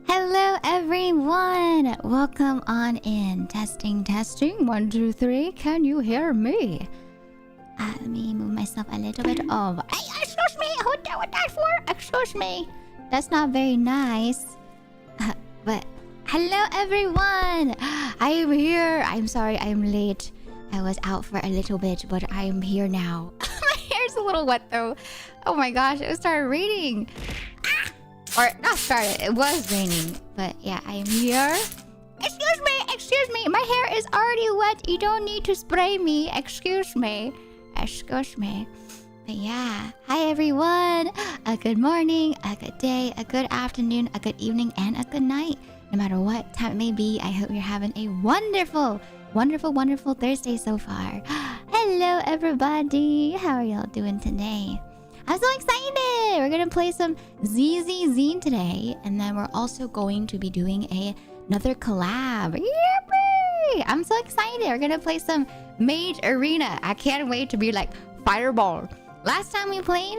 Hello everyone! Welcome on in. Testing, testing. 1, 2, 3. Can you hear me? Let me move myself a little bit over. Hey, excuse me! What that for? Excuse me. That's not very nice. But hello everyone! I am here. I'm sorry I'm late. I was out for a little bit, but I am here now. My hair's a little wet though. Oh my gosh, it started raining. Or not started, it was raining. But yeah, I am here. Excuse me. My hair is already wet. You don't need to spray me. Excuse me. But yeah, hi everyone. A good morning, a good day, a good afternoon, a good evening, and a good night. No matter what time it may be, I hope you're having a wonderful Thursday so far. Hello everybody. How are y'all doing today? I'm so excited! We're gonna play some ZZZ today, and then we're also going to be doing another collab. Yippee! I'm so excited! We're gonna play some Mage Arena. I can't wait to be like Fireball. Last time we played,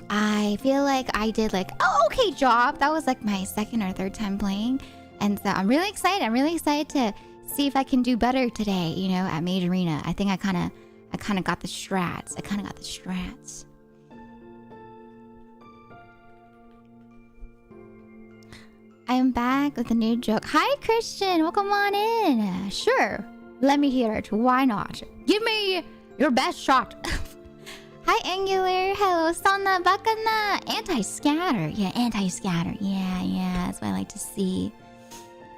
I feel like I did like okay job. That was like my second or third time playing, and so I'm really excited. I'm really excited to see if I can do better today. You know, at Mage Arena. I think I kind of got the strats. I'm back with a new joke. Hi, Christian. Welcome on in. Sure. Let me hear it. Why not? Give me your best shot. Hi, Angular. Hello, Sana Bakana. Anti-scatter. Yeah, anti-scatter. Yeah. That's what I like to see.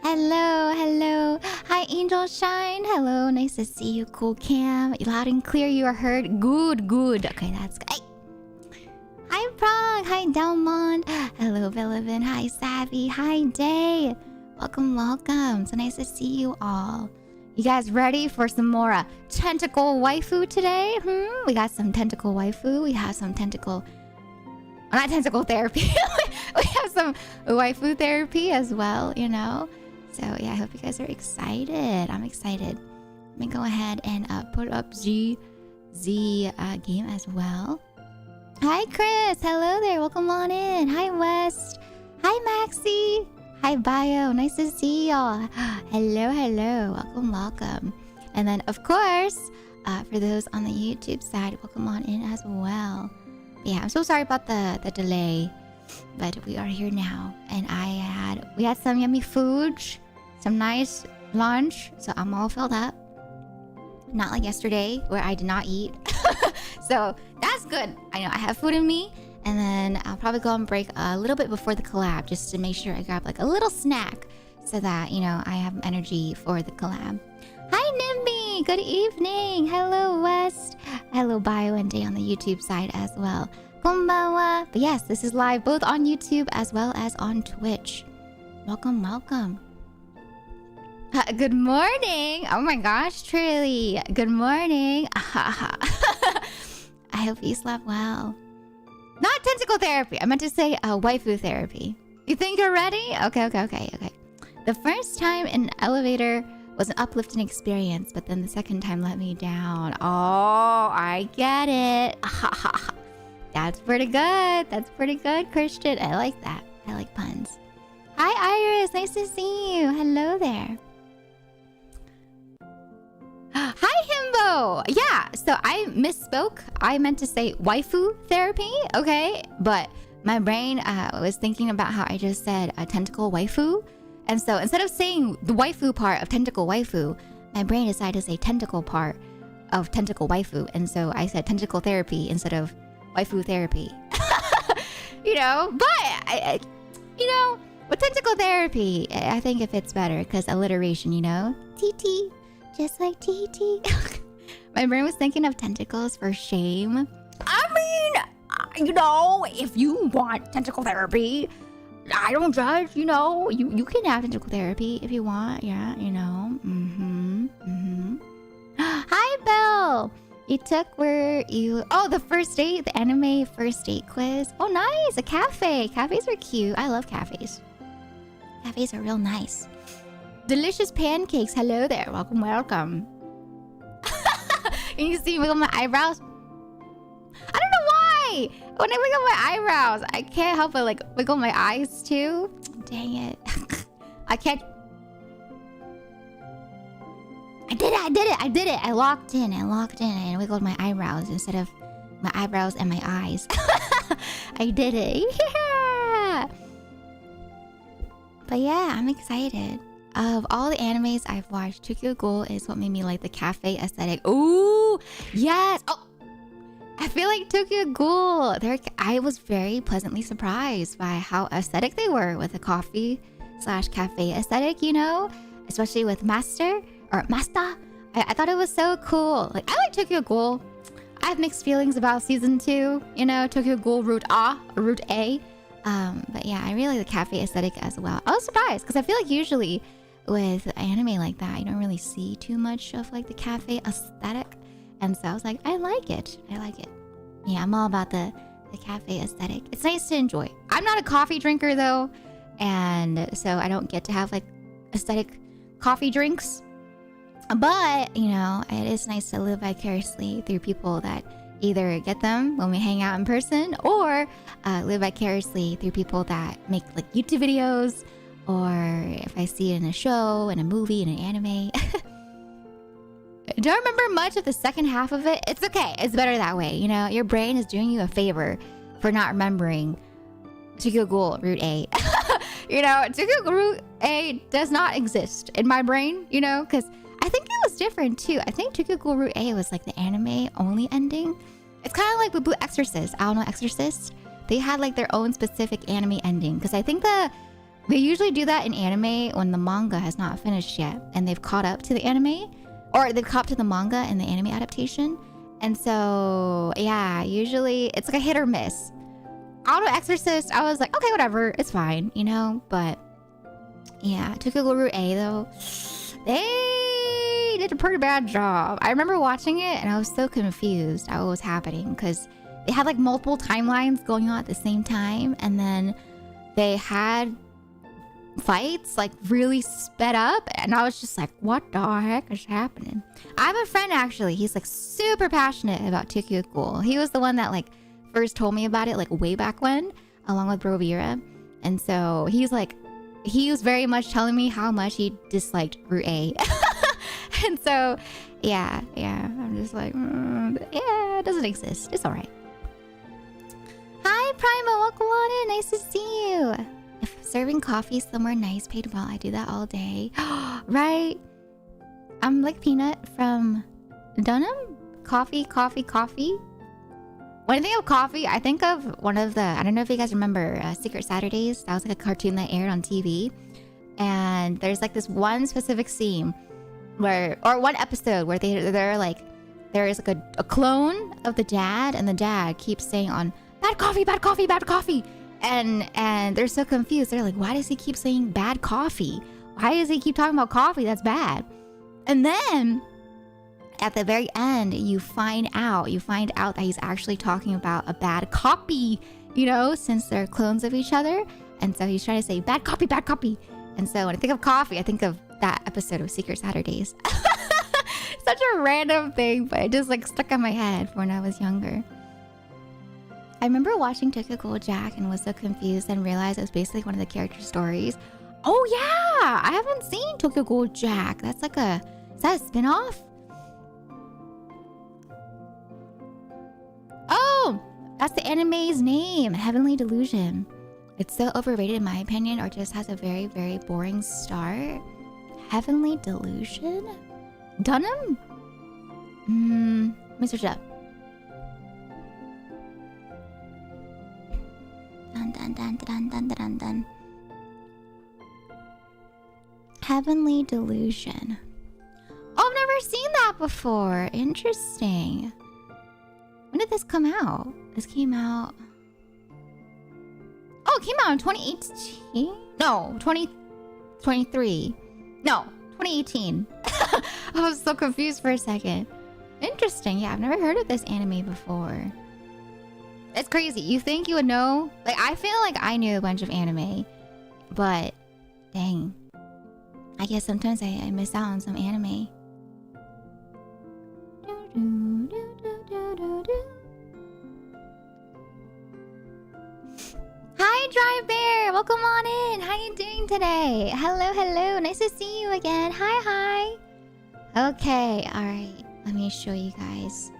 Hello. Hi, Angel Shine. Hello. Nice to see you, Cool Cam. Loud and clear. You are heard. Good. Okay, that's good. Hi, Prague. Hi, Delmont. Hello, Billivin. Hi, Savvy. Hi, Day. Welcome. So nice to see you all. You guys ready for some more tentacle waifu today? We got some tentacle waifu. We have some tentacle... not tentacle therapy. We have some waifu therapy as well, you know? So yeah, I hope you guys are excited. I'm excited. Let me go ahead and put up Z game as well. Hi, Chris. Hello there. Welcome on in. Hi, West. Hi, Maxie. Hi, Bio. Nice to see y'all. Hello. Welcome. And then, of course, for those on the YouTube side, welcome on in as well. Yeah, I'm so sorry about the delay, but we are here now. And we had some yummy food, some nice lunch, so I'm all filled up. Not like yesterday where I did not eat. So that's good. I know I have food in me, and then I'll probably go on break a little bit before the collab just to make sure I grab like a little snack so that, you know, I have energy for the collab. Hi, Nimby. Good evening. Hello, West. Hello, Bio and Day on the YouTube side as well. Konbanwa. But yes, this is live both on YouTube as well as on Twitch. Welcome. Good morning. Oh my gosh, truly. Good morning. I hope you slept well. Not tentacle therapy. I meant to say waifu therapy. You think you're ready? Okay. The first time in an elevator was an uplifting experience, but then the second time let me down. Oh, I get it. That's pretty good, Christian. I like that. I like puns. Hi, Iris. Nice to see you. Hello there. Hi, Himbo! Yeah, so I misspoke. I meant to say waifu therapy, okay? But my brain was thinking about how I just said a tentacle waifu. And so instead of saying the waifu part of tentacle waifu, my brain decided to say tentacle part of tentacle waifu. And so I said tentacle therapy instead of waifu therapy. You know, but, with tentacle therapy, I think it fits better because alliteration, you know? TT. Just like TT. My brain was thinking of tentacles for shame. I mean, you know, if you want tentacle therapy, I don't judge, you know. You can have tentacle therapy if you want. Yeah, you know. Hi, Belle. You took the first date, the anime first date quiz. Oh, nice. A cafe. Cafes are cute. I love cafes. Cafes are real nice. Delicious pancakes. Hello there. Welcome. Can you see me with my eyebrows? I don't know why. when I wiggle my eyebrows, I can't help but like wiggle my eyes too. Dang it. I can't. I did it. I locked in and wiggled my eyebrows instead of my eyebrows and my eyes. I did it. Yeah. But yeah, I'm excited. Of all the animes I've watched, Tokyo Ghoul is what made me like the cafe aesthetic. Ooh, yes. Oh, I feel like Tokyo Ghoul. I was very pleasantly surprised by how aesthetic they were with the coffee/cafe aesthetic. You know, especially with Master. I thought it was so cool. Like, I like Tokyo Ghoul. I have mixed feelings about season 2. You know, Tokyo Ghoul Route A. But yeah, I really like the cafe aesthetic as well. I was surprised because I feel like usually with anime like that, you don't really see too much of like the cafe aesthetic. And so I was like, I like it. Yeah, I'm all about the cafe aesthetic. It's nice to enjoy. I'm not a coffee drinker though. And so I don't get to have like aesthetic coffee drinks. But, you know, it is nice to live vicariously through people that either get them when we hang out in person or live vicariously through people that make like YouTube videos or if I see it in a show, in a movie, in an anime. Don't remember much of the second half of it. It's okay. It's better that way. You know, your brain is doing you a favor for not remembering Tokyo Ghoul Route A. You know, Tokyo Ghoul Route A does not exist in my brain, you know, because I think it was different too. I think Tokyo Ghoul Route A was like the anime only ending. It's kind of like with Blue Exorcist. I don't know, Exorcist. They had like their own specific anime ending because I think they usually do that in anime when the manga has not finished yet and they've caught up to the anime or they've caught up to the manga in the anime adaptation. And so, yeah, usually it's like a hit or miss. Auto Exorcist, I was like, okay, whatever, it's fine, you know? But yeah, Tokyo Ghoul Route A though, they did a pretty bad job. I remember watching it and I was so confused at what was happening because they had like multiple timelines going on at the same time and then they had fights like really sped up and I was just like, what the heck is happening? I have a friend actually, he's like super passionate about Tokyo Ghoul. He was the one that like first told me about it like way back when, along with Bro Vera. And so he was very much telling me how much he disliked Route A. And so yeah, I'm just like, yeah, it doesn't exist. It's all right. Hi Prima, welcome on in. Nice to see you. If serving coffee somewhere nice paid well, I do that all day. Right? I'm like Peanut from Dunham. Coffee. When I think of coffee, I think of one of the, I don't know if you guys remember Secret Saturdays. That was like a cartoon that aired on TV. And there's like this one specific scene where, or one episode where they're like, there is like a clone of the dad and the dad keeps saying on, bad coffee. And they're so confused. They're like, why does he keep saying bad coffee? Why does he keep talking about coffee? That's bad. And then at the very end, you find out that he's actually talking about a bad copy, you know, since they're clones of each other. And so he's trying to say bad copy. And so when I think of coffee, I think of that episode of Secret Saturdays. Such a random thing, but it just like stuck in my head when I was younger. I remember watching Tokyo Ghoul Jack and was so confused and realized it was basically one of the character stories. Oh yeah, I haven't seen Tokyo Ghoul Jack. That's like is that a spin-off? Oh, that's the anime's name, Heavenly Delusion. It's so overrated in my opinion, or just has a very, very boring start. Heavenly Delusion? Dunham? Mr. Jeff. Dun. Heavenly Delusion. Oh, I've never seen that before. Interesting. When did this come out? This came out... Oh, it came out in 2018? No, 2023. No, 2018. I was so confused for a second. Interesting. Yeah, I've never heard of this anime before. It's crazy. You think you would know? Like, I feel like I knew a bunch of anime. But, dang. I guess sometimes I miss out on some anime. Dry Bear! Welcome on in! How you doing today? Hello, hello. Nice to see you again. Hi, hi. Okay, alright. Let me show you guys.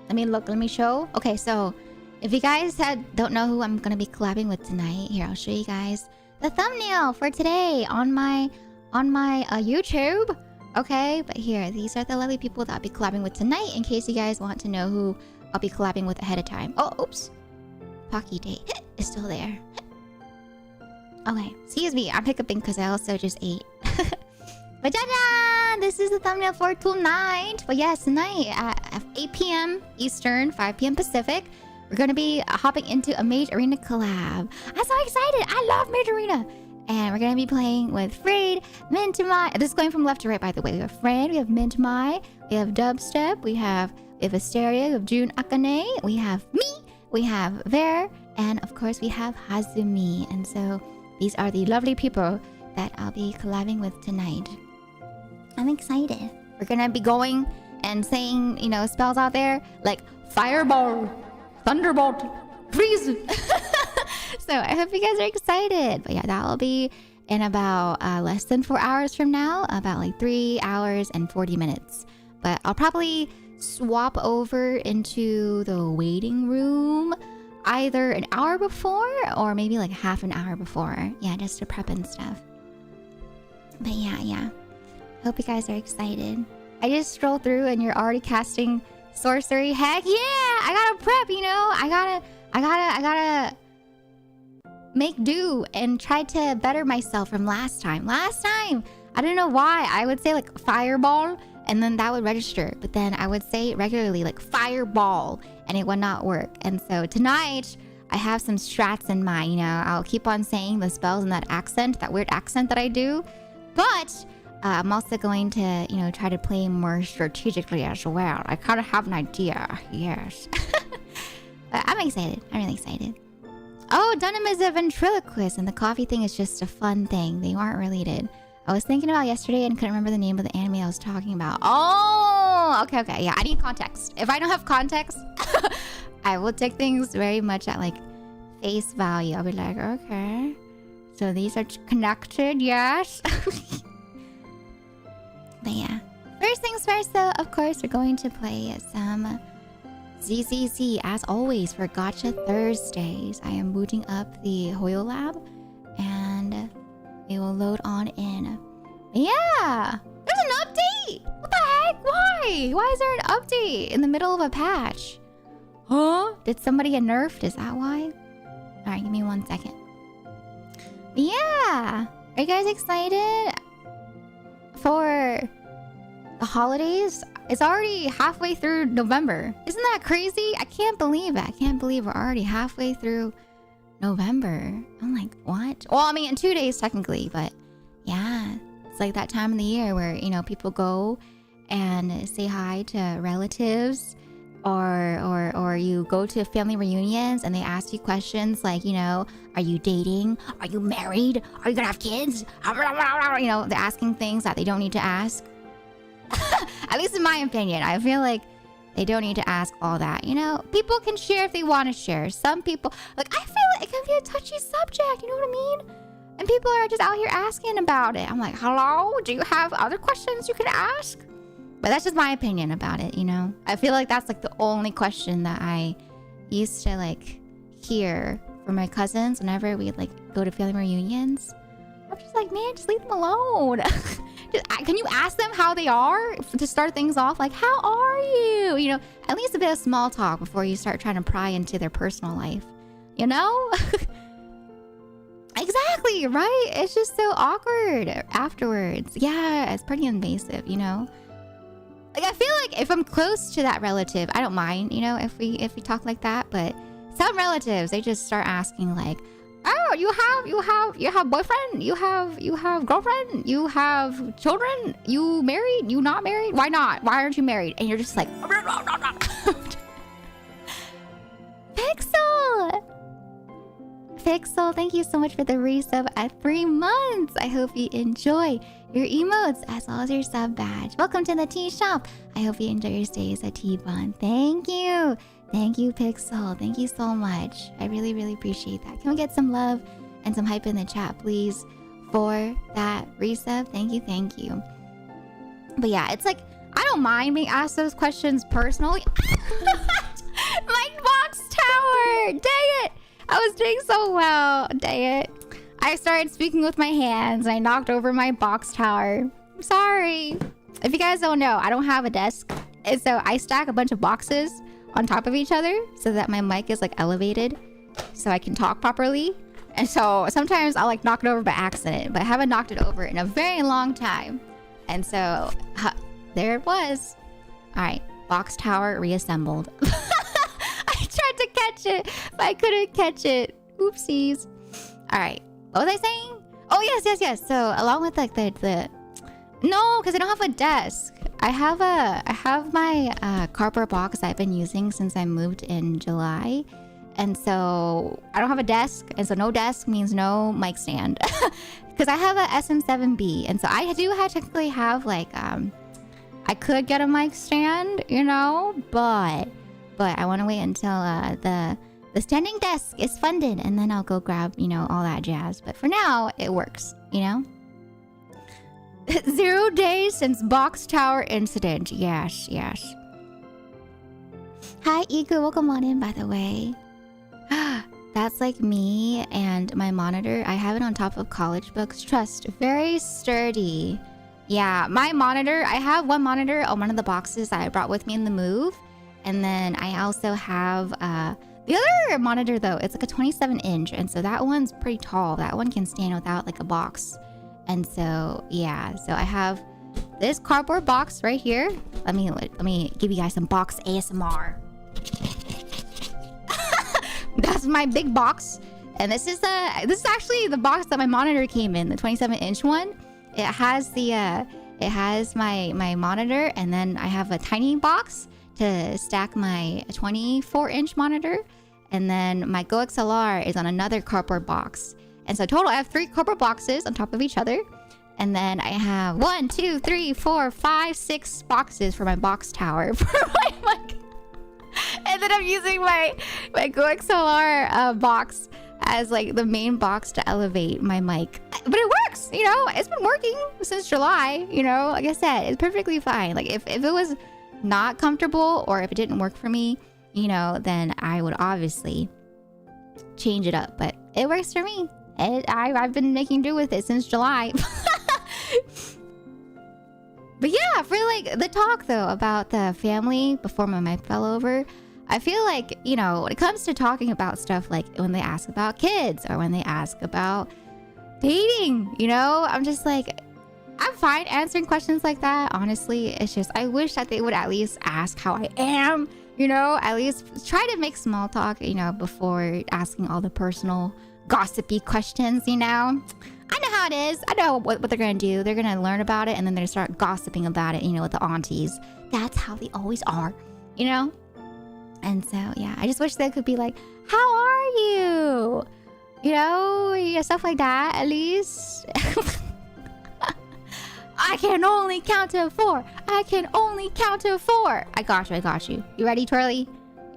Let me show. Okay, so if you guys don't know who I'm gonna be collabing with tonight, here, I'll show you guys the thumbnail for today on my YouTube. Okay, but here, these are the lovely people that I'll be collabing with tonight in case you guys want to know who I'll be collabing with ahead of time. Oh, oops. Pocky Date is still there. Okay, excuse me. I'm hiccuping because I also just ate. But this is the thumbnail for tonight. But yes, tonight at 8 p.m. Eastern, 5 p.m. Pacific, we're going to be hopping into a Mage Arena collab. I'm so excited. I love Mage Arena. And we're going to be playing with Freyd, Mintamai. This is going from left to right, by the way. We have Freyd, we have Mintamai, we have Dubstep, we have Asteria, we have June Akane, we have me, we have Ver, and of course we have Hazumi. And so these are the lovely people that I'll be collabing with tonight. I'm excited. We're going to be going and saying, you know, spells out there like Fireball, Thunderbolt, Freeze. So I hope you guys are excited. But yeah, that will be in about less than 4 hours from now. About like 3 hours and 40 minutes. But I'll probably swap over into the waiting room either an hour before or maybe like half an hour before. Yeah, just to prep and stuff. But yeah. Hope you guys are excited. I just strolled through and you're already casting sorcery. Heck yeah! I gotta prep, you know? I gotta make do and try to better myself from last time. Last time, I don't know why. I would say like fireball and then that would register. But then I would say regularly like fireball and it would not work. And so tonight, I have some strats in mind, you know. I'll keep on saying the spells in that accent, that weird accent that I do. But I'm also going to, you know, try to play more strategically as well. I kind of have an idea, yes. But I'm excited. I'm really excited. Oh, Dunham is a ventriloquist, and the coffee thing is just a fun thing. They aren't related. I was thinking about yesterday and couldn't remember the name of the anime I was talking about. Oh, okay. Yeah, I need context. If I don't have context, I will take things very much at like face value. I'll be like, okay. So these are connected, yes. But yeah. First things first, though, of course, we're going to play some ZZZ, as always, for Gotcha Thursdays. I am booting up the Hoyo Lab, and it will load on in. Yeah! There's an update! What the heck? Why? Why is there an update in the middle of a patch? Huh? Did somebody get nerfed? Is that why? Alright, give me 1 second. Yeah! Are you guys excited for the holidays? It's already halfway through November. Isn't that crazy? I can't believe it. I can't believe we're already halfway through November. I'm like, what? Well, I mean, in 2 days technically, but yeah. It's like that time of the year where, you know, people go and say hi to relatives or you go to family reunions and they ask you questions like, you know, are you dating? Are you married? Are you gonna have kids? You know, they're asking things that they don't need to ask. At least in my opinion, I feel like they don't need to ask all that. You know, people can share if they want to share. Some people, like, I feel like it can be a touchy subject. You know what I mean? And people are just out here asking about it. I'm like, hello? Do you have other questions you can ask? But that's just my opinion about it, you know? I feel like that's like the only question that I used to like hear from my cousins whenever we'd like go to family reunions. I'm just like, man, just leave them alone. Can you ask them how they are to start things off? Like, how are you? You know, at least a bit of small talk before you start trying to pry into their personal life. You know? Exactly, right? It's just so awkward afterwards. Yeah, it's pretty invasive, you know? Like, I feel like if I'm close to that relative, I don't mind, you know, if we talk like that. But some relatives, they just start asking like, oh, you have boyfriend, you have girlfriend, you have children, you married, you not married, why not? Why aren't you married? And you're just like, Pixel, thank you so much for the resub at 3 months. I hope you enjoy your emotes as well as your sub badge. Welcome to the tea shop. I hope you enjoy your stays at T-Bond. Thank you. Thank you, Pixel. Thank you so much. I really, really appreciate that. Can we get some love and some hype in the chat, please, for that resub? Thank you, thank you. But yeah, it's like, I don't mind being asked those questions personally. My box tower! Dang it! I was doing so well. Dang it. I started speaking with my hands. I knocked over my box tower. I'm sorry. If you guys don't know, I don't have a desk. And so I stack a bunch of boxes on top of each other so that my mic is like elevated so I can talk properly. And so sometimes I'll like knock it over by accident, but I haven't knocked it over in a very long time. And so there it was. All right, box tower reassembled. I tried to catch it, but I couldn't catch it. Oopsies. All right, what was I saying? Oh yes. So along with like the no, because I don't have a desk. I have my cardboard box I've been using since I moved in July. And so I don't have a desk. And so no desk means no mic stand. Because I have a SM7B. And so I do technically have like, I could get a mic stand, you know, but I want to wait until the standing desk is funded. And then I'll go grab, you know, all that jazz. But for now, it works, you know. 0 days since box tower incident. Yes. Hi, Ego. Welcome on in, by the way. That's like me and my monitor. I have it on top of college books. Trust. Very sturdy. Yeah, my monitor. I have one monitor on one of the boxes that I brought with me in the move. And then I also have the other monitor, though. It's like a 27-inch. And so that one's pretty tall. That one can stand without like a box. And so, yeah. So I have this cardboard box right here. Let me give you guys some box ASMR. That's my big box, and this is actually the box that my monitor came in, the 27-inch one. It has my monitor, and then I have a tiny box to stack my 24-inch monitor, and then my Go XLR is on another cardboard box. And so total, I have 3 cardboard boxes on top of each other, and then I have 1, 2, 3, 4, 5, 6 boxes for my box tower for my mic. And then I'm using my Go XLR box as like the main box to elevate my mic. But it works, you know. It's been working since July, you know. Like I said, it's perfectly fine. Like if it was not comfortable or if it didn't work for me, you know, then I would obviously change it up. But it works for me. I've been making do with it since July. But yeah, for like the talk though about the family before my mic fell over, I feel like, you know, when it comes to talking about stuff like when they ask about kids or when they ask about dating, you know, I'm just like, I'm fine answering questions like that. Honestly, it's just, I wish that they would at least ask how I am, you know, at least try to make small talk, you know, before asking all the personal gossipy questions, you know. I know how it is. I know what they're going to do. They're going to learn about it and then they're going to start gossiping about it, you know, with the aunties. That's how they always are, you know? And so, yeah, I just wish they could be like, how are you? You know, yeah, stuff like that, at least. I can only count to 4. I can only count to 4. I got you. You ready, Twirly?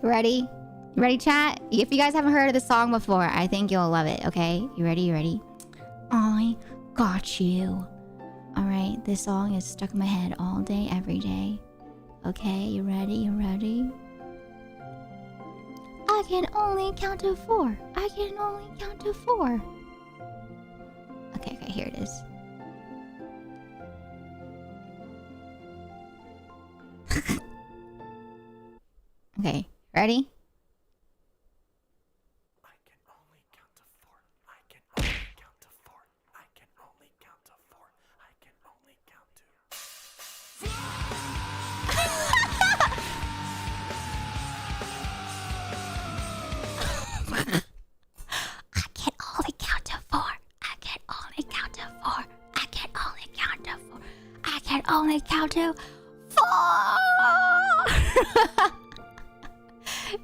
You ready? You ready, chat? If you guys haven't heard of this song before, I think you'll love it, okay? You ready? I got you. All right, this song is stuck in my head all day, every day. Okay, you ready? I can only count to 4. I can only count to 4. Okay, here it is. Okay, ready? Only count to 4.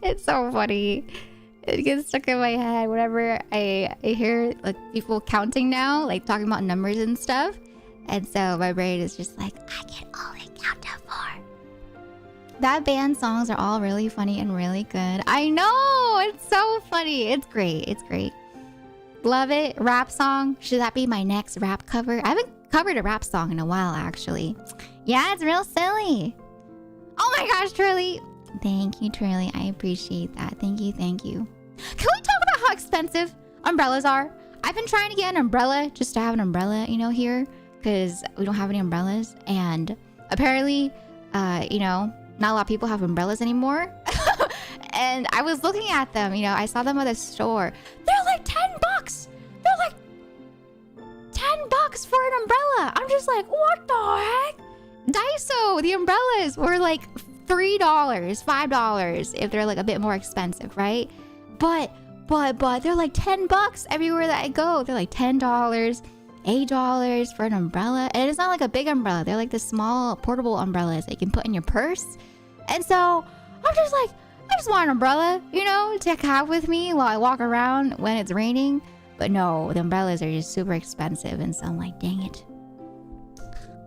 It's so funny. It gets stuck in my head whenever I hear like people counting now, like talking about numbers and stuff. And so my brain is just like, I can only count to 4. That band songs are all really funny and really good. I know! It's so funny. It's great. It's great. Love it. Rap song. Should that be my next rap cover? I haven't covered a rap song in a while, actually. Yeah, it's real silly. Oh my gosh, Trilly. Thank you, Trilly. I appreciate that. Thank you, thank you. Can we talk about how expensive umbrellas are? I've been trying to get an umbrella just to have an umbrella, you know, here. Because we don't have any umbrellas. And apparently, you know, not a lot of people have umbrellas anymore. And I was looking at them, you know, I saw them at the store. They're like $10. They're like $10 for an umbrella. I'm just like, what the heck? Daiso, the umbrellas were like $3, $5 if they're like a bit more expensive, right? But they're like $10 everywhere that I go. They're like $10, $8 for an umbrella. And it's not like a big umbrella. They're like the small portable umbrellas that you can put in your purse. And so I'm just like, I just want an umbrella, you know, to have with me while I walk around when it's raining. But no, the umbrellas are just super expensive. And so I'm like, dang it.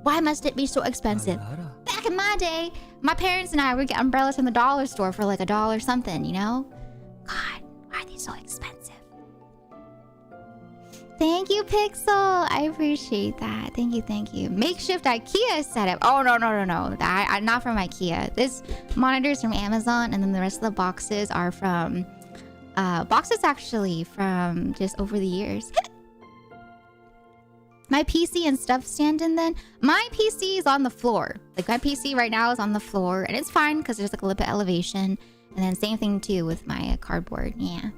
Why must it be so expensive? Back in my day, my parents and I would get umbrellas from the dollar store for like $1 something, you know? God, why are they so expensive? Thank you, Pixel. I appreciate that. Thank you, thank you. Makeshift IKEA setup. Oh, no. Not from IKEA. This monitor's from Amazon, and then the rest of the boxes are from... boxes actually from just over the years. My PC and stuff stand in then. My PC is on the floor. Like my PC right now is on the floor, and it's fine because there's like a little bit of elevation. And then same thing too with my cardboard. Yeah.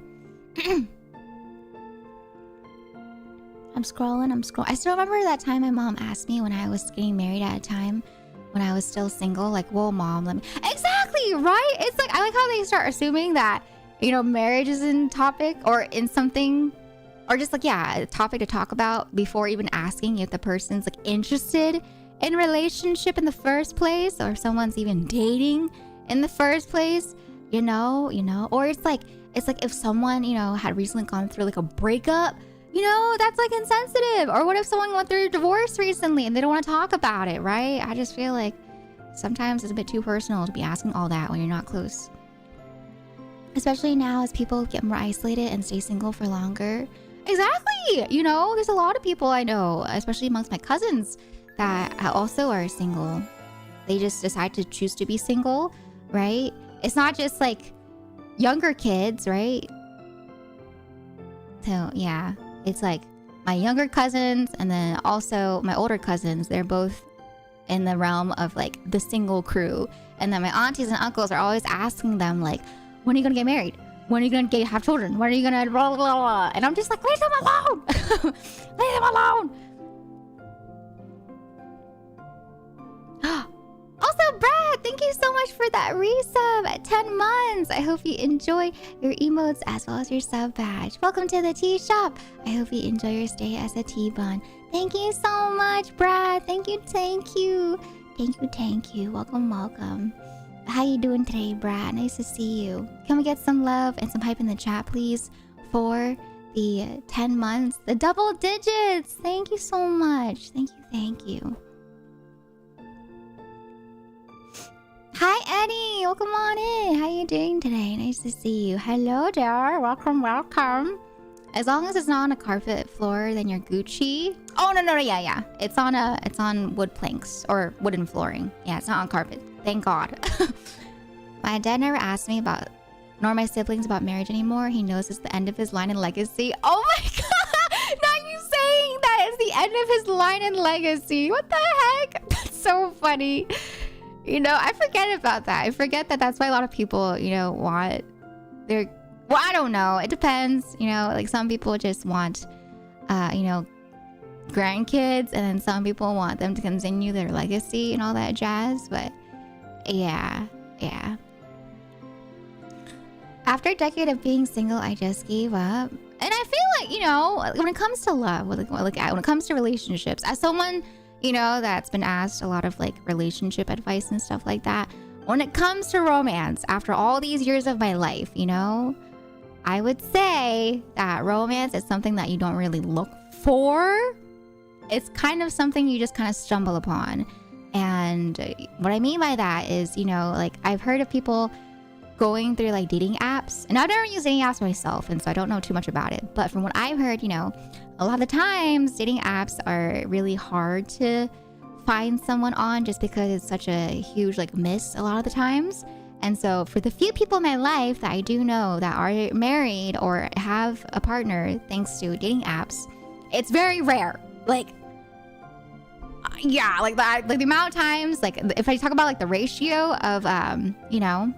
I'm scrolling. I still remember that time my mom asked me when I was getting married at a time when I was still single, like, whoa, mom, let me... Exactly, right? It's like, I like how they start assuming that, you know, marriage is in topic or in something, or just like, yeah, a topic to talk about before even asking if the person's like interested in relationship in the first place, or someone's even dating in the first place, you know, or it's like if someone, you know, had recently gone through like a breakup, you know, that's like insensitive. Or what if someone went through a divorce recently and they don't want to talk about it, right? I just feel like sometimes it's a bit too personal to be asking all that when you're not close. Especially now as people get more isolated and stay single for longer. Exactly! You know, there's a lot of people I know, especially amongst my cousins, that also are single. They just decide to choose to be single, right? It's not just like younger kids, right? So, yeah. It's like my younger cousins and then also my older cousins. They're both in the realm of like the single crew. And then my aunties and uncles are always asking them like, when are you going to get married? When are you going to have children? When are you going to blah, blah, blah? And I'm just like, leave them alone. Leave them alone. Also, Brad, thank you so much for that resub at 10 months. I hope you enjoy your emotes as well as your sub badge. Welcome to the tea shop. I hope you enjoy your stay as a tea bun. Thank you so much, Brad. Thank you. Welcome. How you doing today, Brad? Nice to see you. Can we get some love and some hype in the chat, please, for the 10 months, the double digits? Thank you so much. Thank you. Hi, Eddie. Welcome on in. How you doing today? Nice to see you. Hello there. Welcome. As long as it's not on a carpet floor, then you're Gucci. Oh, no. Yeah. It's on wood planks or wooden flooring. Yeah, it's not on carpet. Thank God. My dad never asked me about, nor my siblings, about marriage anymore. He knows it's the end of his line and legacy. Oh my God. Not you saying that it's the end of his line and legacy. What the heck? That's so funny. You know, I forget about that. I forget that that's why a lot of people, you know, want their... Well, I don't know. It depends. You know, like some people just want, you know, grandkids. And then some people want them to continue their legacy and all that jazz. But yeah. After a decade of being single, I just gave up. And I feel like, you know, when it comes to love, when it comes to relationships, as someone... you know, that's been asked a lot of like relationship advice and stuff like that. When it comes to romance, after all these years of my life, you know, I would say that romance is something that you don't really look for. It's kind of something you just kind of stumble upon. And what I mean by that is, you know, like I've heard of people going through like dating apps, and I've never used dating apps myself, and so I don't know too much about it. But from what I've heard, you know, a lot of the times dating apps are really hard to find someone on just because it's such a huge like miss a lot of the times. And so for the few people in my life that I do know that are married or have a partner thanks to dating apps, it's very rare. Like, yeah, like the amount of times, like if I talk about like the ratio of, you know,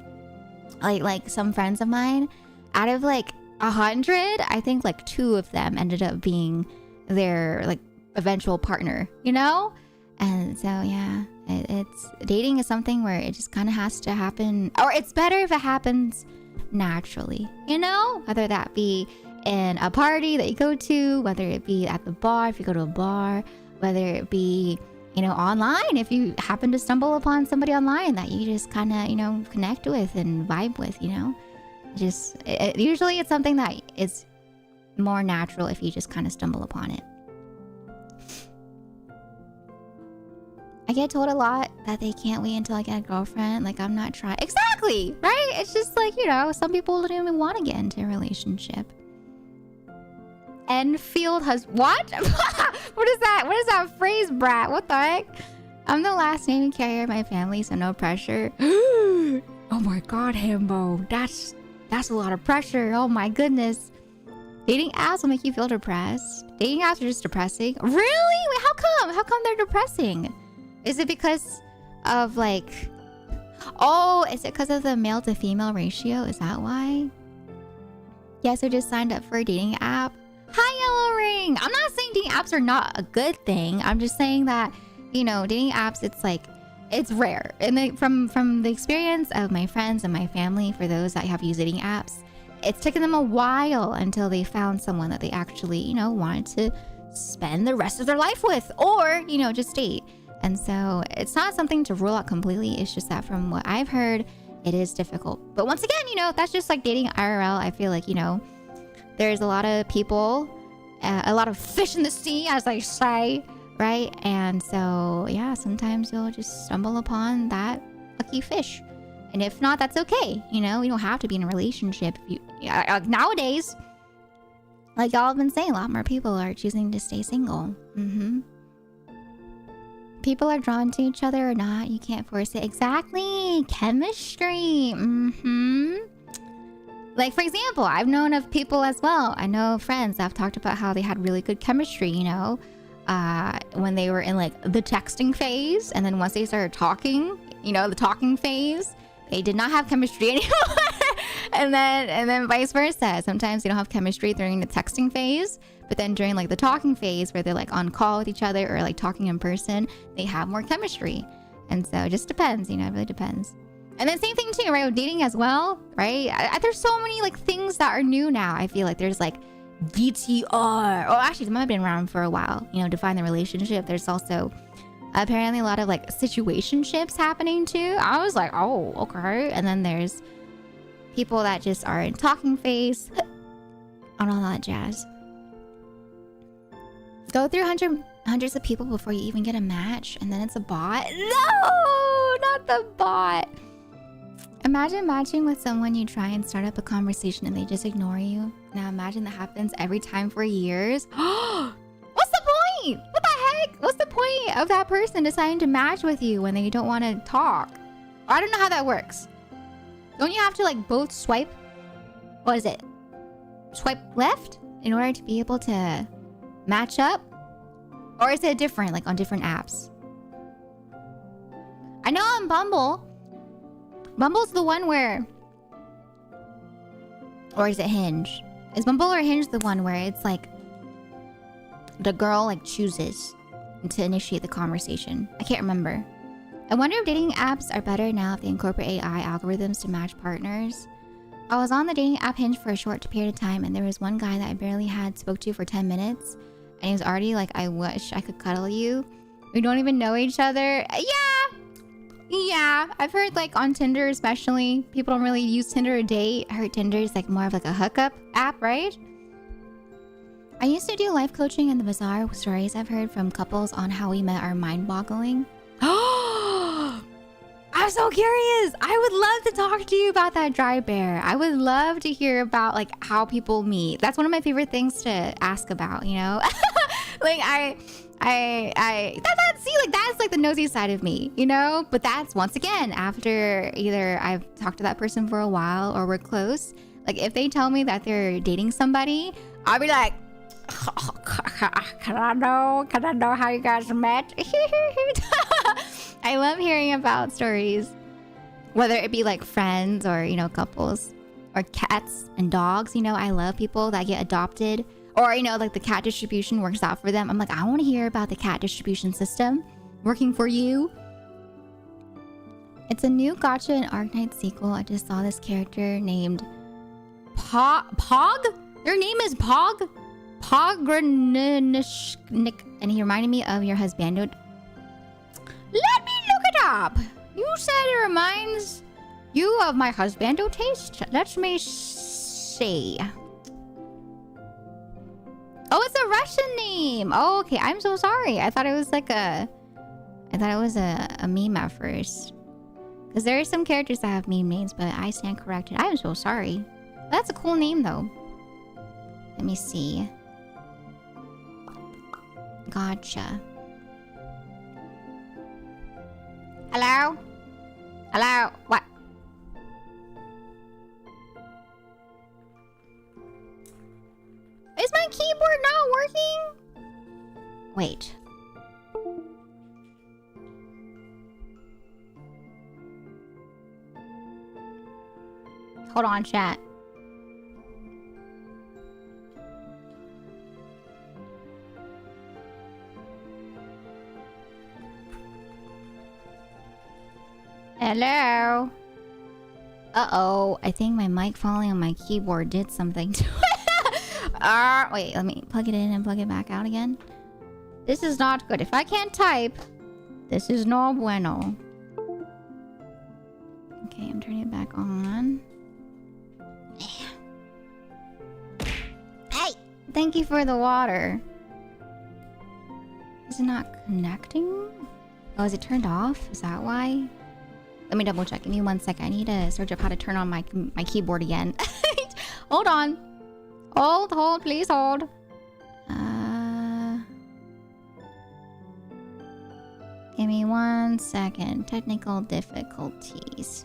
like some friends of mine, out of like 100, I think like 2 of them ended up being their like eventual partner, you know? And so, yeah, it's dating is something where it just kind of has to happen, or it's better if it happens naturally, you know, whether that be in a party that you go to, whether it be at the bar, if you go to a bar, whether it be, you know, online, if you happen to stumble upon somebody online that you just kind of, you know, connect with and vibe with, you know, usually it's something that is more natural if you just kind of stumble upon it. I get told a lot that they can't wait until I get a girlfriend. Like, I'm not trying. Exactly, right? It's just like, you know, some people don't even want to get into a relationship. Enfield has what? What is that? What is that phrase, brat? What the heck? I'm the last name carrier of my family, so no pressure. Oh my god, Hambo. That's a lot of pressure. Oh my goodness. Dating apps will make you feel depressed. Dating apps are just depressing. Really? Wait, how come? How come they're depressing? Is it because of like... Oh, is it because of the male to female ratio? Is that why? Yes, I just signed up for a dating app. Hi, Yellow Ring! I'm not saying dating apps are not a good thing. I'm just saying that, you know, dating apps, it's like... It's rare. And from the experience of my friends and my family, for those that have used dating apps, it's taken them a while until they found someone that they actually, you know, wanted to spend the rest of their life with. Or, you know, just date. And so it's not something to rule out completely. It's just that from what I've heard, it is difficult. But once again, you know, that's just like dating IRL. I feel like, you know, there's a lot of people, a lot of fish in the sea, as I say, right? And so, yeah, sometimes you'll just stumble upon that lucky fish. And if not, that's okay. You know, you don't have to be in a relationship. Nowadays, like y'all have been saying, a lot more people are choosing to stay single. People are drawn to each other or not. You can't force it. Exactly. Chemistry. Like, for example, I've known of people as well. I know friends that have talked about how they had really good chemistry, you know, when they were in like the texting phase. And then once they started talking, you know, the talking phase, they did not have chemistry anymore. and then vice versa. Sometimes they don't have chemistry during the texting phase, but then during like the talking phase where they're like on call with each other or like talking in person, they have more chemistry. And so it just depends, you know, it really depends. And then same thing too, right? With dating as well, right? There's so many like things that are new now. I feel like there's like VTR. Oh, actually, it might have been around for a while, you know, define the relationship. There's also apparently a lot of like situationships happening too. I was like, oh, okay. And then there's people that just are in talking phase and all that jazz. Go through hundreds of people before you even get a match, and then it's a bot. No, not the bot. Imagine matching with someone, you try and start up a conversation and they just ignore you. Now imagine that happens every time for years. What's the point? What the heck? What's the point of that person deciding to match with you when they don't want to talk? I don't know how that works. Don't you have to like both swipe? What is it? Swipe left in order to be able to match up? Or is it different, like on different apps? I know on Bumble. Bumble's the one where... Or is it Hinge? Is Bumble or Hinge the one where it's like... The girl like chooses to initiate the conversation? I can't remember. I wonder if dating apps are better now if they incorporate AI algorithms to match partners. I was on the dating app Hinge for a short period of time, and there was one guy that I barely had spoke to for 10 minutes. And he was already like, I wish I could cuddle you. We don't even know each other. Yeah, I've heard like on Tinder especially, people don't really use Tinder to date. I heard Tinder is like more of like a hookup app, right? I used to do life coaching, and the bizarre stories I've heard from couples on how we met are mind-boggling. I'm so curious. I would love to talk to you about that dry bear. I would love to hear about like how people meet. That's one of my favorite things to ask about, you know? Like see, like that's like the nosy side of me, you know? But that's once again after either I've talked to that person for a while or we're close. Like if they tell me that they're dating somebody, I'll be like, can I know how you guys met? I love hearing about stories, whether it be like friends or, you know, couples or cats and dogs. You know, I love people that get adopted or, you know, like the cat distribution works out for them. I'm like, I want to hear about the cat distribution system working for you. It's a new Gacha and Arknight sequel. I just saw this character named Pog? Their name is Pog? Pogranishnik. And he reminded me of your husband. Let me look it up. You said it reminds you of my husbando taste? Let me see. Oh, it's a Russian name. Oh, okay. I'm so sorry. I thought it was like a meme at first. Because there are some characters that have meme names, but I stand corrected. I am so sorry. That's a cool name, though. Let me see. Gotcha. Hello? Hello? What? Is my keyboard not working? Wait. Hold on, chat. Hello? Uh-oh. I think my mic falling on my keyboard did something to it. Wait, let me plug it in and plug it back out again. This is not good. If I can't type, this is no bueno. Okay, I'm turning it back on. Hey! Thank you for the water. Is it not connecting? Oh, is it turned off? Is that why? Let me double check. Give me 1 second. I need to search up how to turn on my keyboard again. Hold on. Hold, please hold. Give me 1 second. Technical difficulties.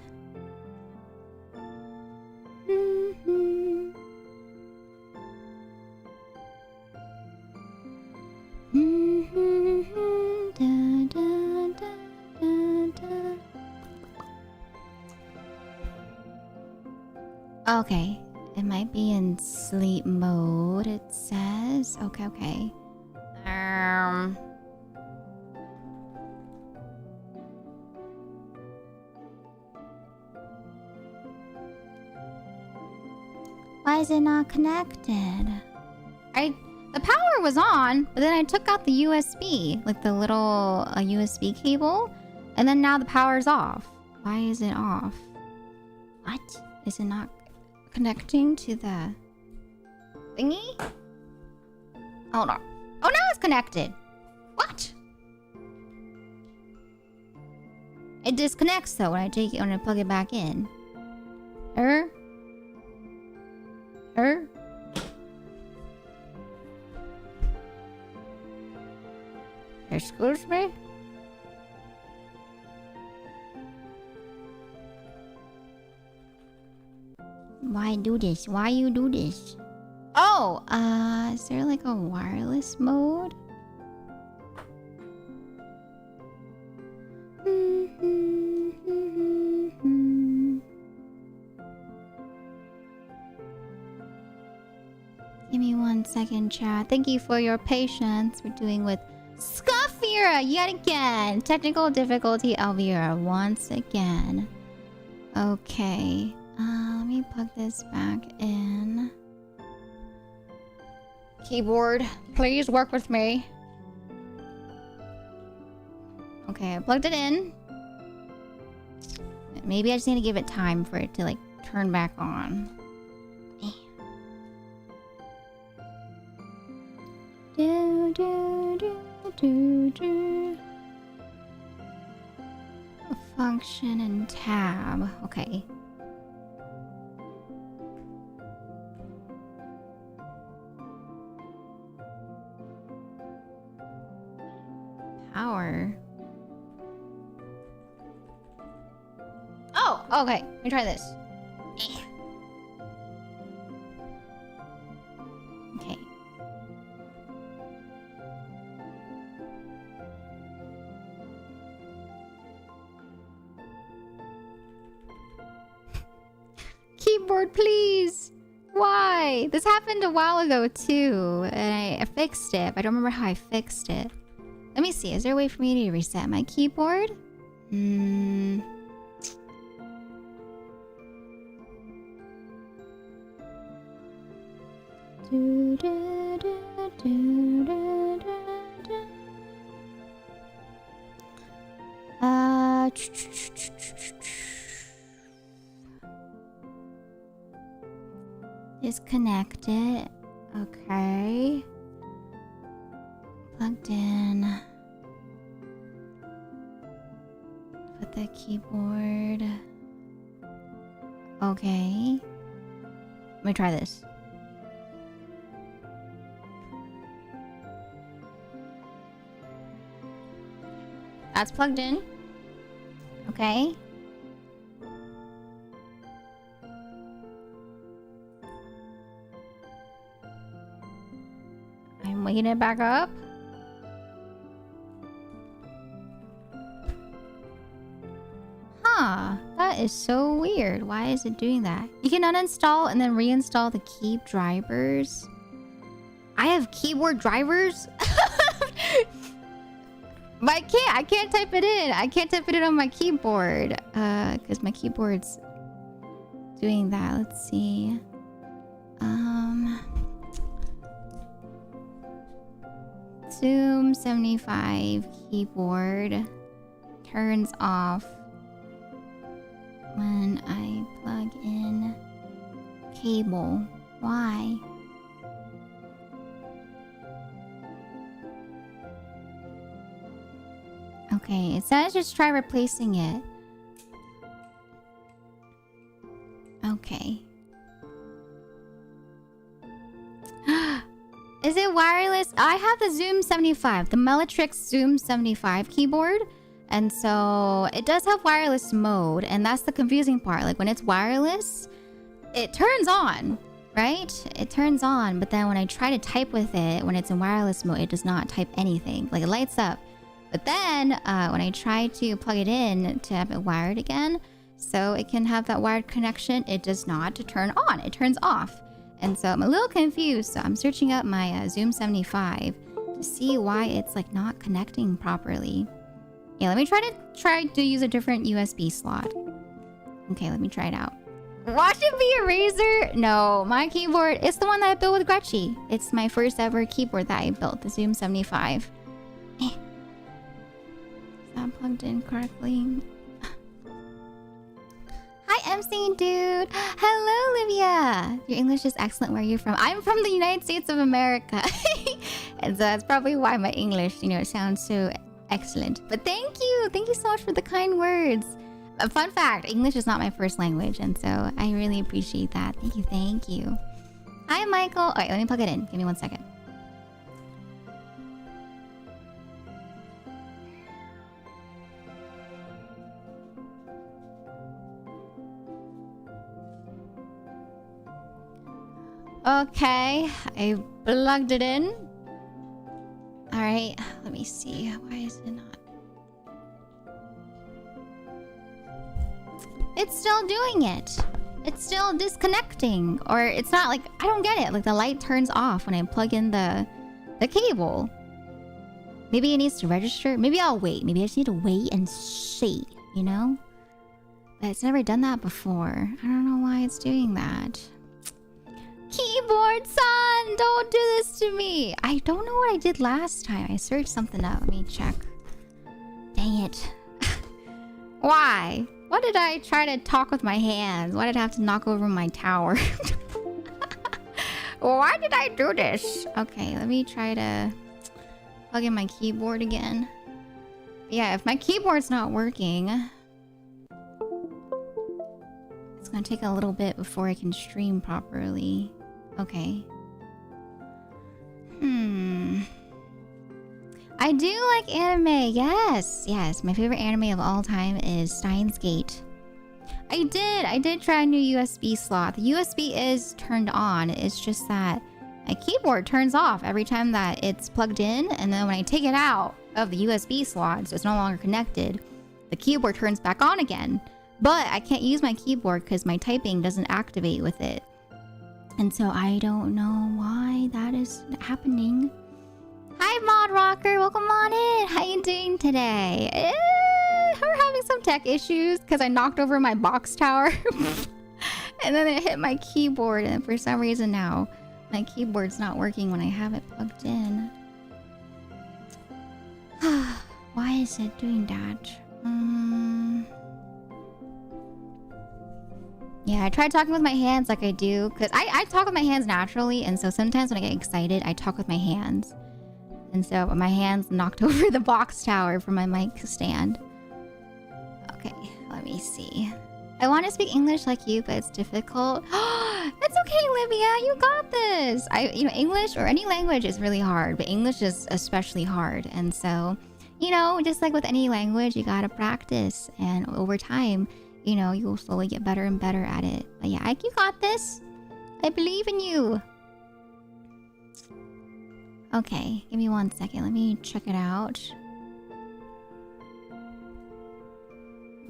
Okay. It might be in sleep mode, it says. Okay. Why is it not connected? The power was on, but then I took out the USB, like the little USB cable, and then now the power's off. Why is it off? What? Is it not connecting to the thingy? Hold on. Oh, now it's connected. What? It disconnects though when I plug it back in. Excuse me? Why do this? Why you do this? Oh, is there like a wireless mode? Give me 1 second, chat. Thank you for your patience. We're doing with Scuffira yet again. Technical difficulty, Elvira, once again. Okay. Let me plug this back in. Keyboard, please work with me. Okay, I plugged it in. Maybe I just need to give it time for it to like turn back on. Function and tab. Okay. Power. Oh, okay. Let me try this. Okay. Keyboard, please. Why? This happened a while ago too, and I fixed it. But I don't remember how I fixed it. Let me see. Is there a way for me to reset my keyboard? Disconnect it. Okay. Plugged in. Put the keyboard. Okay. Let me try this. That's plugged in. Okay. I'm waking it back up. Huh. That is so weird. Why is it doing that? You can uninstall and then reinstall the key drivers. I have keyboard drivers? But I can't type it in. I can't type it in on my keyboard. Because my keyboard's doing that. Let's see. Zoom 75 keyboard turns off when I plug in cable. Why? Okay, it says just try replacing it. Okay. Is it wireless? I have the Zoom 75, the Mellitrix Zoom 75 keyboard. And so it does have wireless mode. And that's the confusing part. Like when it's wireless, it turns on, right? It turns on. But then when I try to type with it, when it's in wireless mode, it does not type anything. Like it lights up. But then when I try to plug it in to have it wired again, so it can have that wired connection, it does not turn on. It turns off. And so I'm a little confused. So I'm searching up my Zoom 75 to see why it's like not connecting properly. Yeah, let me try to use a different USB slot. Okay, let me try it out. Watch it be a Razer? No, my keyboard, it's the one that I built with Gretchy. It's my first ever keyboard that I built, the Zoom 75. Is that plugged in correctly? Hi, MC dude. Hello, Olivia. Your English is excellent. Where are you from? I'm from the United States of America. And so that's probably why my English, sounds so excellent. But thank you. Thank you so much for the kind words. A fun fact, English is not my first language. And so I really appreciate that. Thank you. Thank you. Hi, Michael. All right, let me plug it in. Give me 1 second. Okay, I plugged it in. All right, let me see. Why is it not? It's still doing it. It's still disconnecting. Or it's not like, I don't get it. Like the light turns off when I plug in the cable. Maybe it needs to register. Maybe I'll wait. Maybe I just need to wait and see, But it's never done that before. I don't know why it's doing that. Keyboard son, don't do this to me. I don't know what I did last time. I searched something up. Let me check. Dang it. Why? What did I try to talk with my hands? Why did I have to knock over my tower? Why did I do this? Okay, let me try to plug in my keyboard again. Yeah, if my keyboard's not working, It's gonna take a little bit before I can stream properly. Okay. I do like anime. Yes, yes. My favorite anime of all time is Steins Gate. I did try a new USB slot. The USB is turned on. It's just that my keyboard turns off every time that it's plugged in, and then when I take it out of the USB slot, so it's no longer connected, the keyboard turns back on again. But I can't use my keyboard because my typing doesn't activate with it. And so I don't know why that is happening. Hi, Mod Rocker. Welcome on in. How you doing today? We're having some tech issues because I knocked over my box tower. And then it hit my keyboard. And for some reason now, my keyboard's not working when I have it plugged in. Why is it doing that? Yeah, I tried talking with my hands like I do. Because I talk with my hands naturally. And so sometimes when I get excited, I talk with my hands. And so my hands knocked over the box tower for my mic stand. Okay, let me see. I want to speak English like you, but it's difficult. It's okay, Livia. You got this. English or any language is really hard, but English is especially hard. And so, just like with any language, you gotta practice. And over time, you'll slowly get better and better at it. But yeah, you got this. I believe in you. Okay, give me 1 second. Let me check it out.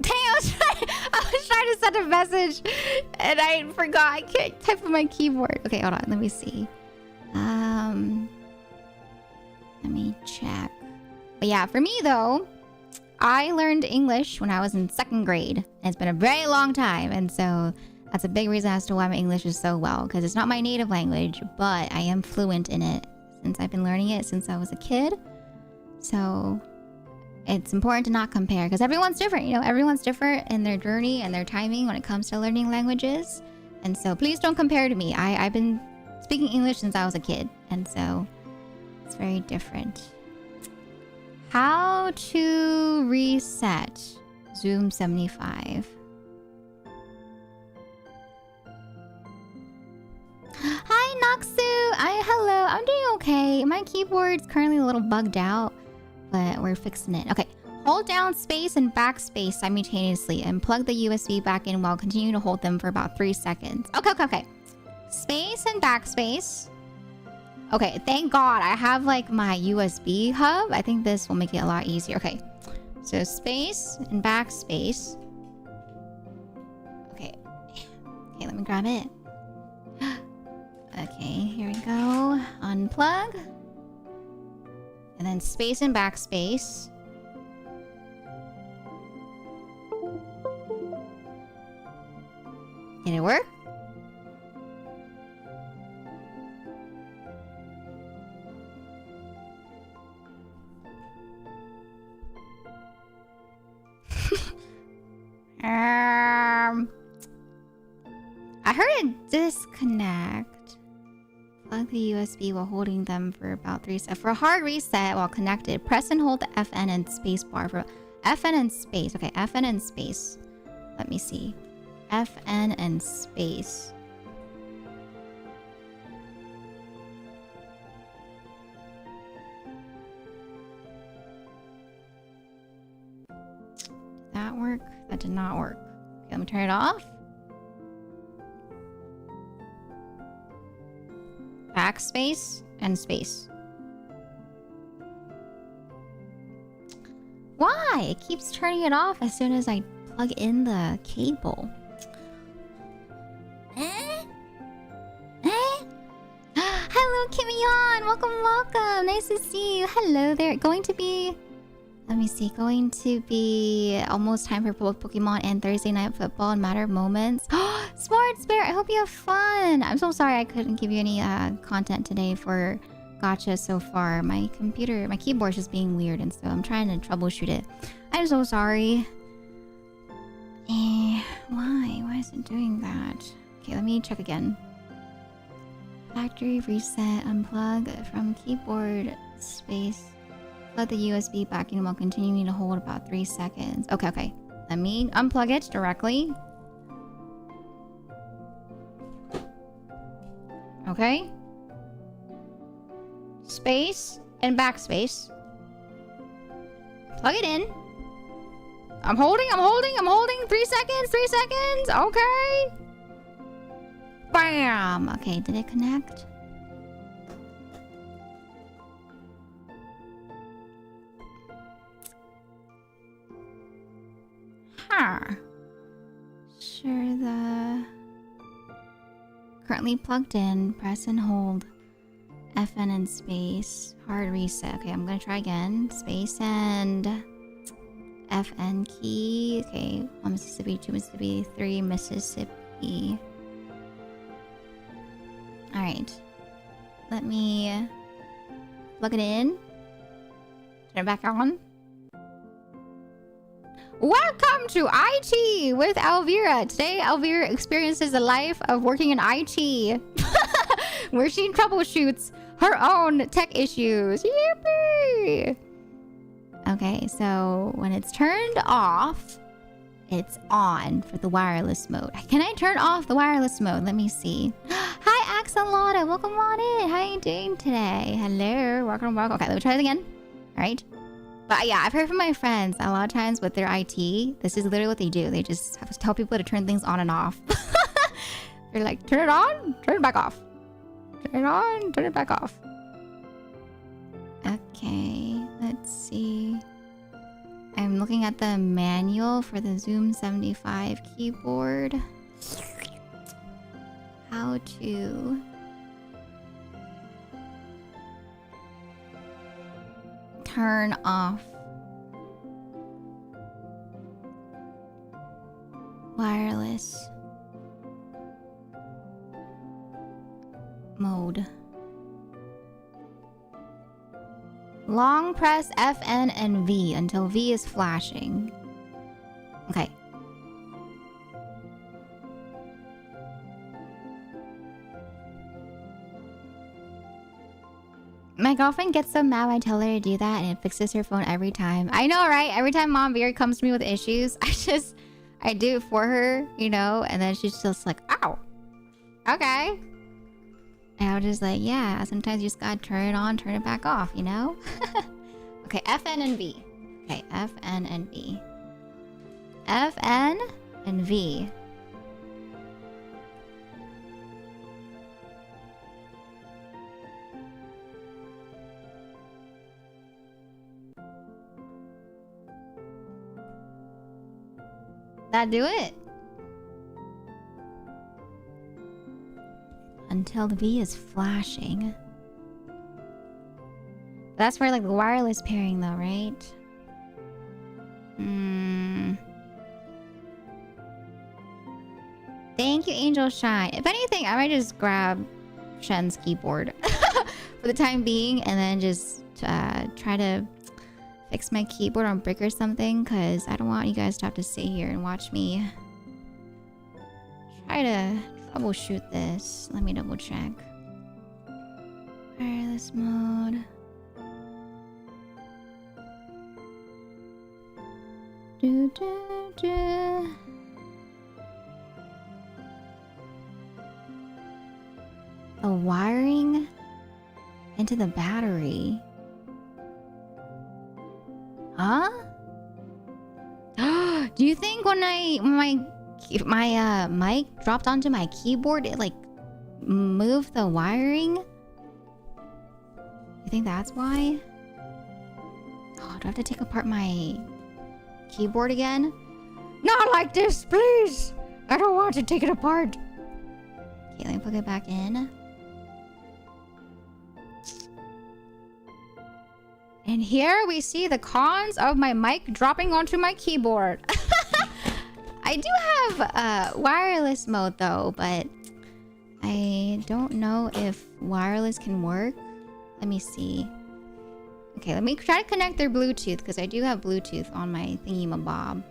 Dang, I was trying to send a message and I forgot. I can't type on my keyboard. Okay, hold on. Let me see. Let me check. But yeah, for me though, I learned English when I was in 2nd grade. And it's been a very long time. And so that's a big reason as to why my English is so well. Because it's not my native language, but I am fluent in it. Since I've been learning it since I was a kid. So it's important to not compare because everyone's different. Everyone's different in their journey and their timing when it comes to learning languages. And so please don't compare to me. I've been speaking English since I was a kid. And so it's very different. How to reset Zoom 75. Hi, Noxu. Hello. I'm doing okay. My keyboard's currently a little bugged out, but we're fixing it. Okay. Hold down space and backspace simultaneously and plug the USB back in while continuing to hold them for about 3 seconds. Okay. Space and backspace. Okay, thank God I have like my USB hub. I think this will make it a lot easier. Okay. So space and backspace. Okay. Okay, let me grab it. Okay, here we go. Unplug. And then space and backspace. Did it work? I heard it disconnect. Plug the USB while holding them for about 3 seconds. For a hard reset while connected, press and hold the FN and space bar for FN and space. Okay, FN and space. Let me see. FN and space. Did that work? That did not work. Okay, let me turn it off. Backspace and space. Why? It keeps turning it off as soon as I plug in the cable. Hello, Kimmy-yon! Welcome! Nice to see you. Hello there. Let me see. Going to be almost time for both Pokemon and Thursday Night Football and Matter of Moments. Smart Bear, I hope you have fun. I'm so sorry I couldn't give you any content today for Gacha so far. My keyboard's just being weird, and so I'm trying to troubleshoot it. I'm so sorry. Why? Why is it doing that? Okay, let me check again. Factory reset, unplug from keyboard space. Plug the USB back in while continuing to hold about 3 seconds. Okay. Let me unplug it directly. Okay. Space and backspace. Plug it in. I'm holding. 3 seconds, 3 seconds. Okay. Bam. Okay, did it connect? Huh. Sure, the... Currently plugged in. Press and hold. FN and space. Hard reset. Okay, I'm gonna try again. Space and... FN key. Okay, 1 Mississippi, 2 Mississippi, 3 Mississippi. Alright. Let me plug it in. Turn it back on. Welcome to IT with Elvira. Today, Elvira experiences the life of working in IT. Where she troubleshoots her own tech issues. Yippee! Okay, so when it's turned off, it's on for the wireless mode. Can I turn off the wireless mode? Let me see. Hi, Axolotl. Welcome on in. How are you doing today? Hello. Welcome. Okay, let me try it again. All right. But yeah, I've heard from my friends a lot of times with their IT, this is literally what they do. They just have to tell people to turn things on and off. They're like, turn it on, turn it back off. Turn it on, turn it back off. Okay, let's see. I'm looking at the manual for the Zoom 75 keyboard. How to... turn off wireless mode. Long press FN and V until V is flashing. Okay. My girlfriend gets so mad when I tell her to do that and it fixes her phone every time. I know, right? Every time Mom Beer comes to me with issues, I do it for her, you know? And then she's just like, ow. Okay. And I was just like, yeah, sometimes you just gotta turn it on, turn it back off, you know? Okay, FN and V. Okay, FN and V. FN and V. That do it? Until the V is flashing. That's for like the wireless pairing though, right? Thank you, Angel Shine. If anything, I might just grab Shen's keyboard for the time being and then just try to fix my keyboard on brick or something, because I don't want you guys to have to sit here and watch me try to troubleshoot this. Let me double check. Wireless mode. The wiring into the battery. Huh? Do you think when my mic dropped onto my keyboard, it like moved the wiring? You think that's why? Oh, do I have to take apart my keyboard again? Not like this, please! I don't want to take it apart. Okay, let me plug it back in. And here we see the cons of my mic dropping onto my keyboard. I do have wireless mode though, but I don't know if wireless can work. Let me see. Okay, let me try to connect their Bluetooth because I do have Bluetooth on my thingy-mabob.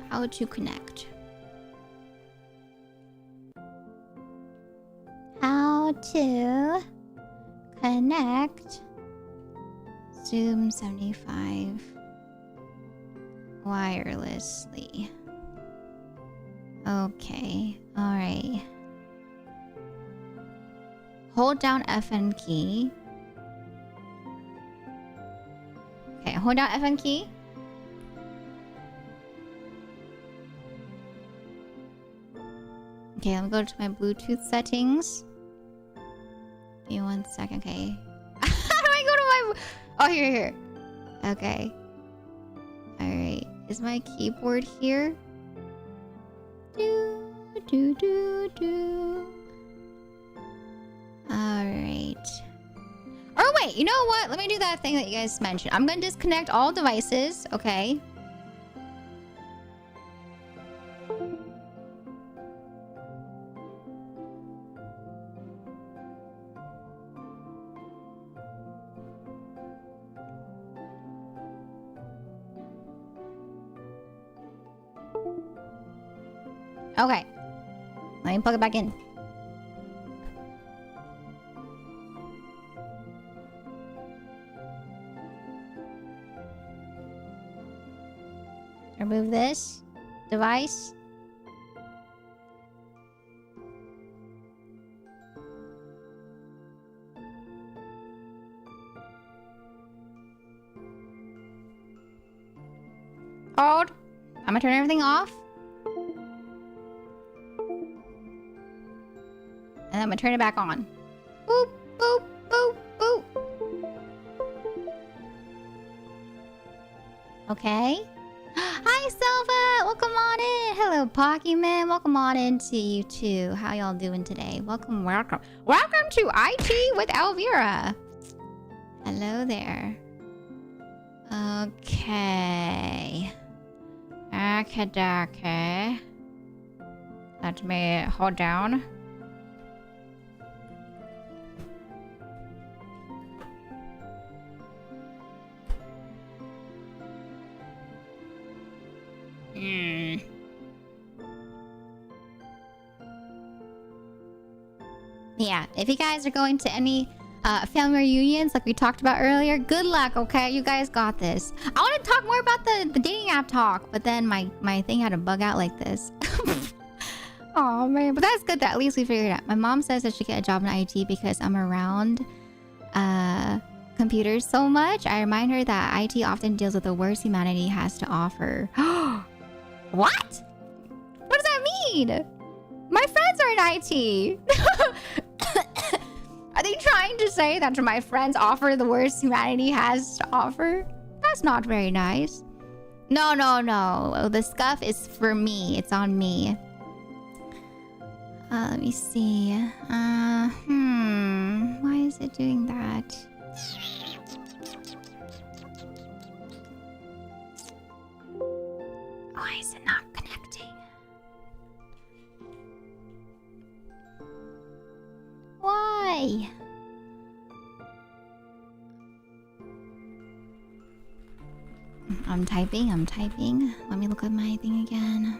How to connect? How to connect Zoom 75 wirelessly. Okay, alright. Hold down FN key. Okay, hold down FN key. Okay, I'm gonna go to my Bluetooth settings. Give me 1 second, okay. How do I go to my... Oh, here. Okay. Alright. Is my keyboard here? Alright. Oh, wait. You know what? Let me do that thing that you guys mentioned. I'm gonna disconnect all devices, okay? Okay. Let me plug it back in. Remove this device. Hold. I'm gonna turn everything off. And I'm gonna turn it back on. Boop, boop, boop, boop. Okay. Hi, Selva! Welcome on in! Hello, Pokemon. Welcome on in to you too. How y'all doing today? Welcome. Welcome to IT with Elvira. Hello there. Okay. Okay. Let me hold down. Yeah, if you guys are going to any family reunions like we talked about earlier, good luck, okay? You guys got this. I want to talk more about the dating app talk, but then my thing had to bug out like this. Oh man, but that's good that at least we figured it out. My mom says I should get a job in IT because I'm around computers so much. I remind her that IT often deals with the worst humanity has to offer. What? What does that mean? My friends are in IT. Are they trying to say that my friends offer the worst humanity has to offer? That's not very nice. No. The scuff is for me. It's on me. Let me see. Why is it doing that? Why is it not connecting? Why? I'm typing. Let me look at my thing again.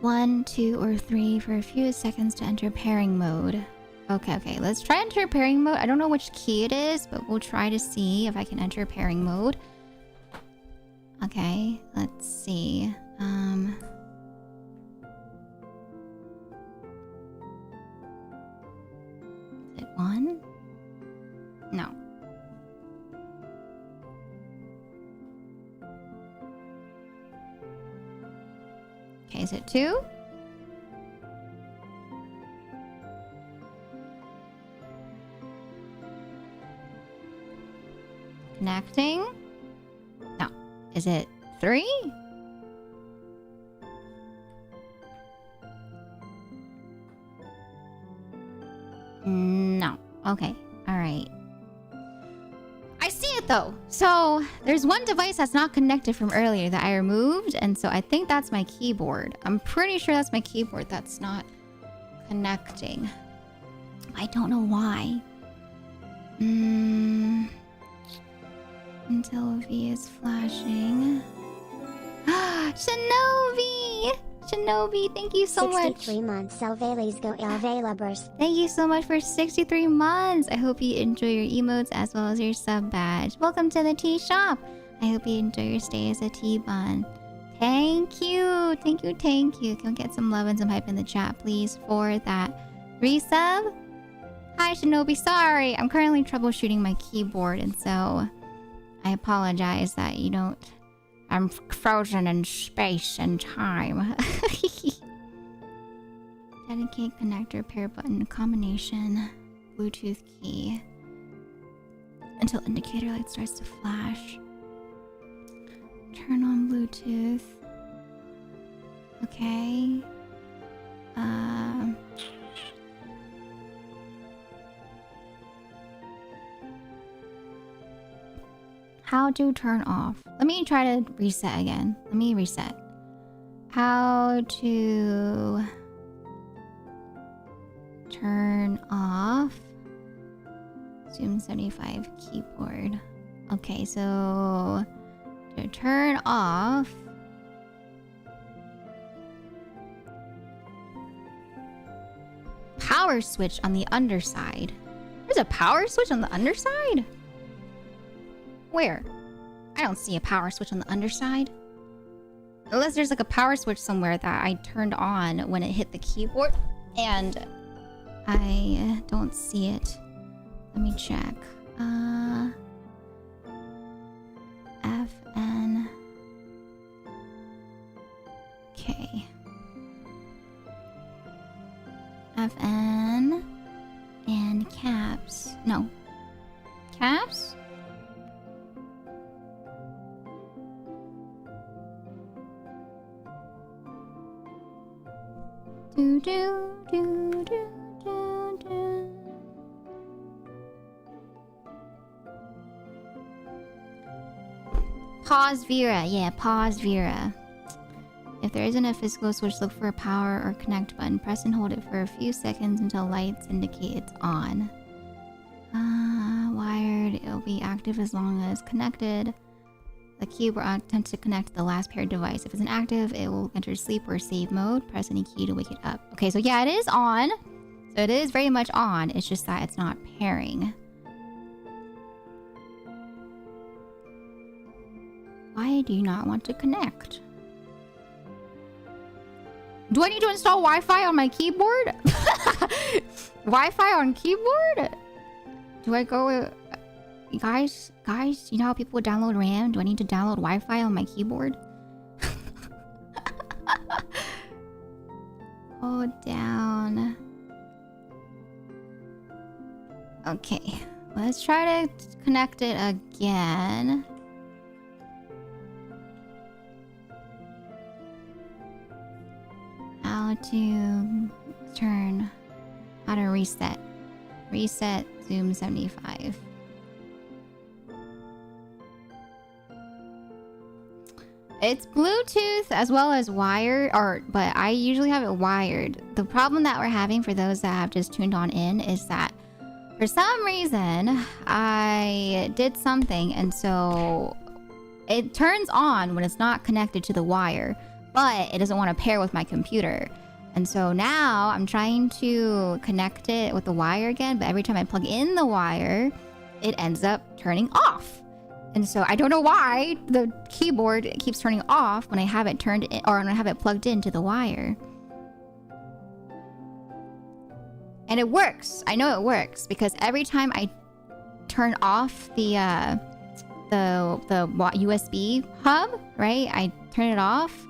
1, 2, or 3 for a few seconds to enter pairing mode. Okay. Let's try enter pairing mode. I don't know which key it is, but we'll try to see if I can enter pairing mode. Okay, let's see. Is it 1? No. Okay, is it 2? Connecting? No. Is it 3? No. Okay. All right. I see it though. So there's one device that's not connected from earlier that I removed. And so I think that's my keyboard. I'm pretty sure that's my keyboard that's not connecting. I don't know why. Until V is flashing. Shinobi! Shinobi, thank you so much. 63 months. Alveles go Alvelabers. Thank you so much for 63 months. I hope you enjoy your emotes as well as your sub badge. Welcome to the tea shop. I hope you enjoy your stay as a tea bun. Thank you. Thank you. Thank you. Can we get some love and some hype in the chat, please, for that resub? Hi, Shinobi. Sorry. I'm currently troubleshooting my keyboard, and so I apologize that you don't... I'm frozen in space and time. Dedicate connector, pair button, combination, Bluetooth key. Until indicator light starts to flash. Turn on Bluetooth. Okay. How to turn off. Let me try to reset again. Let me reset. How to turn off Zoom 75 keyboard. Okay, so to turn off, power switch on the underside. There's a power switch on the underside? Where? I don't see a power switch on the underside. Unless there's like a power switch somewhere that I turned on when it hit the keyboard and I don't see it. Let me check. FN. Okay. FN and caps. No. Caps? Do do do do do do. Pause Vera. Yeah, pause Vera. If there isn't a physical switch, look for a power or connect button. Press and hold it for a few seconds until lights indicate it's on. Wired. It'll be active as long as connected. The key will attempt to connect to the last paired device. If it's inactive, it will enter sleep or save mode. Press any key to wake it up. Okay, so yeah, it is on. So it is very much on. It's just that it's not pairing. Why do you not want to connect? Do I need to install Wi-Fi on my keyboard? Wi-Fi on keyboard? Do I go with... Guys, you know how people would download RAM? Do I need to download Wi-Fi on my keyboard? Hold down. Okay, let's try to connect it again. How to turn... How to reset. Reset Zoom 75. It's Bluetooth as well as wired, but I usually have it wired. The problem that we're having for those that have just tuned on in is that for some reason I did something and so it turns on when it's not connected to the wire, but it doesn't want to pair with my computer. And so now I'm trying to connect it with the wire again, but every time I plug in the wire, it ends up turning off. And so I don't know why the keyboard keeps turning off when I have it turned in, or when I have it plugged into the wire. And it works. I know it works because every time I turn off the USB hub, right? I turn it off.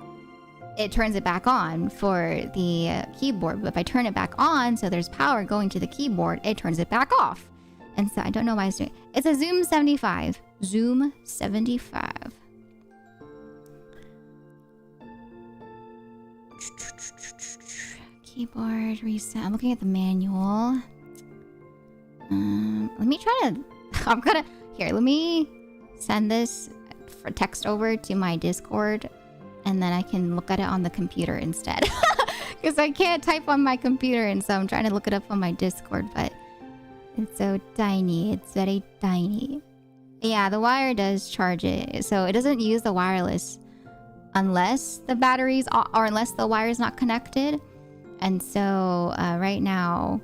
It turns it back on for the keyboard. But if I turn it back on, so there's power going to the keyboard, it turns it back off. And so I don't know why it's doing it. It's a Zoom 75. Zoom 75. Keyboard reset. I'm looking at the manual. Let me try to... Here, let me send this for text over to my Discord. And then I can look at it on the computer instead. Because I can't type on my computer. And so I'm trying to look it up on my Discord. But it's so tiny. It's very tiny. Yeah, the wire does charge it. So it doesn't use the wireless unless the batteries are, or unless the wire is not connected. And so right now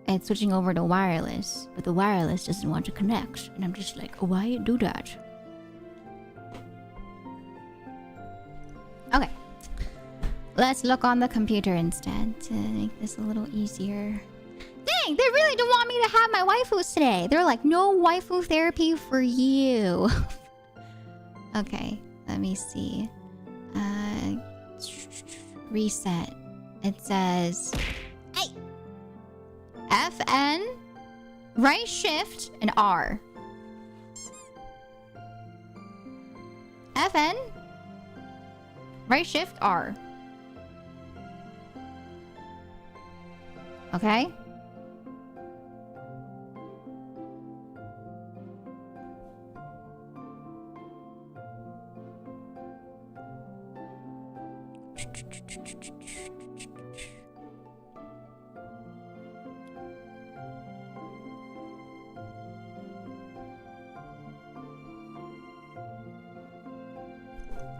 it's switching over to wireless, but the wireless doesn't want to connect. And I'm just like, why do that? Okay. Let's look on the computer instead to make this a little easier. Dang, they really don't want me to have my waifus today. They're like, no waifu therapy for you. Okay, let me see. Reset. It says, hey, FN, right shift, and R. FN, right shift, R. Okay.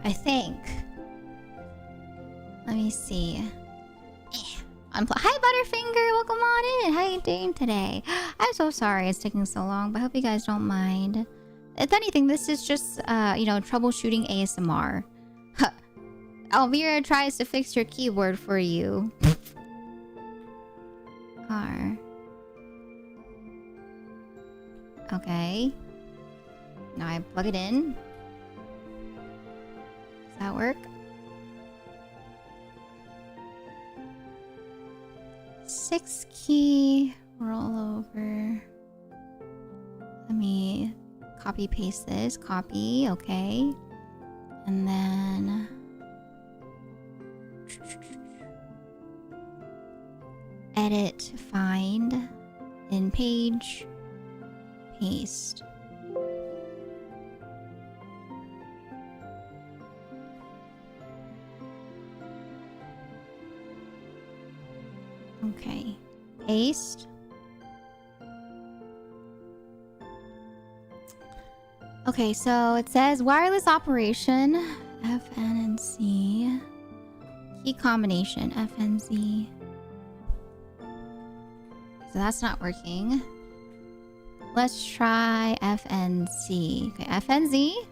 I think. Let me see. Hi, Butterfinger. Welcome on in. How you doing today? I'm so sorry it's taking so long, but I hope you guys don't mind. If anything, this is just, troubleshooting ASMR. Elvira tries to fix your keyboard for you. R. Okay. Now I plug it in. Does that work? 6-key rollover. Let me copy paste this. Copy, okay. And then edit, find, in page, paste. Okay, paste. Okay, so it says wireless operation, FN and C. Key combination, FNZ. So that's not working. Let's try FNC. Okay, FNZ.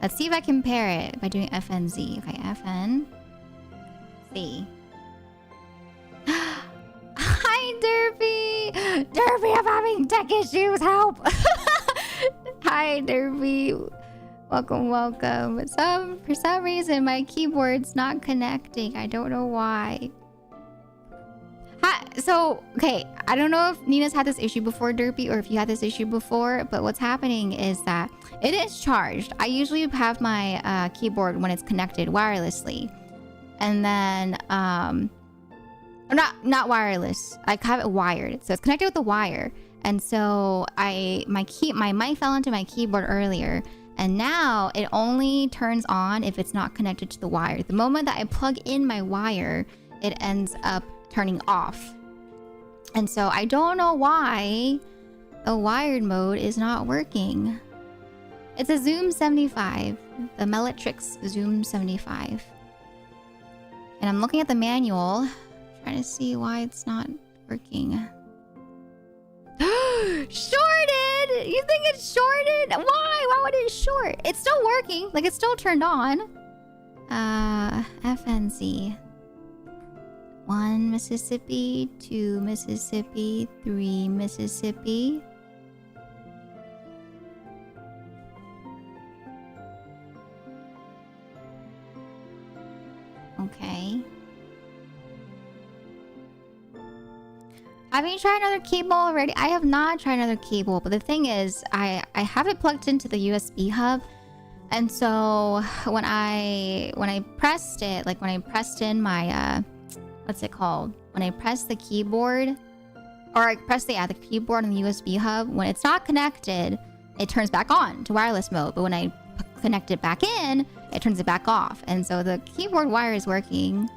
Let's see if I can pair it by doing FNZ. Okay, FNC. Hi, Derby! Derby, I'm having tech issues. Help! Hi, Derby. Welcome, welcome. For some reason, my keyboard's not connecting. I don't know why. Hi, so, okay, I don't know if Nina's had this issue before, Derpy, or if you had this issue before, but what's happening is that it is charged. I usually have my keyboard when it's connected wirelessly. And then, not wireless. I have it wired. So it's connected with the wire. And so my mic fell into my keyboard earlier. And now it only turns on if it's not connected to the wire. The moment that I plug in my wire, it ends up turning off. And so I don't know why the wired mode is not working. It's a Zoom 75, the Melitrix Zoom 75. And I'm looking at the manual, trying to see why it's not working. Shorted! You think it's shorted? Why? Why would it short? It's still working. Like, it's still turned on. FNZ. 1 Mississippi, 2 Mississippi, 3 Mississippi. Okay. Have you tried another cable already? I have not tried another cable, but the thing is, I have it plugged into the USB hub, and so when I pressed it, like when I pressed in my what's it called? When I press the keyboard, or I press the keyboard on the USB hub, when it's not connected, it turns back on to wireless mode. But when I connect it back in, it turns it back off. And so the keyboard wire is working.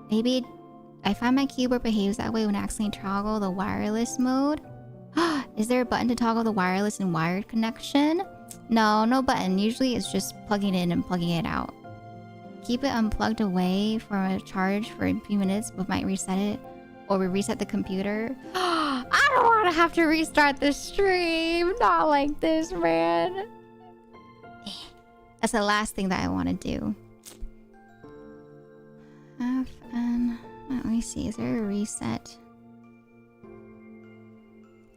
Maybe I find my keyboard behaves that way when I accidentally toggle the wireless mode. Is there a button to toggle the wireless and wired connection? No, no button. Usually it's just plugging it in and plugging it out. Keep it unplugged away from a charge for a few minutes, but might reset it. Or we reset the computer. I don't want to have to restart the stream. Not like this, man. That's the last thing that I want to do. FN. Let me see. Is there a reset?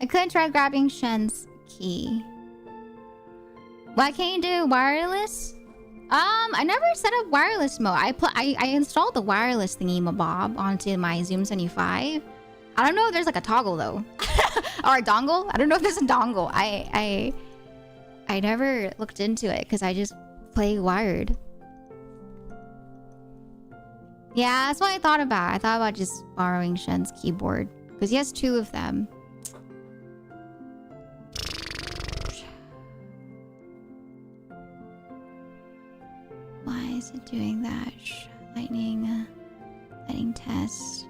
I could try grabbing Shen's key. Why can't you do wireless? I never set up wireless mode. I installed the wireless thingy mabob onto my Zoom 75. I don't know if there's like a toggle though. Or a dongle. I don't know if there's a dongle. I never looked into it because I just play wired. Yeah, that's what I thought about. I thought about just borrowing Shen's keyboard because he has 2 of them. Why is it doing that? Lightning test.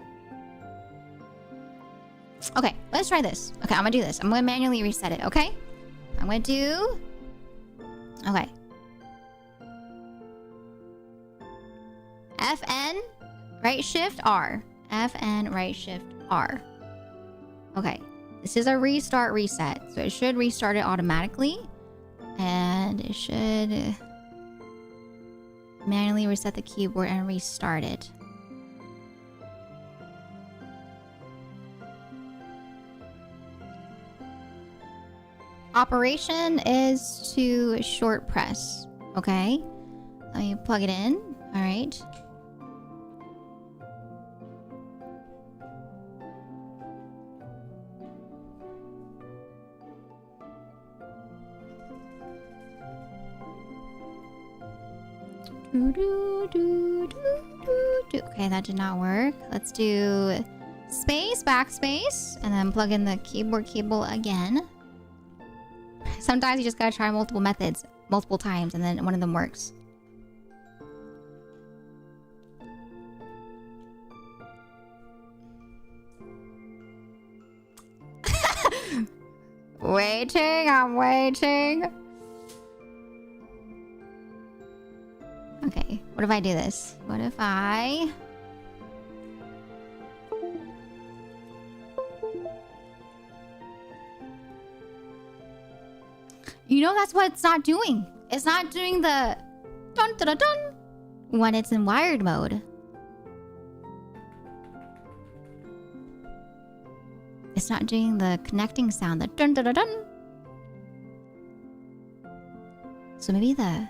Okay, let's try this. Okay, I'm gonna do this. I'm gonna manually reset it, okay? I'm gonna do... Okay. FN, right shift, R. FN, right shift, R. Okay. This is a restart reset. So it should restart it automatically. And it should... manually reset the keyboard and restart it. Operation is to short press. Okay. Let me plug it in. All right. Okay, that did not work. Let's do space, backspace, and then plug in the keyboard cable again. Sometimes you just gotta try multiple methods, multiple times, and then one of them works. Waiting, I'm waiting. Okay, what if I do this? What if I... You know, that's what it's not doing. It's not doing the dun dun dun dun when it's in wired mode. It's not doing the connecting sound, the dun dun dun dun. So maybe the...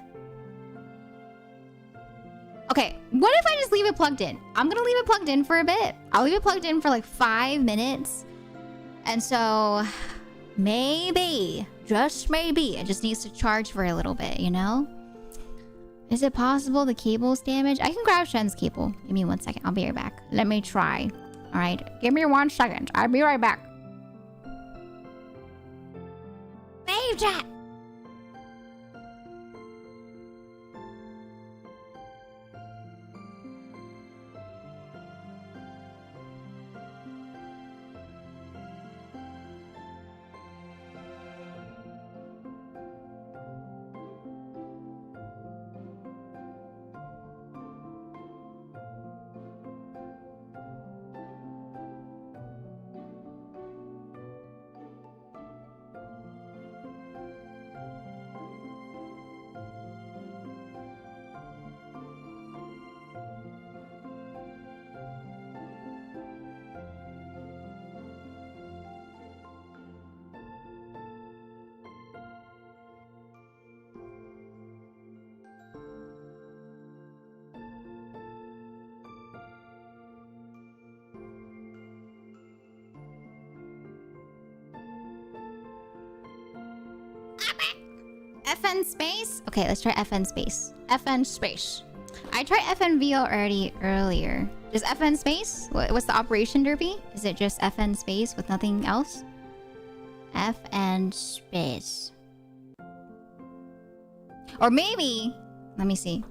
Okay, what if I just leave it plugged in? I'm gonna leave it plugged in for a bit. I'll leave it plugged in for like 5 minutes. And so maybe, just maybe, it just needs to charge for a little bit, you know? Is it possible the cable's damaged? I can grab Shen's cable. Give me 1 second. I'll be right back. Let me try. All right, give me 1 second. I'll be right back. Save chat. FN space? Okay, let's try FN space. FN space. I tried FNVO already earlier. Just FN space? What's the operation, Derpy? Is it just FN space with nothing else? FN space. Or maybe... Let me see.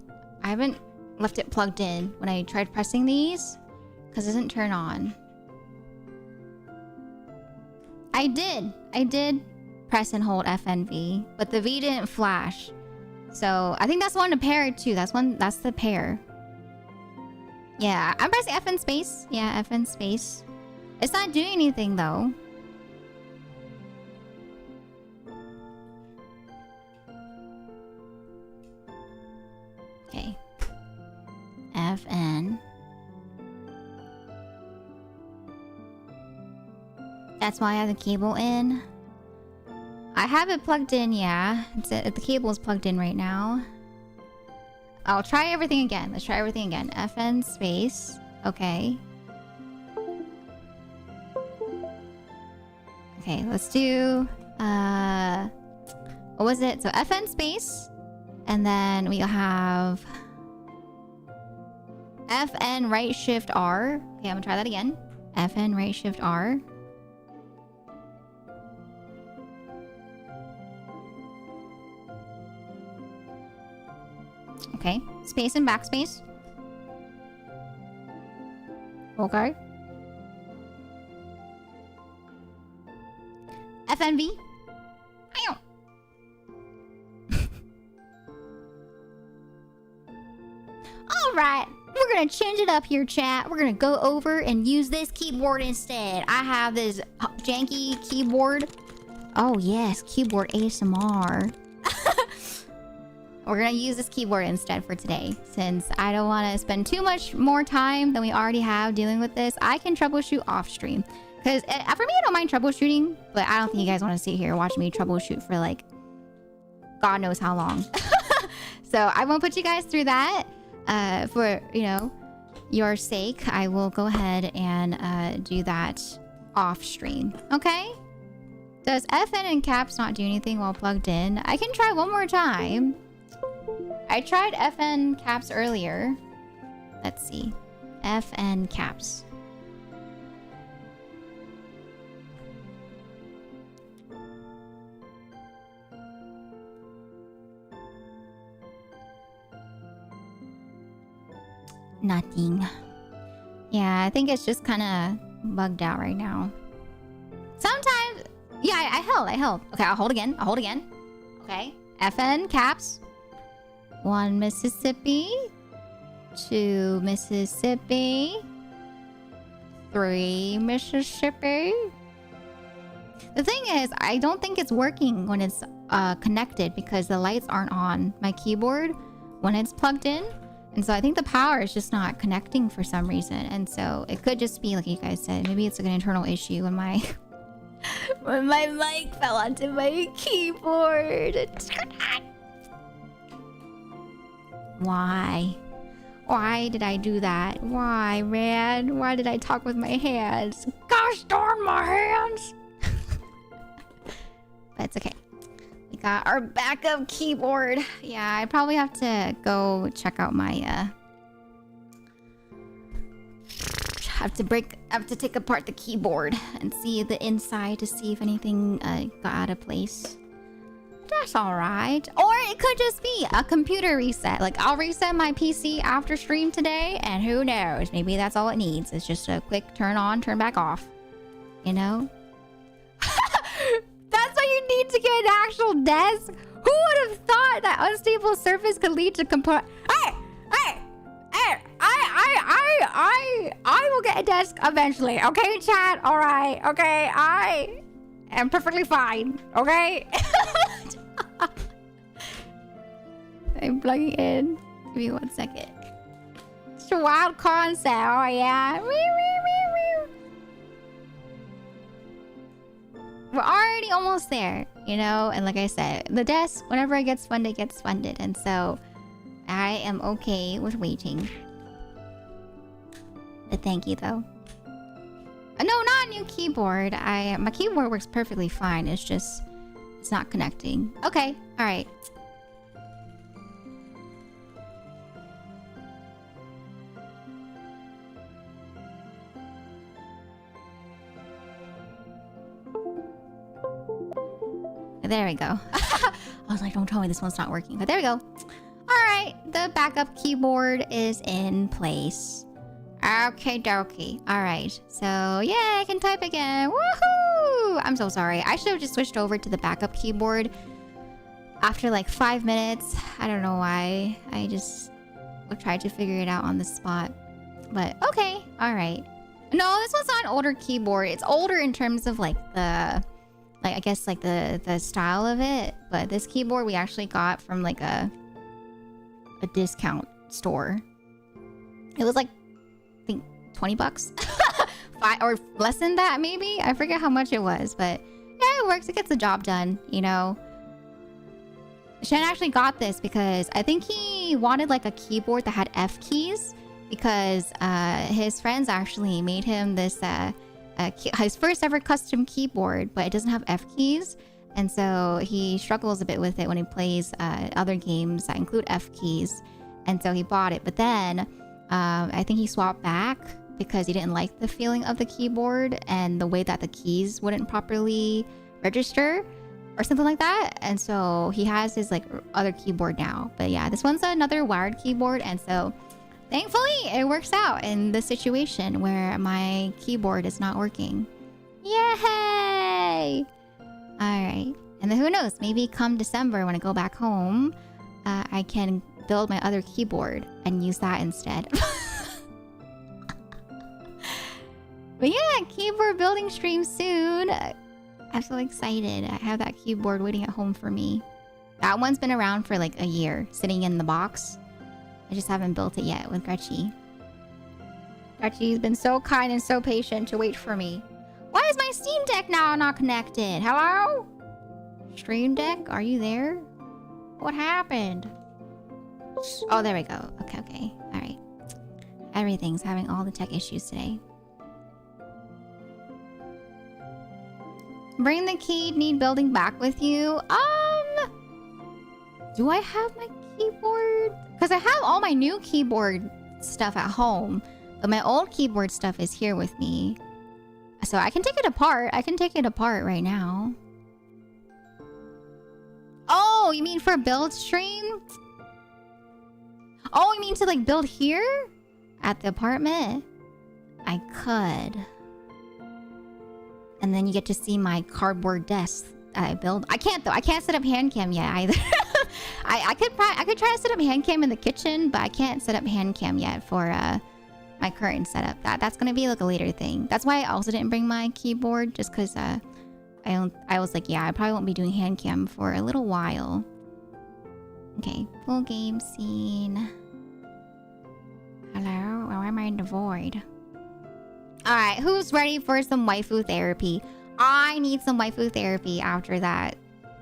I haven't left it plugged in when I tried pressing these. Because it doesn't turn on. I did press and hold FNV, but the V didn't flash. So I think that's one to pair it to. That's the pair. Yeah, I'm pressing FN space. Yeah, FN space. It's not doing anything though. Okay. FN. That's why I have the cable in. I have it plugged in, yeah. The cable is plugged in right now. I'll try everything again. Let's try everything again. FN space. Okay. Okay, let's do... what was it? So FN space. And then we'll have... FN right shift R. Okay, I'm gonna try that again. FN right shift R. Okay, space and backspace. Okay. FNV. Alright, we're gonna change it up here, chat. We're gonna go over and use this keyboard instead. I have this janky keyboard. Oh yes, keyboard ASMR. We're gonna use this keyboard instead for today. Since I don't want to spend too much more time than we already have dealing with this, I can troubleshoot off stream. Because for me, I don't mind troubleshooting, but I don't think you guys want to sit here and watch me troubleshoot for like God knows how long. So I won't put you guys through that. For, you know, your sake, I will go ahead and do that off stream. Okay? Does FN and caps not do anything while plugged in? I can try one more time. I tried FN caps earlier. Let's see. FN caps. Nothing. Yeah, I think it's just kind of bugged out right now. Sometimes... Yeah, I held. Okay, I'll hold again. Okay. FN caps. 1 Mississippi. 2 Mississippi. 3 Mississippi. The thing is, I don't think it's working when it's connected because the lights aren't on my keyboard when it's plugged in. And so I think the power is just not connecting for some reason. And so it could just be, like you guys said, maybe it's like an internal issue when my... when my mic fell onto my keyboard. Why? Why did I do that? Why, man? Why did I talk with my hands? Gosh darn my hands! But it's okay. We got our backup keyboard. Yeah, I probably have to go check out my have to take apart the keyboard and see the inside to see if anything got out of place. That's alright. Or it could just be a computer reset. Like, I'll reset my PC after stream today, and who knows? Maybe that's all it needs. It's just a quick turn on, turn back off. You know? That's what you need to get an actual desk? Who would have thought that unstable surface could lead to component... Hey! I will get a desk eventually, okay, chat? Alright, okay, I am perfectly fine, okay? I'm plugging in. Give me 1 second. It's a wild concept, oh yeah. We're already almost there, you know? And like I said, the desk, whenever it gets funded, gets funded. And so I am okay with waiting. But thank you, though. No, not a new keyboard. My keyboard works perfectly fine. It's just... it's not connecting. Okay, alright. There we go. I was like, don't tell me this one's not working. But there we go. Alright, the backup keyboard is in place. Okay, dokie. All right. So, yeah, I can type again. Woohoo! I'm so sorry. I should have just switched over to the backup keyboard after like 5 minutes. I don't know why. I just tried to figure it out on the spot. But, okay. All right. No, this one's not an older keyboard. It's older in terms of like the... like, I guess like the style of it. But this keyboard we actually got from like a discount store. It was like, I think 20 bucks or less than that maybe. I forget how much it was, but yeah, it works. It gets the job done, you know. Shen actually got this because I think he wanted like a keyboard that had F keys because his friends actually made him this his first ever custom keyboard, but it doesn't have F keys, and so he struggles a bit with it when he plays other games that include F keys, and so he bought it. But then I think he swapped back because he didn't like the feeling of the keyboard and the way that the keys wouldn't properly register or something like that, and so he has his like other keyboard now. But yeah, this one's another wired keyboard, and so thankfully it works out in the situation where my keyboard is not working. Yay! All right, and then who knows, maybe come December when I go back home, I can build my other keyboard and use that instead. But yeah, keyboard building stream soon. I'm so excited. I have that keyboard waiting at home for me. That one's been around for like a year, sitting in the box. I just haven't built it yet with Gretchy. Gretchy's been so kind and so patient to wait for me. Why is my Steam Deck now not connected? Hello? Stream Deck, are you there? What happened? Oh, there we go. Okay. All right. Everything's having all the tech issues today. Bring the key, need building back with you. Do I have my keyboard? Because I have all my new keyboard stuff at home, but my old keyboard stuff is here with me. So I can take it apart. I can take it apart right now. Oh, you mean for build stream? Oh, you mean to like build here? At the apartment? I could. And then you get to see my cardboard desk that I build. I can't though. I can't set up hand cam yet either. I could try to set up hand cam in the kitchen, but I can't set up hand cam yet for my current setup. That's gonna be like a later thing. That's why I also didn't bring my keyboard, just because I was like, yeah, I probably won't be doing hand cam for a little while. Okay, full game scene. Hello, or am I in the void? Alright, who's ready for some waifu therapy? I need some waifu therapy after that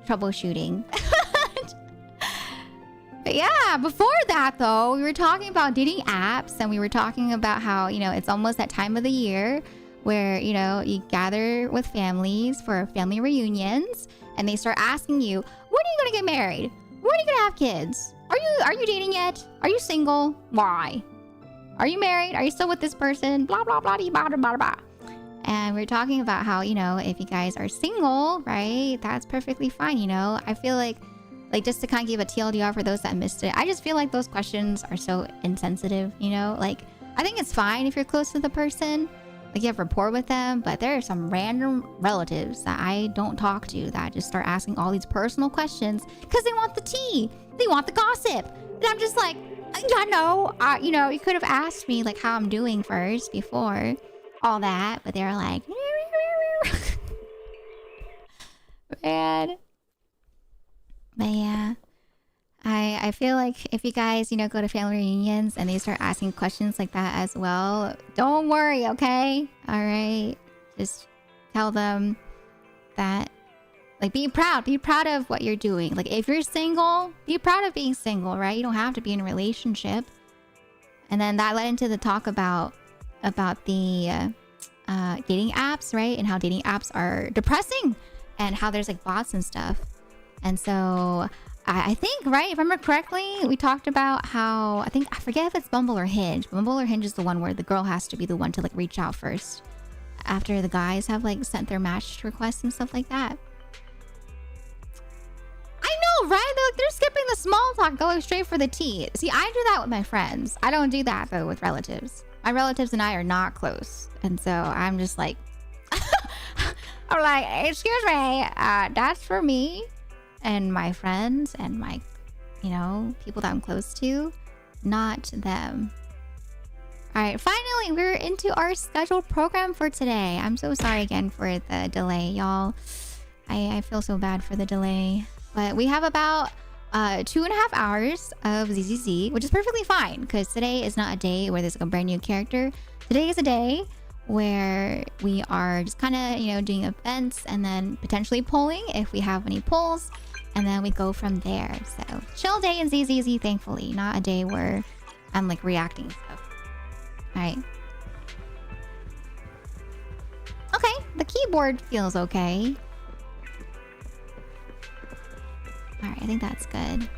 troubleshooting. But yeah, before that though, we were talking about dating apps, and we were talking about how, you know, it's almost that time of the year where, you know, you gather with families for family reunions, and they start asking you, when are you gonna get married? When are you gonna have kids? Are you dating yet? Are you single? Why? Are you married? Are you still with this person? Blah, blah, blah, blah, blah, blah, blah. And we're talking about how, you know, if you guys are single, right, that's perfectly fine, you know. I feel like just to kind of give a TLDR for those that missed it, I just feel like those questions are so insensitive, you know. Like, I think it's fine if you're close to the person, like you have rapport with them, but there are some random relatives that I don't talk to that just start asking all these personal questions because they want the tea. They want the gossip. And I'm just like, yeah, no, you know, you could have asked me like how I'm doing first before all that, but they're like, man. But yeah, I feel like if you guys, you know, go to family reunions and they start asking questions like that as well, don't worry, okay? All right, just tell them that, like, be proud of what you're doing. Like, if you're single, be proud of being single, right? You don't have to be in a relationship. And then that led into the talk about the dating apps, right? And how dating apps are depressing, and how there's like bots and stuff. And so I think, right, if I remember correctly, we talked about how, I forget if it's Bumble or Hinge. Bumble or Hinge is the one where the girl has to be the one to like reach out first after the guys have like sent their match requests and stuff like that. I know, right? They're skipping the small talk, going straight for the tea. See, I do that with my friends. I don't do that though with relatives. My relatives and I are not close. And so I'm just like, I'm like, excuse me, that's for me and my friends and my, you know, people that I'm close to, not them. All right, finally, we're into our scheduled program for today. I'm so sorry again for the delay, y'all. I feel so bad for the delay. But we have about 2.5 hours of ZZZ, which is perfectly fine because today is not a day where there's like a brand new character. Today is a day where we are just kind of, you know, doing events and then potentially polling if we have any polls. And then we go from there. So chill day in ZZZ, thankfully. Not a day where I'm like reacting stuff. All right. Okay, the keyboard feels okay. All right, I think that's good.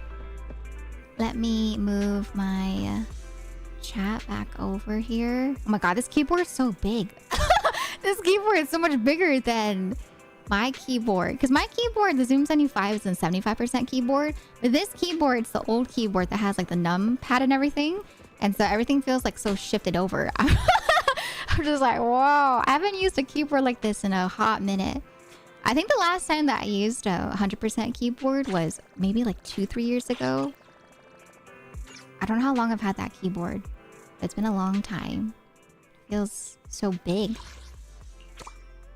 Let me move my chat back over here. Oh my god, this keyboard is so big. This keyboard is so much bigger than my keyboard. Because my keyboard, the Zoom 75 is a 75% keyboard. But this keyboard, it's the old keyboard that has like the num pad and everything. And so everything feels like so shifted over. I'm just like, whoa. I haven't used a keyboard like this in a hot minute. I think the last time that I used a 100% keyboard was maybe like 2-3 years ago. I don't know how long I've had that keyboard. But it's been a long time. It feels so big.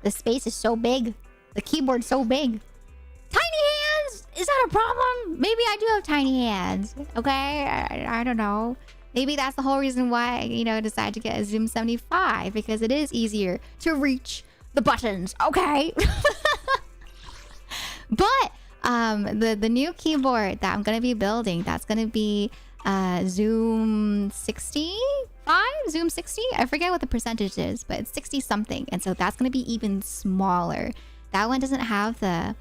The space is so big. The keyboard's so big. Tiny hands! Is that a problem? Maybe I do have tiny hands. Okay? I don't know. Maybe that's the whole reason why, you know, I decided to get a Zoom 75. Because it is easier to reach the buttons. Okay? But the new keyboard that I'm going to be building, that's going to be Zoom 65? Zoom 60? I forget what the percentage is, but it's 60 something. And so that's going to be even smaller. That one doesn't have the,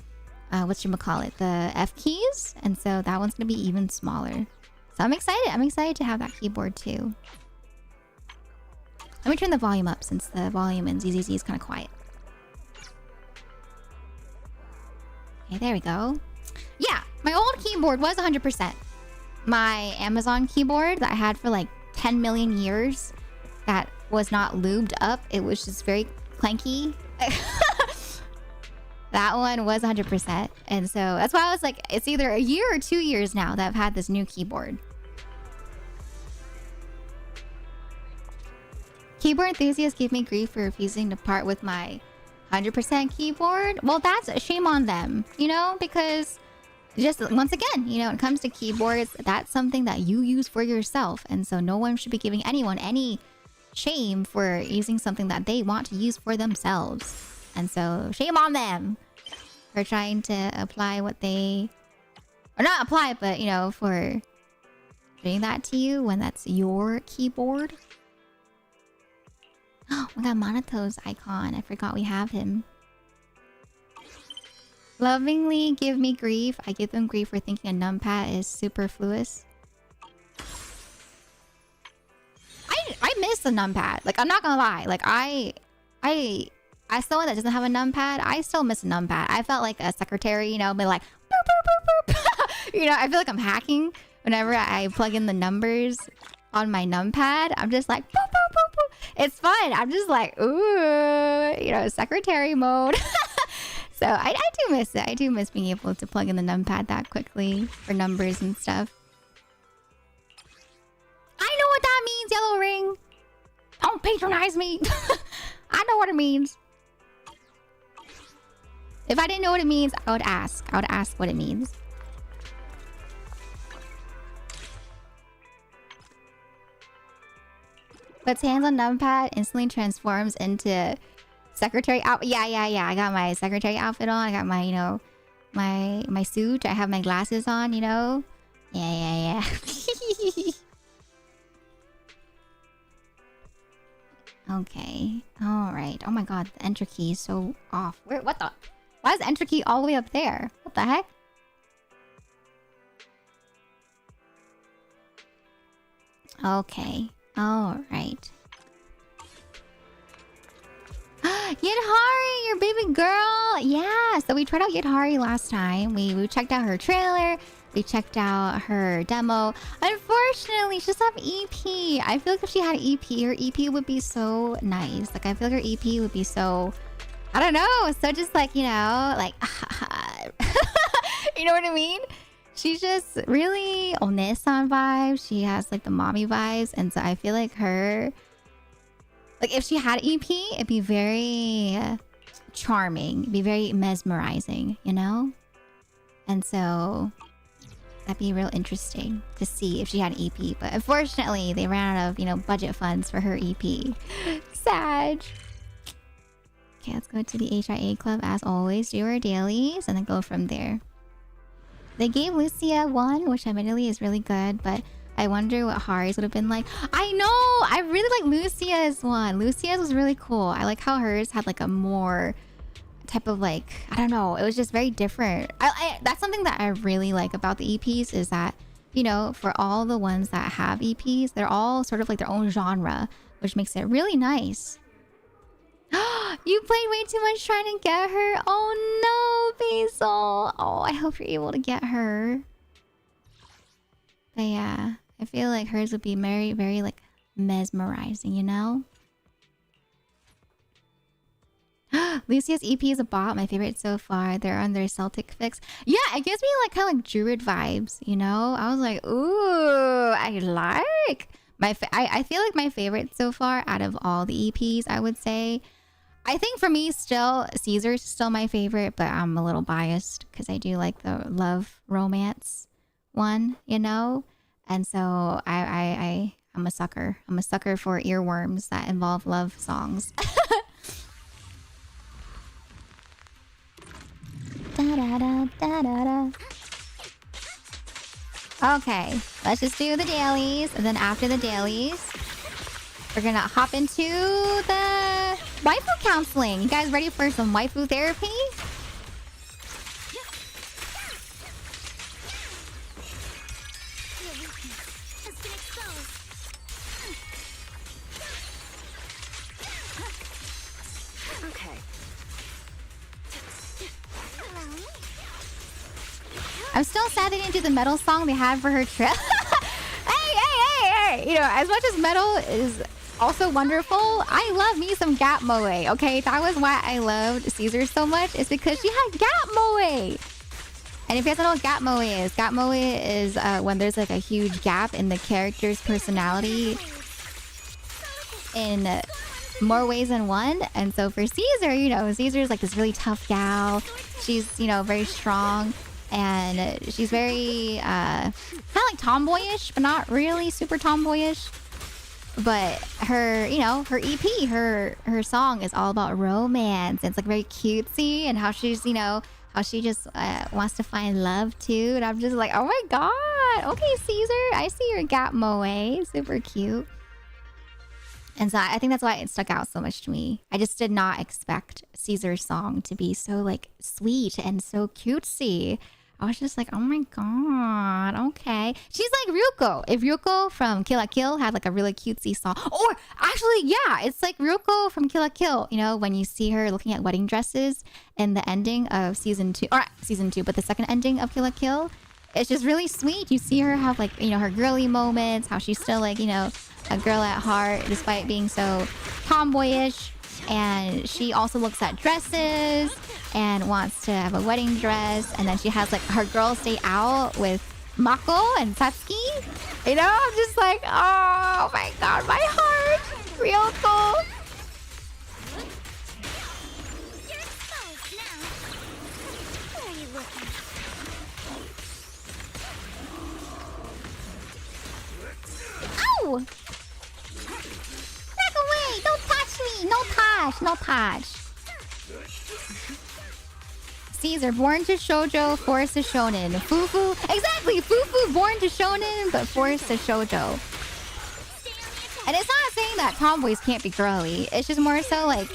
whatchamacallit, the F keys. And so that one's going to be even smaller. So I'm excited. I'm excited to have that keyboard too. Let me turn the volume up since the volume in ZZZ is kind of quiet. Okay, there we go. Yeah, my old keyboard was 100%. My Amazon keyboard that I had for like 10 million years that was not lubed up. It was just very clanky. That one was 100%. And so that's why I was like, it's either a year or 2 years now that I've had this new keyboard. Keyboard enthusiasts give me grief for refusing to part with my 100% keyboard. Well, that's a shame on them, you know, because just once again, you know, when it comes to keyboards, that's something that you use for yourself. And so no one should be giving anyone any shame for using something that they want to use for themselves. And so shame on them for trying to apply what they, or not apply, but, you know, for doing that to you when that's your keyboard. Oh, we got Monato's icon. I forgot we have him. Lovingly give me grief. I give them grief for thinking a numpad is superfluous. I miss the numpad. Like, I'm not gonna lie. Like, as someone that doesn't have a numpad, I still miss a numpad. I felt like a secretary, you know, be like, boop, boop, boop, boop. You know, I feel like I'm hacking whenever I plug in the numbers on my numpad. I'm just like, boop, boop, boop, boop. It's fun. I'm just like, ooh, you know, secretary mode. So I do miss it. I do miss being able to plug in the numpad that quickly for numbers and stuff. I know what that means, Yellow Ring. Don't patronize me. I know what it means. If I didn't know what it means, I would ask. I would ask what it means. Puts hands on numpad, instantly transforms into secretary outfit. Yeah. I got my secretary outfit on. I got my, you know, my suit. I have my glasses on, you know. Yeah. Okay. Alright. Oh my god, the enter key is so off. What the? Why is the enter key all the way up there? What the heck? Okay. Alright. Yidhari, your baby girl! Yeah! So we tried out Yidhari last time. We checked out her trailer. We checked out her demo. Unfortunately, she doesn't have EP. I feel like if she had EP, her EP would be so nice. Like, I feel like her EP would be so, I don't know, so just like, you know, like, you know what I mean? She's just really onesan vibes. She has like the mommy vibes. And so I feel like her, like if she had EP, it'd be very charming. It'd be very mesmerizing, you know? And so that'd be real interesting to see if she had an EP. But unfortunately, they ran out of, you know, budget funds for her EP. Sad. Okay, let's go to the HIA club as always. Do our dailies and then go from there. They gave Lucia one, which admittedly is really good, but I wonder what Hari's would have been like. I know! I really like Lucia's one. Lucia's was really cool. I like how hers had like a more type of like, I don't know, it was just very different. That's something that I really like about the EPs is that, you know, for all the ones that have EPs, they're all sort of like their own genre, which makes it really nice. You played way too much trying to get her. Oh no, Basil. Oh, I hope you're able to get her. But yeah, I feel like hers would be very, very like mesmerizing, you know? Lucia's EP is a bop. My favorite so far. They're on their Celtic fix. Yeah, it gives me like kind of like Druid vibes, you know? I was like, ooh, I like I feel like my favorite so far out of all the EPs, I would say. I think for me, still, Caesar's still my favorite, but I'm a little biased because I do like the love romance one, you know? And so I'm a sucker. I'm a sucker for earworms that involve love songs. Da, da, da, da, da, da. Okay, let's just do the dailies, and then after the dailies, we're gonna hop into the waifu counseling. You guys ready for some waifu therapy? I'm still sad they didn't do the metal song they had for her trip. Hey! You know, as much as metal is also wonderful, I love me some gap moe, okay? That was why I loved Caesar so much. It's because she had gap moe. And if you guys don't know what gap moe is when there's like a huge gap in the character's personality in more ways than one. And so for Caesar, you know, Caesar's like this really tough gal. She's, you know, very strong. And she's very kind of like tomboyish, but not really super tomboyish. But her, you know, her EP, her song is all about romance. It's like very cutesy, and how she's, you know, how she just wants to find love too. And I'm just like, oh my god, okay, Caesar, I see your gap moe, super cute. And so I think that's why it stuck out so much to me. I just did not expect Caesar's song to be so like sweet and so cutesy. I was just like, oh my god, okay. She's like Ryuko. If Ryuko from Kill la Kill had like a really cutesy song. Or actually, yeah, it's like Ryuko from Kill la Kill. You know, when you see her looking at wedding dresses in the ending of season 2. Or season 2, but the second ending of Kill la Kill. It's just really sweet. You see her have like, you know, her girly moments. How she's still like, you know, a girl at heart despite being so tomboyish. And she also looks at dresses and wants to have a wedding dress. And then she has like her girls' day out with Mako and Satsuki. You know, I'm just like, oh my god, my heart. Ryoko. Ow! Back away! Don't touch me! No touch! No touch! Caesar, born to shoujo, forced to shonen. Fufu, exactly! Fufu, born to shonen, but forced to shoujo. And it's not saying that tomboys can't be girly. It's just more so like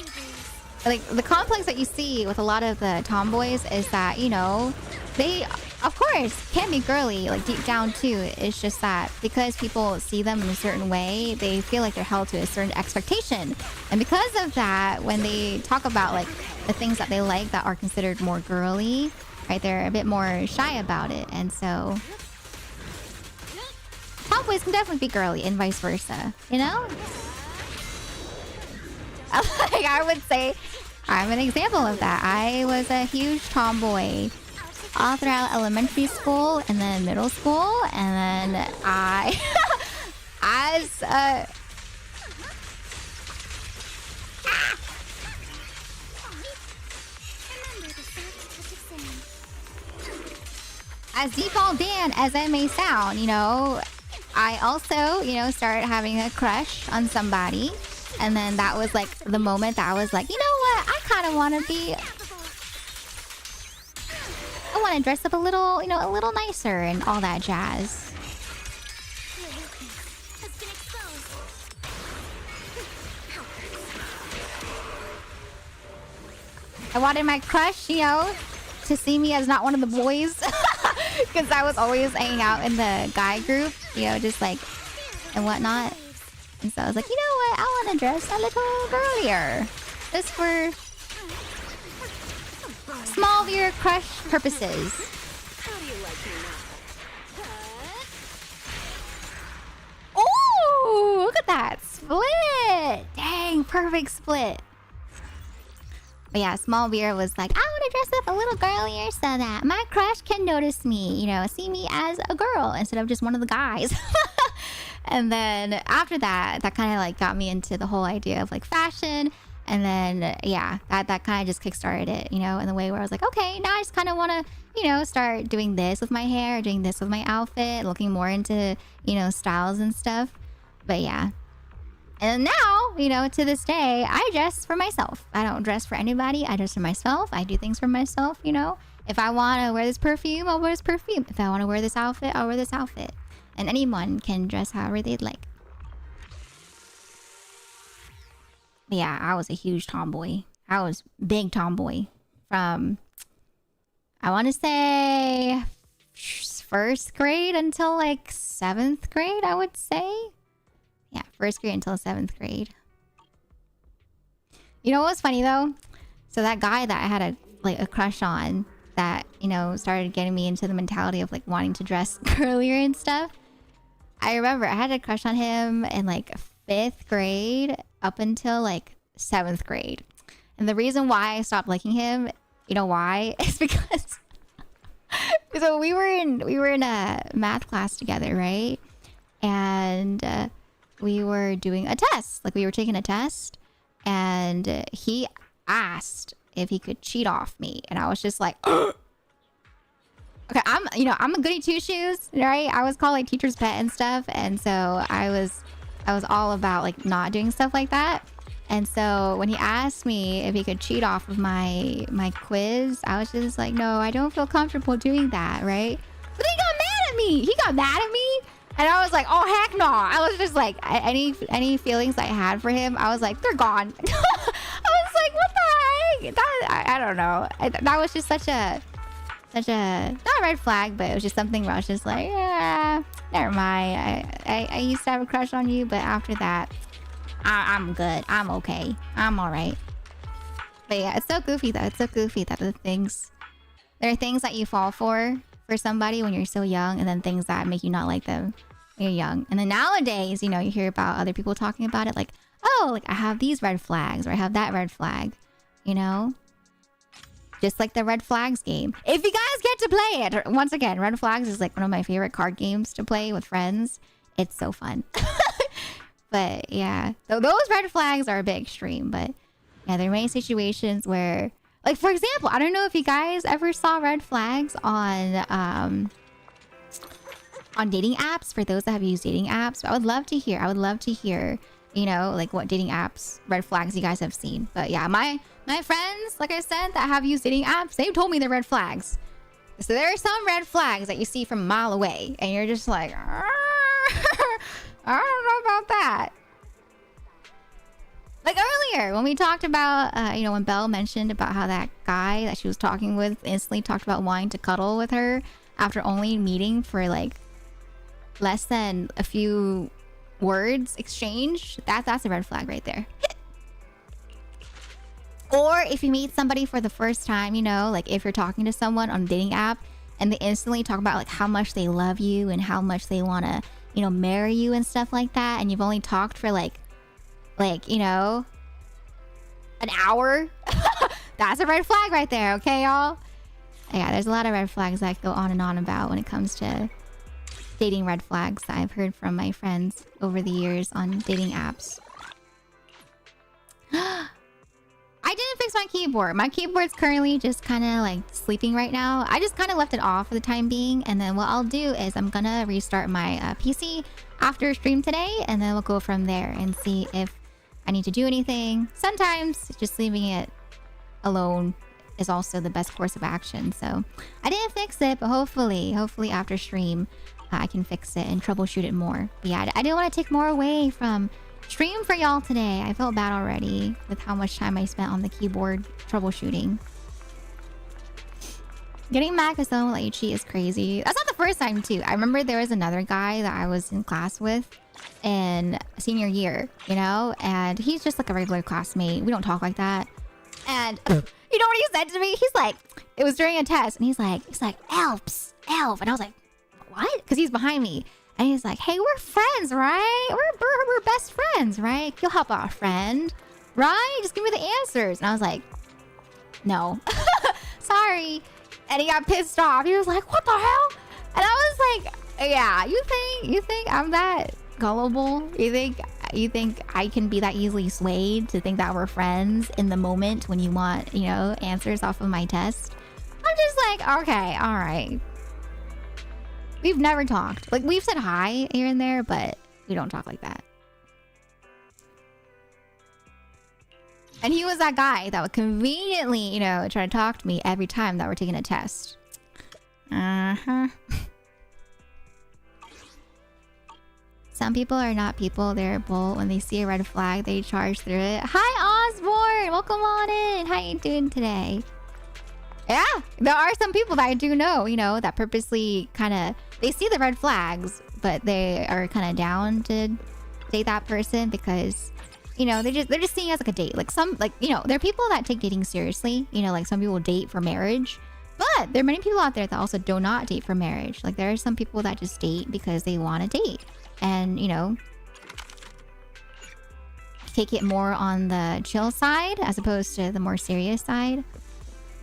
the complex that you see with a lot of the tomboys is that, you know, they, of course, can be girly, like deep down too. It's just that because people see them in a certain way, they feel like they're held to a certain expectation. And because of that, when they talk about like the things that they like that are considered more girly, right? They're a bit more shy about it, and so tomboys can definitely be girly and vice versa, you know? Like, I would say I'm an example of that. I was a huge tomboy all throughout elementary school and then middle school, and then I as default Dan as that may sound, you know, I also, you know, started having a crush on somebody. And then that was like the moment that I was like, you know what? I kind of want to be... I want to dress up a little, you know, a little nicer and all that jazz. I wanted my crush, you know, to see me as not one of the boys. Because I was always hanging out in the guy group, you know, just like, and whatnot. And so I was like, you know what? I want to dress a little girlier. Just for small viewer crush purposes. Oh, look at that split. Dang, perfect split. But yeah, small beer was like, I want to dress up a little girlier so that my crush can notice me, you know, see me as a girl instead of just one of the guys. And then after that, that kind of like got me into the whole idea of like fashion. And then, yeah, that kind of just kickstarted it, you know, in the way where I was like, okay, now I just kind of want to, you know, start doing this with my hair, doing this with my outfit, looking more into, you know, styles and stuff. But yeah. And now, you know, to this day, I dress for myself. I don't dress for anybody. I dress for myself. I do things for myself, you know. If I want to wear this perfume, I'll wear this perfume. If I want to wear this outfit, I'll wear this outfit. And anyone can dress however they'd like. But yeah, I was a huge tomboy. I was big tomboy. From, I want to say, first grade until like 7th grade, I would say. Yeah, first grade until 7th grade. You know what was funny though? So that guy that I had a crush on, that, you know, started getting me into the mentality of like wanting to dress girlier and stuff. I remember I had a crush on him in like 5th grade up until like 7th grade. And the reason why I stopped liking him, you know why? Is because so we were in a math class together, right? And we were doing a test. Like we were taking a test, and he asked if he could cheat off me, and I was just like, okay, I'm a goody two shoes, right? I was called like teacher's pet and stuff, and so I was all about like not doing stuff like that. And so when he asked me if he could cheat off of my quiz, I was just like, no, I don't feel comfortable doing that, right? But then he got mad at me. He got mad at me, and I was like, oh heck no! I was just like, any feelings I had for him, I was like, they're gone. I was like, what the heck? I don't know. That was just such a not a red flag, but it was just something where I was just like, yeah, never mind. I used to have a crush on you, but after that, I'm good. I'm okay. I'm all right. But yeah, it's so goofy though. It's so goofy that there are things that you fall for somebody when you're so young, and then things that make you not like them when you're young. And then nowadays, you know, you hear about other people talking about it like, oh, like I have these red flags, or I have that red flag, you know? Just like the Red Flags game. If you guys get to play it, once again, Red Flags is like one of my favorite card games to play with friends. It's so fun. But yeah, those red flags are a bit extreme. But yeah, there are many situations where, like for example, I don't know if you guys ever saw red flags on dating apps. For those that have used dating apps, I would love to hear, you know, like what dating apps red flags you guys have seen. But yeah, my friends, like I said, that have used dating apps, they've told me they're red flags. So there are some red flags that you see from a mile away, and you're just like, I don't know about that. Like earlier, when we talked about, you know, when Belle mentioned about how that guy that she was talking with instantly talked about wanting to cuddle with her after only meeting for like less than a few words exchange, that's a red flag right there. Or if you meet somebody for the first time, you know, like if you're talking to someone on a dating app and they instantly talk about like how much they love you and how much they want to, you know, marry you and stuff like that, and you've only talked for like, you know, an hour. That's a red flag right there, okay, y'all? Yeah, there's a lot of red flags that I could go on and on about when it comes to dating red flags that I've heard from my friends over the years on dating apps. I didn't fix my keyboard. My keyboard's currently just kind of like sleeping right now. I just kind of left it off for the time being. And then what I'll do is I'm gonna restart my PC after stream today. And then we'll go from there and see if I need to do anything. Sometimes just leaving it alone is also the best course of action. So I didn't fix it, but hopefully after stream, I can fix it and troubleshoot it more. But yeah, I didn't want to take more away from stream for y'all today. I felt bad already with how much time I spent on the keyboard troubleshooting. Getting mad because someone let you cheat is crazy. That's not the first time too. I remember there was another guy that I was in class with in senior year, you know, and he's just like a regular classmate. We don't talk like that. And you know what he said to me? He's like, it was during a test, and he's like, Elps, elf. And I was like, what? Because he's behind me. And he's like, hey, we're friends, right? We're best friends, right? You'll help out a friend, right? Just give me the answers. And I was like, no. Sorry. And he got pissed off. He was like, what the hell? And I was like, yeah, you think I'm that gullible? You think I can be that easily swayed to think that we're friends in the moment when you want, you know, answers off of my test? I'm just like, okay, all right. We've never talked. Like, we've said hi here and there, but we don't talk like that. And he was that guy that would conveniently, you know, try to talk to me every time that we're taking a test. Uh-huh. Some people are not people, they're bull. When they see a red flag, they charge through it. Hi, Osborne! Welcome on in! How you doing today? Yeah, there are some people that I do know, you know, that purposely kind of... They see the red flags, but they are kind of down to date that person because, you know, they're just seeing it as like a date. Like some, like, you know, there are people that take dating seriously. You know, like some people date for marriage. But there are many people out there that also do not date for marriage. Like there are some people that just date because they want to date. And, you know, take it more on the chill side as opposed to the more serious side.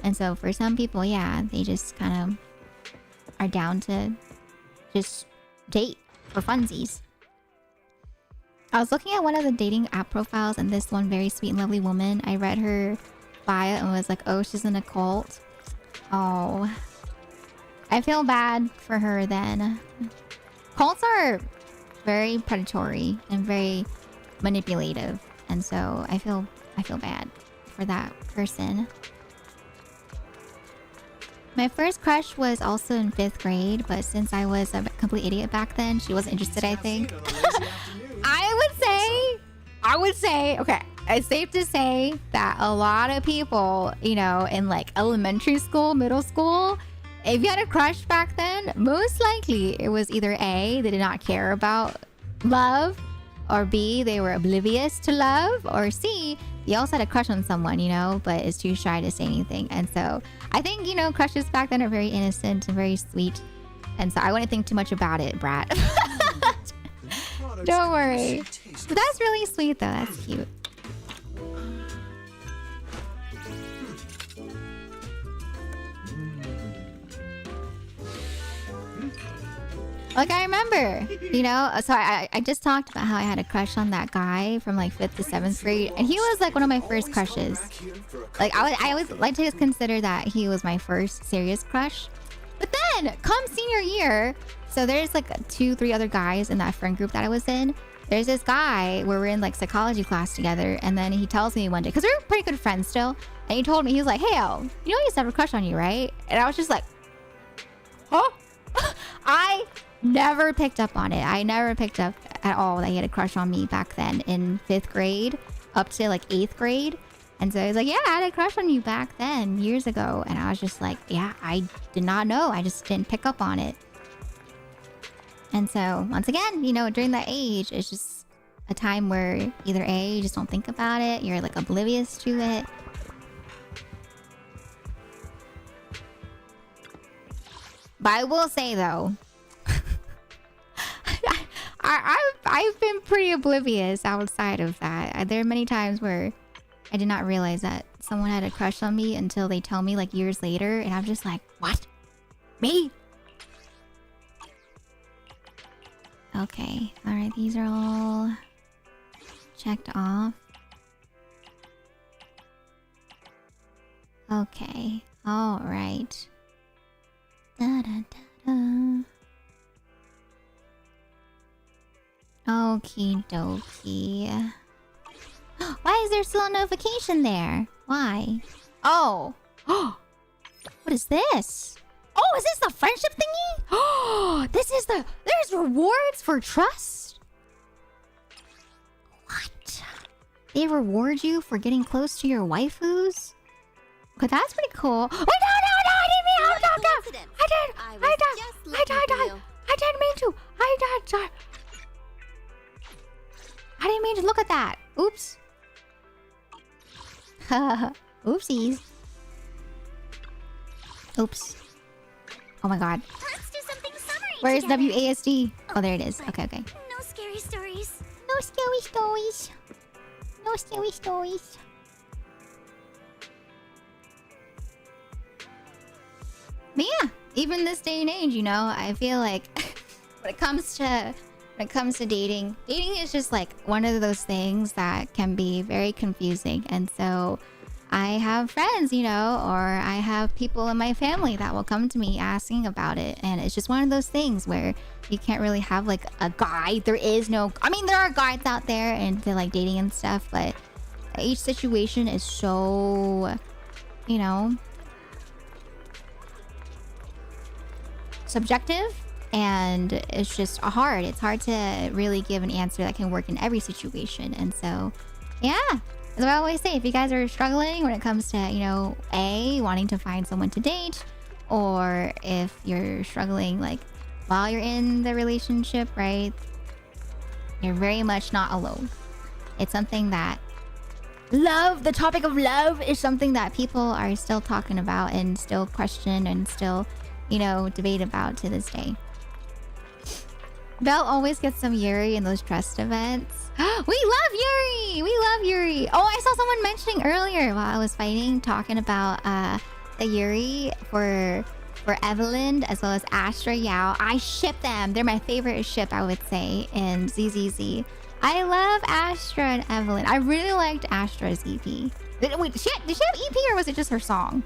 And so for some people, yeah, they just kind of are down to just date for funsies. I was looking at one of the dating app profiles and this one very sweet and lovely woman, I read her bio and was like, oh, she's in a cult. Oh, I feel bad for her then. Cults are very predatory and very manipulative. And so I feel bad for that person. My first crush was also in 5th grade, but since I was a complete idiot back then, she wasn't interested, I think. I would say, okay, it's safe to say that a lot of people, you know, in like elementary school, middle school, if you had a crush back then, most likely it was either A, they did not care about love, or B, they were oblivious to love, or C, you also had a crush on someone, you know, but is too shy to say anything. And so I think, you know, crushes back then are very innocent and very sweet. And so I wouldn't think too much about it, brat. Don't worry. But that's really sweet though. That's cute. Like, I remember, you know, so I just talked about how I had a crush on that guy from like 5th to 7th grade. And he was like one of my first crushes. Like, I always like to consider that he was my first serious crush. But then, come senior year, so there's like 2-3 other guys in that friend group that I was in. There's this guy where we're in like psychology class together. And then he tells me one day, because we were pretty good friends still. And he told me, he was like, hey, El, you know I used to have a crush on you, right? And I was just like, huh? I never picked up on it. I never picked up at all that he had a crush on me back then in 5th grade up to like 8th grade. And so he was like, yeah, I had a crush on you back then years ago. And I was just like, yeah, I did not know. I just didn't pick up on it. And so once again, you know, during that age, it's just a time where either A, you just don't think about it. You're like oblivious to it. But I will say though, I've been pretty oblivious outside of that. There are many times where I did not realize that someone had a crush on me until they tell me like years later, and I'm just like, what? Me? Okay, all right, these are all checked off. Okay, all right. Da, da, da, da. Okie dokie. Why is there still a notification there? Why? Oh. What is this? Oh, is this the friendship thingy? Oh, this is the... There's rewards for trust? What? They reward you for getting close to your waifus? Okay, that's pretty cool. Wait, no, I didn't mean... I didn't mean to. I didn't mean to look at that. Oops. Oopsies. Oops. Oh my god. Let's do something summery. Where's together. WASD? Oh, there it is. Okay. No scary stories. No scary stories. No scary stories. But yeah, even this day and age, you know, I feel like when it comes to dating is just like one of those things that can be very confusing. And so I have friends, you know, or I have people in my family that will come to me asking about it. And it's just one of those things where you can't really have like a guide. There is no, I mean, there are guides out there and they're like dating and stuff, but each situation is so, you know, subjective. And it's just hard. It's hard to really give an answer that can work in every situation. And so, yeah. As I always say, if you guys are struggling when it comes to, you know, wanting to find someone to date, or if you're struggling, like, while you're in the relationship, right? You're very much not alone. It's something that... Love, the topic of love is something that people are still talking about and still question and still, you know, debate about to this day. Belle always gets some Yuri in those trust events. We love Yuri! We love Yuri! Oh, I saw someone mentioning earlier while I was fighting, talking about the Yuri for Evelyn as well as Astra Yao. I ship them. They're my favorite ship, I would say, in ZZZ. I love Astra and Evelyn. I really liked Astra's EP. Wait, did she have EP or was it just her song?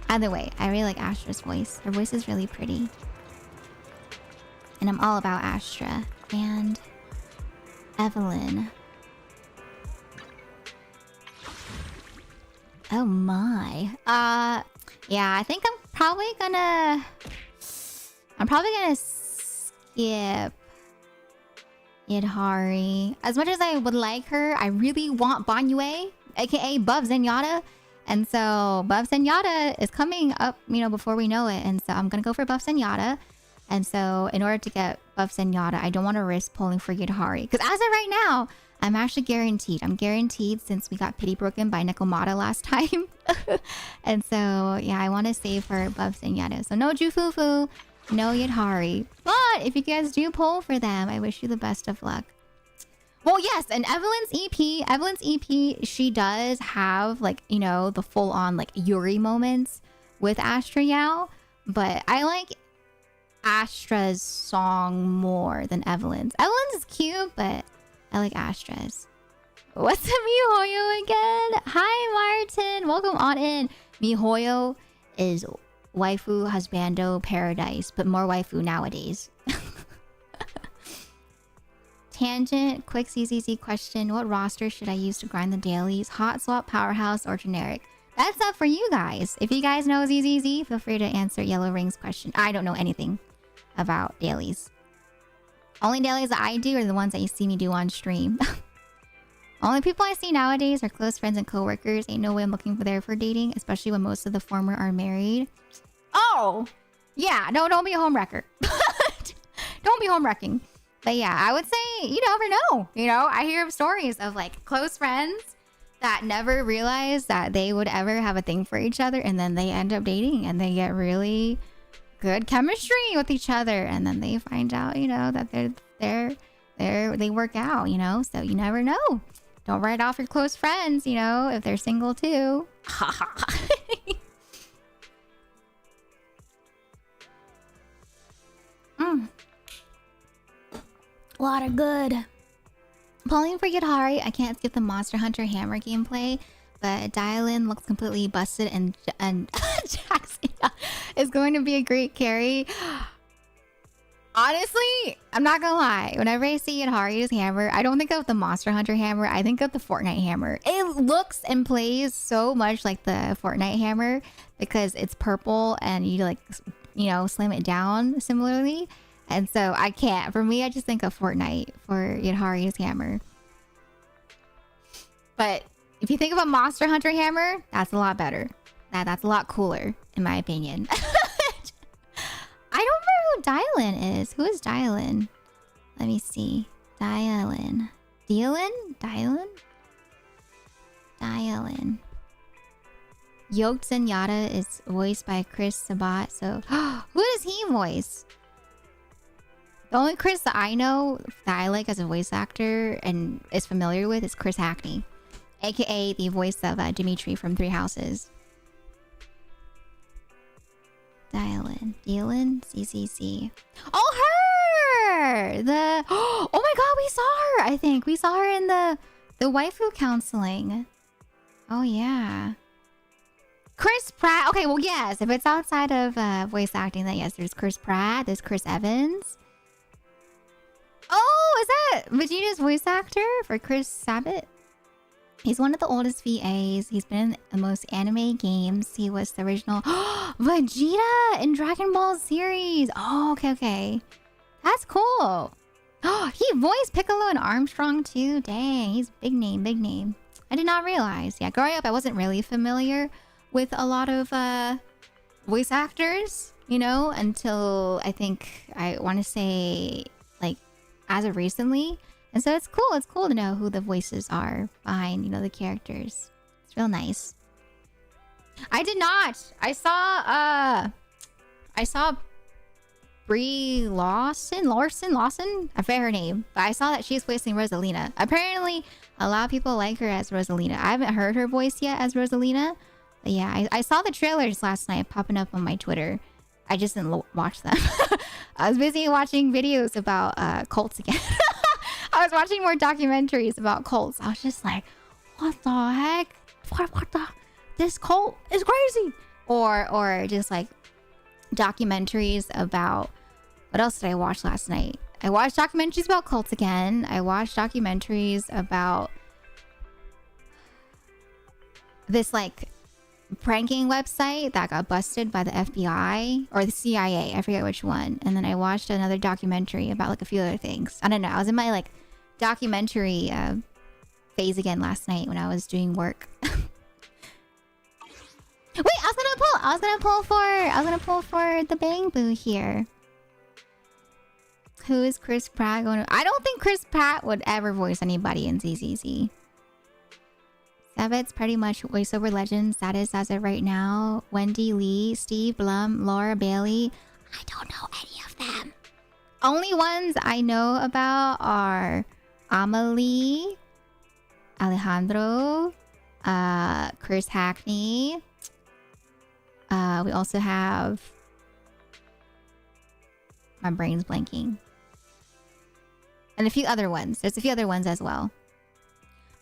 Either way, I really like Astra's voice. Her voice is really pretty. And I'm all about Astra and Evelyn. Oh my. Yeah, I think I'm probably gonna skip Yidhari. As much as I would like her, I really want Banyue, aka Bub Zenyatta. And so Bub Zenyatta is coming up, you know, before we know it. And so I'm gonna go for Bub Zenyatta. And so in order to get Bub Zenyatta, I don't want to risk pulling for Yidhari. Because as of right now, I'm actually guaranteed. I'm guaranteed since we got pity broken by Nekomata last time. And so, yeah, I want to save for Bub Zenyatta. So no Jufufu, no Yidhari. But if you guys do pull for them, I wish you the best of luck. Well, yes, and Evelyn's EP, she does have, like, you know, the full-on, like, Yuri moments with Astra Yao. But I like Astra's song more than Evelyn's. Evelyn's is cute, but I like Astra's. What's up, MiHoYo again? Hi, Martin. Welcome on in. MiHoYo is waifu husbando paradise, but more waifu nowadays. Tangent, quick CCC question. What roster should I use to grind the dailies? Hot swap, powerhouse, or generic? That's up for you guys. If you guys know ZZZ, feel free to answer Yellow Ring's question. I don't know anything about dailies. Only dailies that I do are the ones that you see me do on stream. Only people I see nowadays are close friends and coworkers. Ain't no way I'm looking for there for dating, especially when most of the former are married. Oh! Yeah, no, don't be a homewrecker. Don't be homewrecking. But yeah, I would say, you never know. You know, I hear of stories of like close friends that never realized that they would ever have a thing for each other, and then they end up dating and they get really, good chemistry with each other, and then they find out, you know, that they work out, you know. So you never know. Don't write off your close friends, you know, if they're single too. Water good. Pulling for yidhari. I can't skip the Monster Hunter Hammer gameplay, but Dial-In looks completely busted, and Jackson is going to be a great carry. Honestly, I'm not gonna lie. Whenever I see Yidhari's hammer, I don't think of the Monster Hunter hammer. I think of the Fortnite hammer. It looks and plays so much like the Fortnite hammer because it's purple and you like, you know, slam it down similarly. And so I can't. For me, I just think of Fortnite for Yidhari's hammer. But if you think of a Monster Hunter hammer, that's a lot better. That's a lot cooler, in my opinion. I don't remember who Dial-In is. Who is Dial-In? Let me see. Dial-In. Dial-In? Yoked Zenyatta is voiced by Chris Sabat. So, who does he voice? The only Chris that I know that I like as a voice actor and is familiar with is Chris Hackney, aka the voice of Dimitri from Three Houses. Dial-In, CCC. Oh, her! Oh my god, we saw her! I think we saw her in the waifu counseling. Oh yeah. Chris Pratt. Okay, well yes, if it's outside of voice acting, then yes, there's Chris Pratt, there's Chris Evans. Oh, is that Vegeta's voice actor for Chris Sabat? He's one of the oldest VAs. He's been in the most anime games. He was the original Vegeta in Dragon Ball series. Oh, okay. That's cool. Oh, he voiced Piccolo and Armstrong too. Dang, he's big name. I did not realize. Yeah, growing up, I wasn't really familiar with a lot of voice actors, you know, until I think I want to say like as of recently. And so it's cool. It's cool to know who the voices are behind, you know, the characters. It's real nice. I did not. I saw Brie Lawson. I forget her name, but I saw that she's voicing Rosalina. Apparently, a lot of people like her as Rosalina. I haven't heard her voice yet as Rosalina, but yeah, I saw the trailers last night popping up on my Twitter. I just didn't watch them. I was busy watching videos about cults again. I was watching more documentaries about cults. I was just like, what the heck? What the? This cult is crazy. Or just like documentaries about... What else did I watch last night? I watched documentaries about cults again. I watched documentaries about this like pranking website that got busted by the FBI or the CIA. I forget which one. And then I watched another documentary about like a few other things. I don't know. I was in my like documentary phase again last night when I was doing work. Wait, I was gonna pull for the Bang Boo here. Who is Chris Pratt going to... I don't think Chris Pratt would ever voice anybody in ZZZ. Sabat's pretty much voiceover legend status as of right now. Wendy Lee, Steve Blum, Laura Bailey. I don't know any of them. Only ones I know about are Amelie, Alejandro, Chris Hackney. We also have... My brain's blanking. And a few other ones. There's a few other ones as well.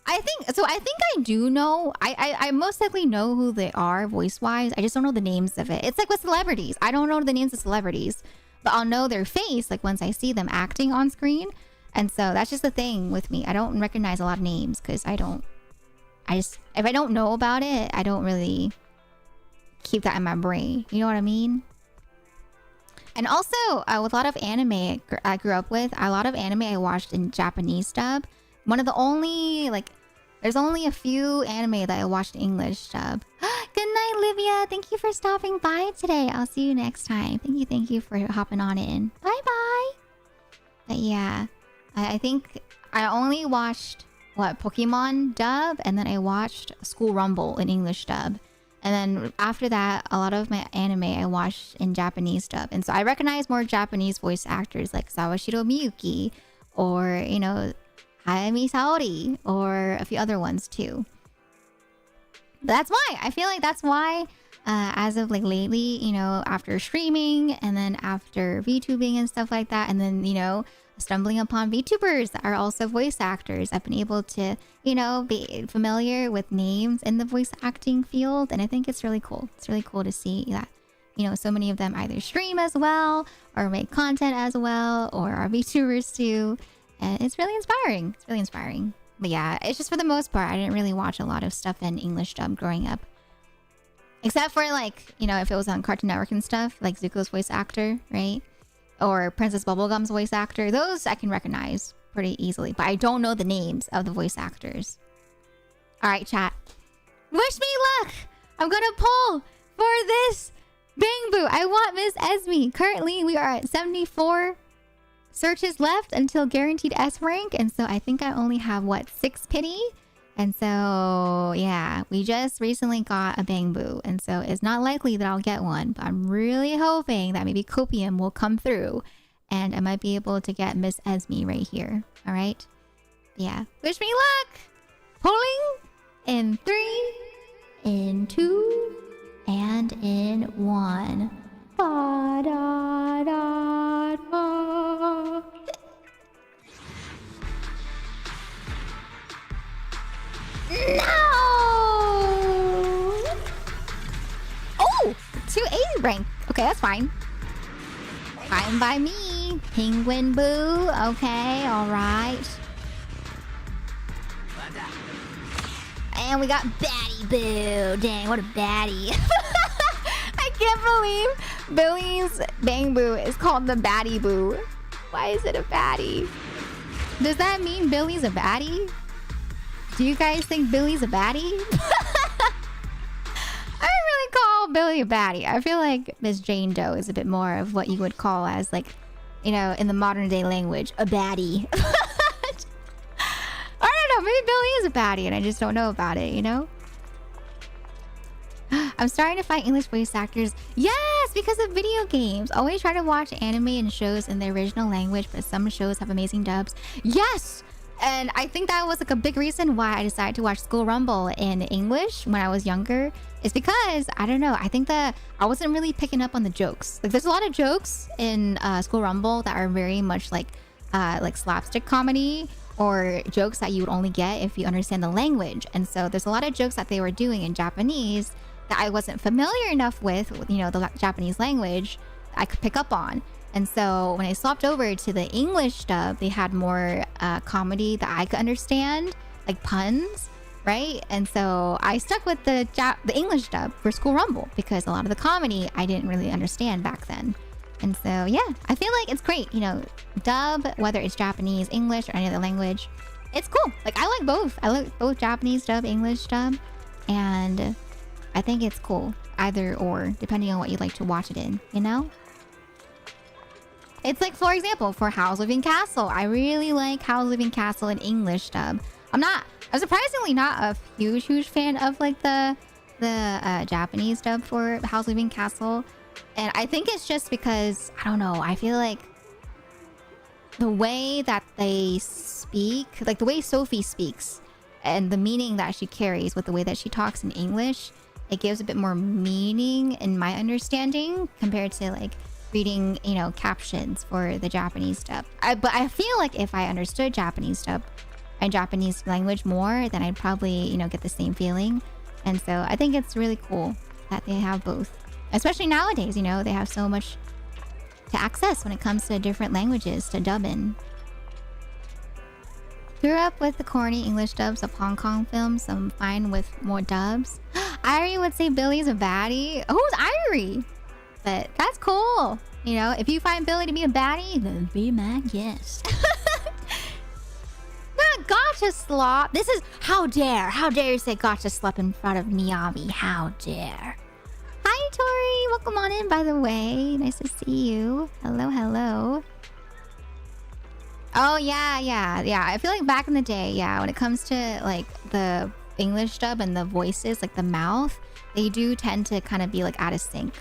I think I do know. I most likely know who they are voice-wise. I just don't know the names of it. It's like with celebrities. I don't know the names of celebrities. But I'll know their face like once I see them acting on screen. And so that's just the thing with me. I don't recognize a lot of names because if I don't know about it, I don't really keep that in my brain. You know what I mean? And also, with a lot of anime I grew up with, a lot of anime I watched in Japanese dub. One of the only, like, there's only a few anime that I watched in English dub. Good night, Livia. Thank you for stopping by today. I'll see you next time. Thank you for hopping on in. Bye-bye. But yeah, I think I only watched, Pokemon dub, and then I watched School Rumble in English dub. And then after that, a lot of my anime I watched in Japanese dub. And so I recognize more Japanese voice actors like Sawashiro Miyuki or, you know, Hayami Saori or a few other ones too. But that's why. I feel like that's why as of like lately, you know, after streaming and then after VTubing and stuff like that, and then, you know, stumbling upon VTubers that are also voice actors, I've been able to, you know, be familiar with names in the voice acting field. And I think it's really cool. It's really cool to see that, you know, so many of them either stream as well or make content as well or are VTubers too. And it's really inspiring. It's really inspiring. But yeah, it's just for the most part, I didn't really watch a lot of stuff in English dub growing up. Except for like, you know, if it was on Cartoon Network and stuff, like Zuko's voice actor, right? Or Princess Bubblegum's voice actor. Those I can recognize pretty easily. But I don't know the names of the voice actors. Alright, chat. Wish me luck! I'm gonna pull for this Bangbu. I want Miss Esme. Currently, we are at 74 searches left until guaranteed S rank. And so I think I only have, what, 6 pity? And so, yeah, we just recently got a Bangbu. And so it's not likely that I'll get one. But I'm really hoping that maybe Copium will come through. And I might be able to get Miss Esme right here. All right? Yeah. Wish me luck! Pulling in 3, in 2, and in 1. Ba, da, da, da. No! Oh! 280 rank. Okay, that's fine. Fine by me. Penguin Boo. Okay, alright. And we got Baddie Boo. Dang, what a baddie. I can't believe Billy's Bangbu is called the Baddie Boo. Why is it a baddie? Does that mean Billy's a baddie? Do you guys think Billy's a baddie? I don't really call Billy a baddie. I feel like Miss Jane Doe is a bit more of what you would call as, like, you know, in the modern day language, a baddie. I don't know. Maybe Billy is a baddie and I just don't know about it, you know? I'm starting to find English voice actors. Yes, because of video games. Always try to watch anime and shows in their original language, but some shows have amazing dubs. Yes! And I think that was like a big reason why I decided to watch School Rumble in English when I was younger. Is because, I don't know, I think that I wasn't really picking up on the jokes. Like, there's a lot of jokes in School Rumble that are very much like slapstick comedy or jokes that you would only get if you understand the language. And so there's a lot of jokes that they were doing in Japanese that I wasn't familiar enough with, you know, the Japanese language, I could pick up on. And so when I swapped over to the English dub, they had more comedy that I could understand, like puns, right? And so I stuck with the English dub for School Rumble because a lot of the comedy I didn't really understand back then. And so, yeah, I feel like it's great, you know, dub, whether it's Japanese, English, or any other language, it's cool. Like, I like both. I like both Japanese dub, English dub, and I think it's cool, either or, depending on what you like to watch it in, you know? It's like, for example, for Howl's Moving Castle. I really like Howl's Moving Castle in English dub. I'm surprisingly not a huge fan of like the Japanese dub for Howl's Moving Castle. And I think it's just because, I don't know, I feel like the way that they speak, like the way Sophie speaks and the meaning that she carries with the way that she talks in English, it gives a bit more meaning in my understanding compared to like reading, you know, captions for the Japanese dub. But I feel like if I understood Japanese dub and Japanese language more, then I'd probably, you know, get the same feeling. And so I think it's really cool that they have both. Especially nowadays, you know, they have so much to access when it comes to different languages to dub in. Grew up with the corny English dubs of Hong Kong films, so I'm fine with more dubs. Irie would say Billy's a baddie. Who's Irie? But that's cool. You know, if you find Billy to be a baddie, then be my guest. Not gotcha slop. This is, how dare you say gotcha slop in front of Niami. How dare. Hi, Tori. Welcome on in, by the way. Nice to see you. Hello. Oh, yeah. I feel like back in the day, yeah, when it comes to like the English dub and the voices, like the mouth, they do tend to kind of be like out of sync,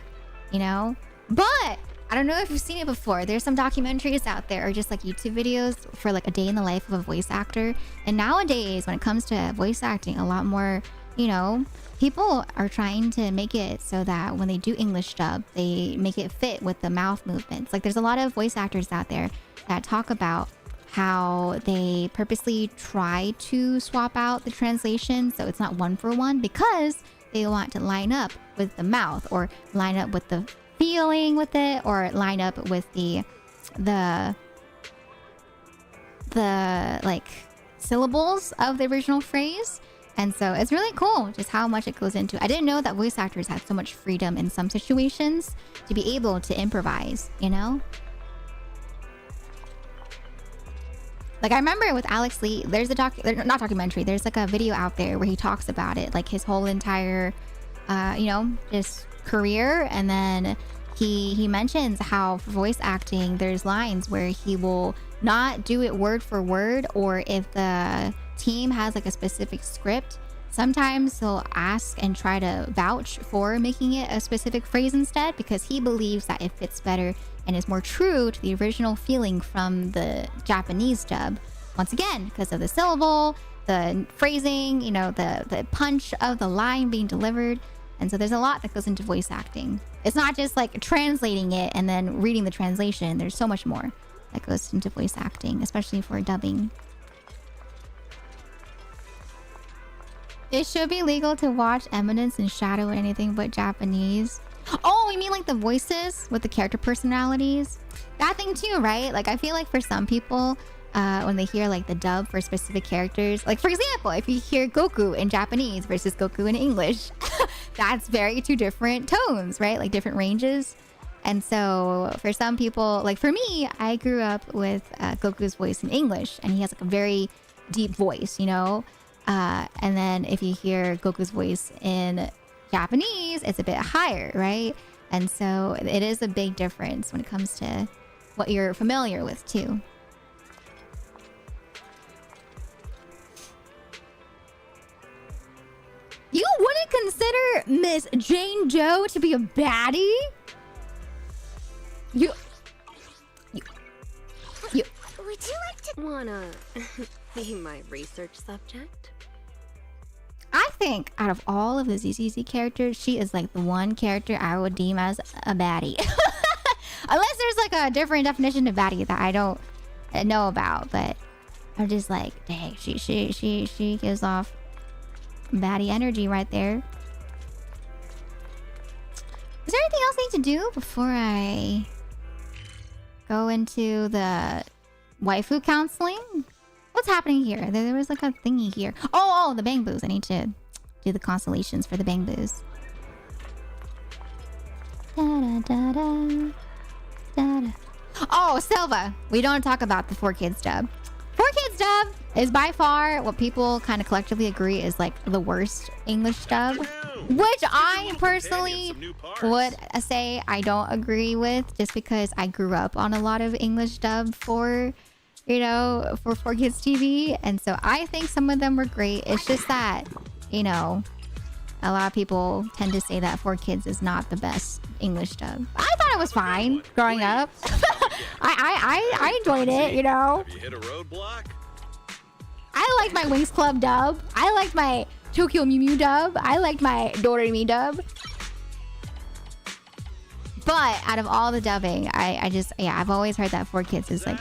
you know? But I don't know if you've seen it before. There's some documentaries out there or just like YouTube videos for like a day in the life of a voice actor. And nowadays, when it comes to voice acting, a lot more, you know, people are trying to make it so that when they do English dub, they make it fit with the mouth movements. Like there's a lot of voice actors out there that talk about how they purposely try to swap out the translation so it's not one for one because they want to line up with the mouth or line up with the feeling with it or line up with the like syllables of the original phrase. And so it's really cool just how much it goes into. I didn't know that voice actors had so much freedom in some situations to be able to improvise, you know? Like I remember with Alex Lee, there's a not documentary, there's like a video out there where he talks about it, like his whole entire, you know, just career. And then he mentions how for voice acting, there's lines where he will not do it word for word, or if the team has like a specific script, sometimes he'll ask and try to vouch for making it a specific phrase instead because he believes that it fits better and is more true to the original feeling from the Japanese dub. Once again, because of the syllable, the phrasing, you know, the punch of the line being delivered. And so there's a lot that goes into voice acting. It's not just like translating it and then reading the translation. There's so much more that goes into voice acting, especially for dubbing. It should be legal to watch Eminence and Shadow in anything but Japanese. Oh, you mean like the voices with the character personalities? That thing too, right? Like I feel like for some people, when they hear like the dub for specific characters, like for example, if you hear Goku in Japanese versus Goku in English, that's very two different tones, right? Like different ranges. And so for some people, like for me, I grew up with Goku's voice in English, and he has like a very deep voice, you know? And then if you hear Goku's voice in Japanese, it's a bit higher, right? And so it is a big difference when it comes to what you're familiar with too. You wouldn't consider Miss Jane Doe to be a baddie? You Would you like to wanna be my research subject? I think out of all of the ZZZ characters, she is like the one character I would deem as a baddie. Unless there's like a different definition of baddie that I don't know about, but I'm just like, dang, she gives off baddie energy right there. Is there anything else I need to do before I go into the waifu counseling? What's happening here? There was like a thingy here. Oh, the bang boos. I need to do the constellations for the bang boos. Oh, Silva. We don't talk about the 4Kids dub. 4Kids dub is by far what people kind of collectively agree is like the worst English dub. Which I personally would say I don't agree with, just because I grew up on a lot of English dub for 4Kids TV. And so I think some of them were great. It's just that, you know, a lot of people tend to say that 4Kids is not the best English dub. I thought it was fine growing up. I enjoyed it, you know. Have you hit a roadblock? I liked my Wings Club dub. I liked my Tokyo Mew Mew dub. I liked my Doremi dub. But out of all the dubbing, I've always heard that 4Kids is like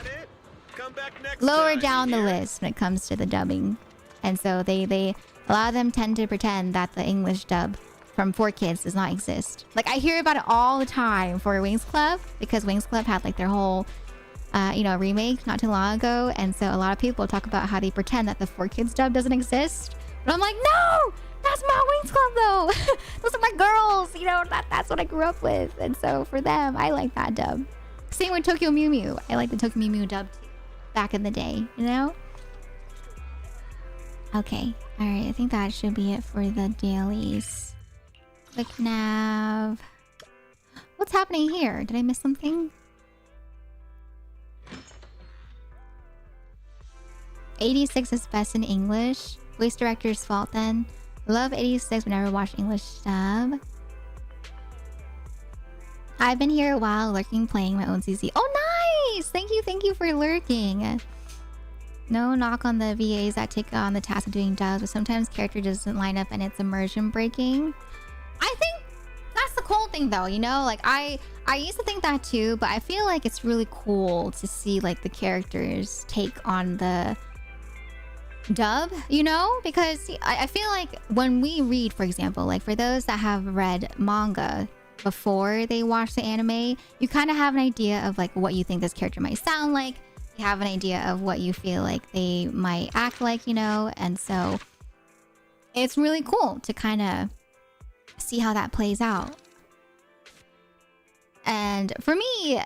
lower down the list when it comes to the dubbing. And so they a lot of them tend to pretend that the English dub from 4Kids does not exist. Like I hear about it all the time for Wings Club, because Wings Club had like their whole remake not too long ago. And so a lot of people talk about how they pretend that the 4Kids dub doesn't exist. But I'm like, no, that's my Wings Club though. Those are my girls, you know, that's what I grew up with. And so for them, I like that dub. Same with Tokyo Mew Mew. I like the Tokyo Mew Mew dub too, back in the day, you know? Okay, all right, I think that should be it for the dailies. Quick nav. What's happening here? Did I miss something? 86 is best in English. Voice director's fault then. Love 86, but never watched English dub. I've been here a while, lurking, playing my own CC. Oh, nice! Thank you for lurking. No knock on the VAs that take on the task of doing dubs, but sometimes character doesn't line up and it's immersion breaking. I think that's the cool thing though, you know? Like I used to think that too, but I feel like it's really cool to see like the characters take on the dub, you know? Because I feel like when we read, for example, like for those that have read manga before they watch the anime, you kind of have an idea of like what you think this character might sound like. You have an idea of what you feel like they might act like, you know? And so it's really cool to kind of see how that plays out. And for me,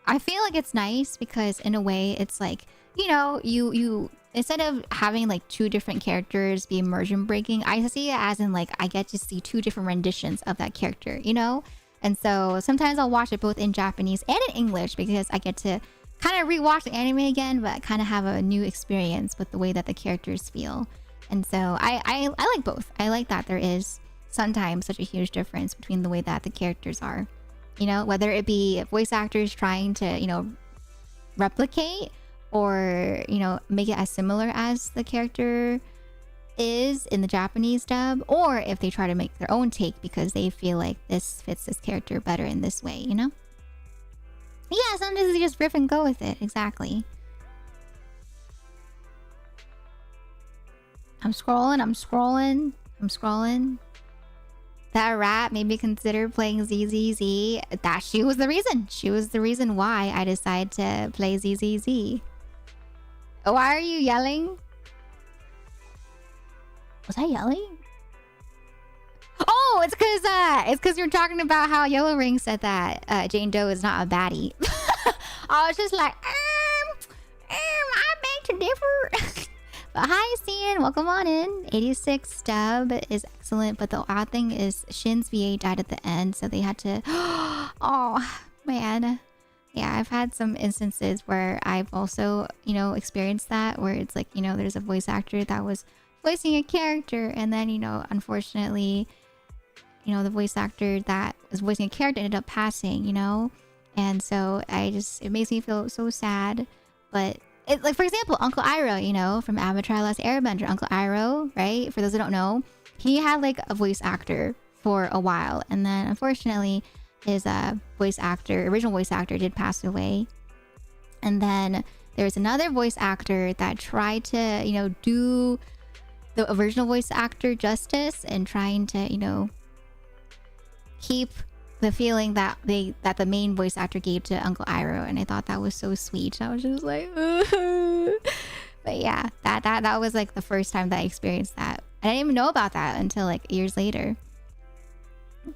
I feel like it's nice because in a way it's like, you know, you instead of having like two different characters be immersion breaking, I see it as in like I get to see two different renditions of that character, you know? And so sometimes I'll watch it both in Japanese and in English because I get to kind of rewatch the anime again, but kind of have a new experience with the way that the characters feel. And so I like both. I like that there is sometimes such a huge difference between the way that the characters are, you know, whether it be voice actors trying to, you know, replicate or, you know, make it as similar as the character is in the Japanese dub, or if they try to make their own take because they feel like this fits this character better in this way, you know? Yeah, sometimes they just riff and go with it. Exactly. I'm scrolling. That rat made me consider playing ZZZ. She was the reason. She was the reason why I decided to play ZZZ. Why are you yelling? Was I yelling? Oh, it's because you're talking about how Yellow Ring said that Jane Doe is not a baddie. I was just like, I beg to differ. But hi, Cian, welcome on in. 86 dub is excellent, but the odd thing is Shin's VA died at the end, so they had to. Oh man, yeah, I've had some instances where I've also, you know, experienced that, where it's like, you know, there's a voice actor that was voicing a character, and then, you know, unfortunately, you know, the voice actor that was voicing a character ended up passing, you know? And so it makes me feel so sad. But it, like, for example, Uncle Iroh, you know, from Avatar Last Airbender, Uncle Iroh, right? For those that don't know, he had like a voice actor for a while. And then unfortunately, his original voice actor did pass away. And then there's another voice actor that tried to, you know, do the original voice actor justice and trying to, you know, keep the feeling that the main voice actor gave to Uncle Iroh, and I thought that was so sweet. I was just like, but yeah, that was like the first time that I experienced that. I didn't even know about that until like years later.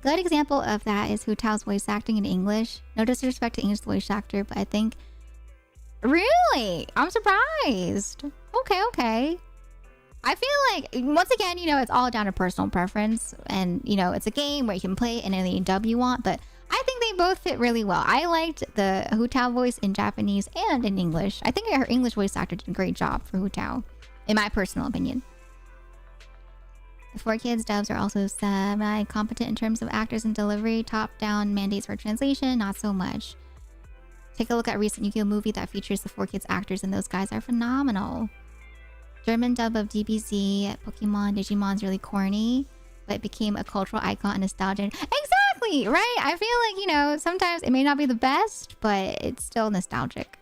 Good example of that is Hu Tao's voice acting in English. No disrespect to English voice actor, but I think really, I'm surprised. Okay. I feel like, once again, you know, it's all down to personal preference. And, you know, it's a game where you can play it in any dub you want. But I think they both fit really well. I liked the Hu Tao voice in Japanese and in English. I think her English voice actor did a great job for Hu Tao, in my personal opinion. The 4Kids dubs are also semi-competent in terms of actors and delivery. Top-down mandates for translation, not so much. Take a look at a recent Yu-Gi-Oh movie that features the 4Kids actors, and those guys are phenomenal. German dub of DBZ, Pokemon, Digimon's really corny, but it became a cultural icon and nostalgia. Exactly, right? I feel like, you know, sometimes it may not be the best, but it's still nostalgic.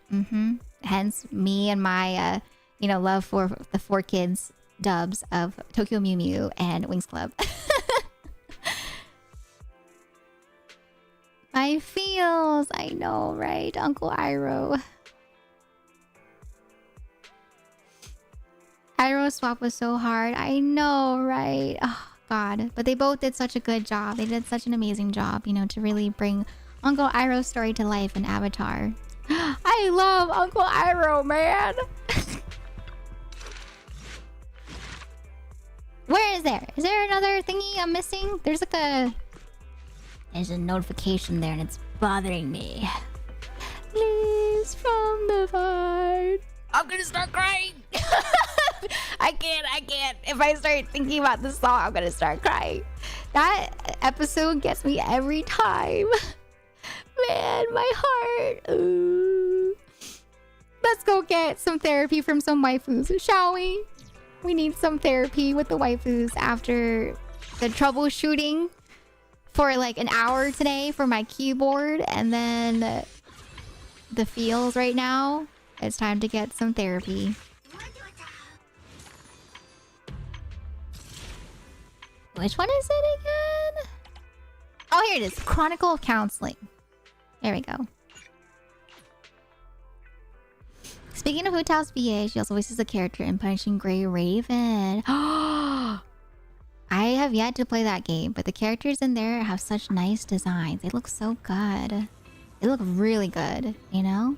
Hence, me and my, you know, love for the 4Kids dubs of Tokyo Mew Mew and Wings Club. My feels, I know, right? Uncle Iroh. Iroh swap was so hard. I know, right? Oh, God. But they both did such a good job. They did such an amazing job, you know, to really bring Uncle Iroh's story to life in Avatar. I love Uncle Iroh, man. Where is there? Is there another thingy I'm missing? There's a notification there and it's bothering me. Please from the heart. I'm gonna start crying. I can't. If I start thinking about this song, I'm gonna start crying. That episode gets me every time. Man, my heart. Ooh. Let's go get some therapy from some waifus, shall we? We need some therapy with the waifus after the troubleshooting for like an hour today for my keyboard, and then the feels right now. It's time to get some therapy. Which one is it again? Oh, here it is. Chronicle of Counseling. There we go. Speaking of Hoothouse VA, she also voices a character in Punishing Gray Raven. I have yet to play that game, but the characters in there have such nice designs. They look so good. They look really good, you know?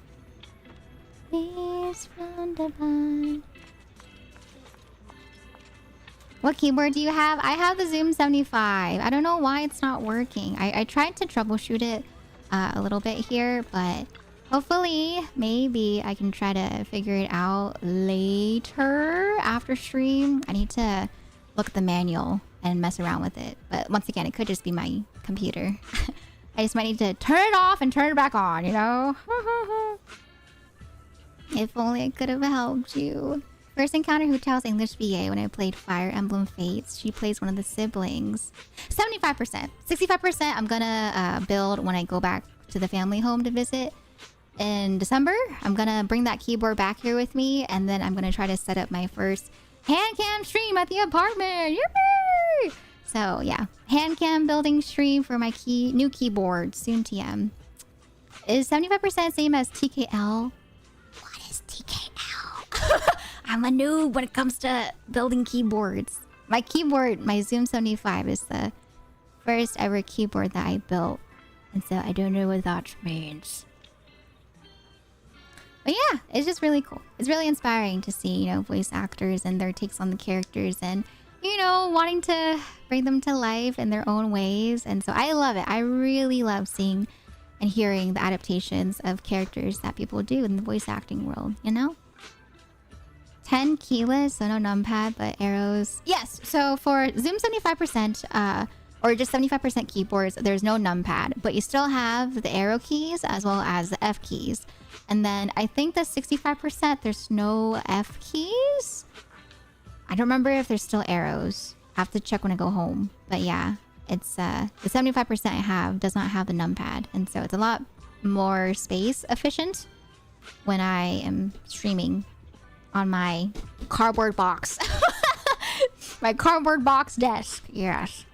What keyboard do you have? I have the Zoom 75. I don't know why it's not working. I tried to troubleshoot it a little bit here, but hopefully, maybe I can try to figure it out later after stream. I need to look at the manual and mess around with it. But once again, it could just be my computer. I just might need to turn it off and turn it back on, you know? If only I could have helped you. First encounter Hoothouse English VA when I played Fire Emblem Fates. She plays one of the siblings. 75%. 65% I'm gonna build when I go back to the family home to visit. In December, I'm gonna bring that keyboard back here with me, and then I'm gonna try to set up my first hand cam stream at the apartment. Yippee! So yeah, hand cam building stream for my new keyboard, soon TM. Is 75% same as TKL? What is TKL? I'm a noob when it comes to building keyboards. My keyboard, my Zoom 75 is the first ever keyboard that I built, and so I don't know what that means. But yeah, it's just really cool. It's really inspiring to see, you know, voice actors and their takes on the characters and, you know, wanting to bring them to life in their own ways. And so I love it. I really love seeing and hearing the adaptations of characters that people do in the voice acting world, you know? 10 keyless, so no numpad, but arrows. Yes, so for Zoom 75%, or just 75% keyboards, there's no numpad, but you still have the arrow keys as well as the F keys. And then I think the 65%, there's no F keys. I don't remember if there's still arrows. I have to check when I go home. But yeah, it's the 75% I have does not have the numpad. And so it's a lot more space efficient when I am streaming on my cardboard box. My cardboard box desk, yes.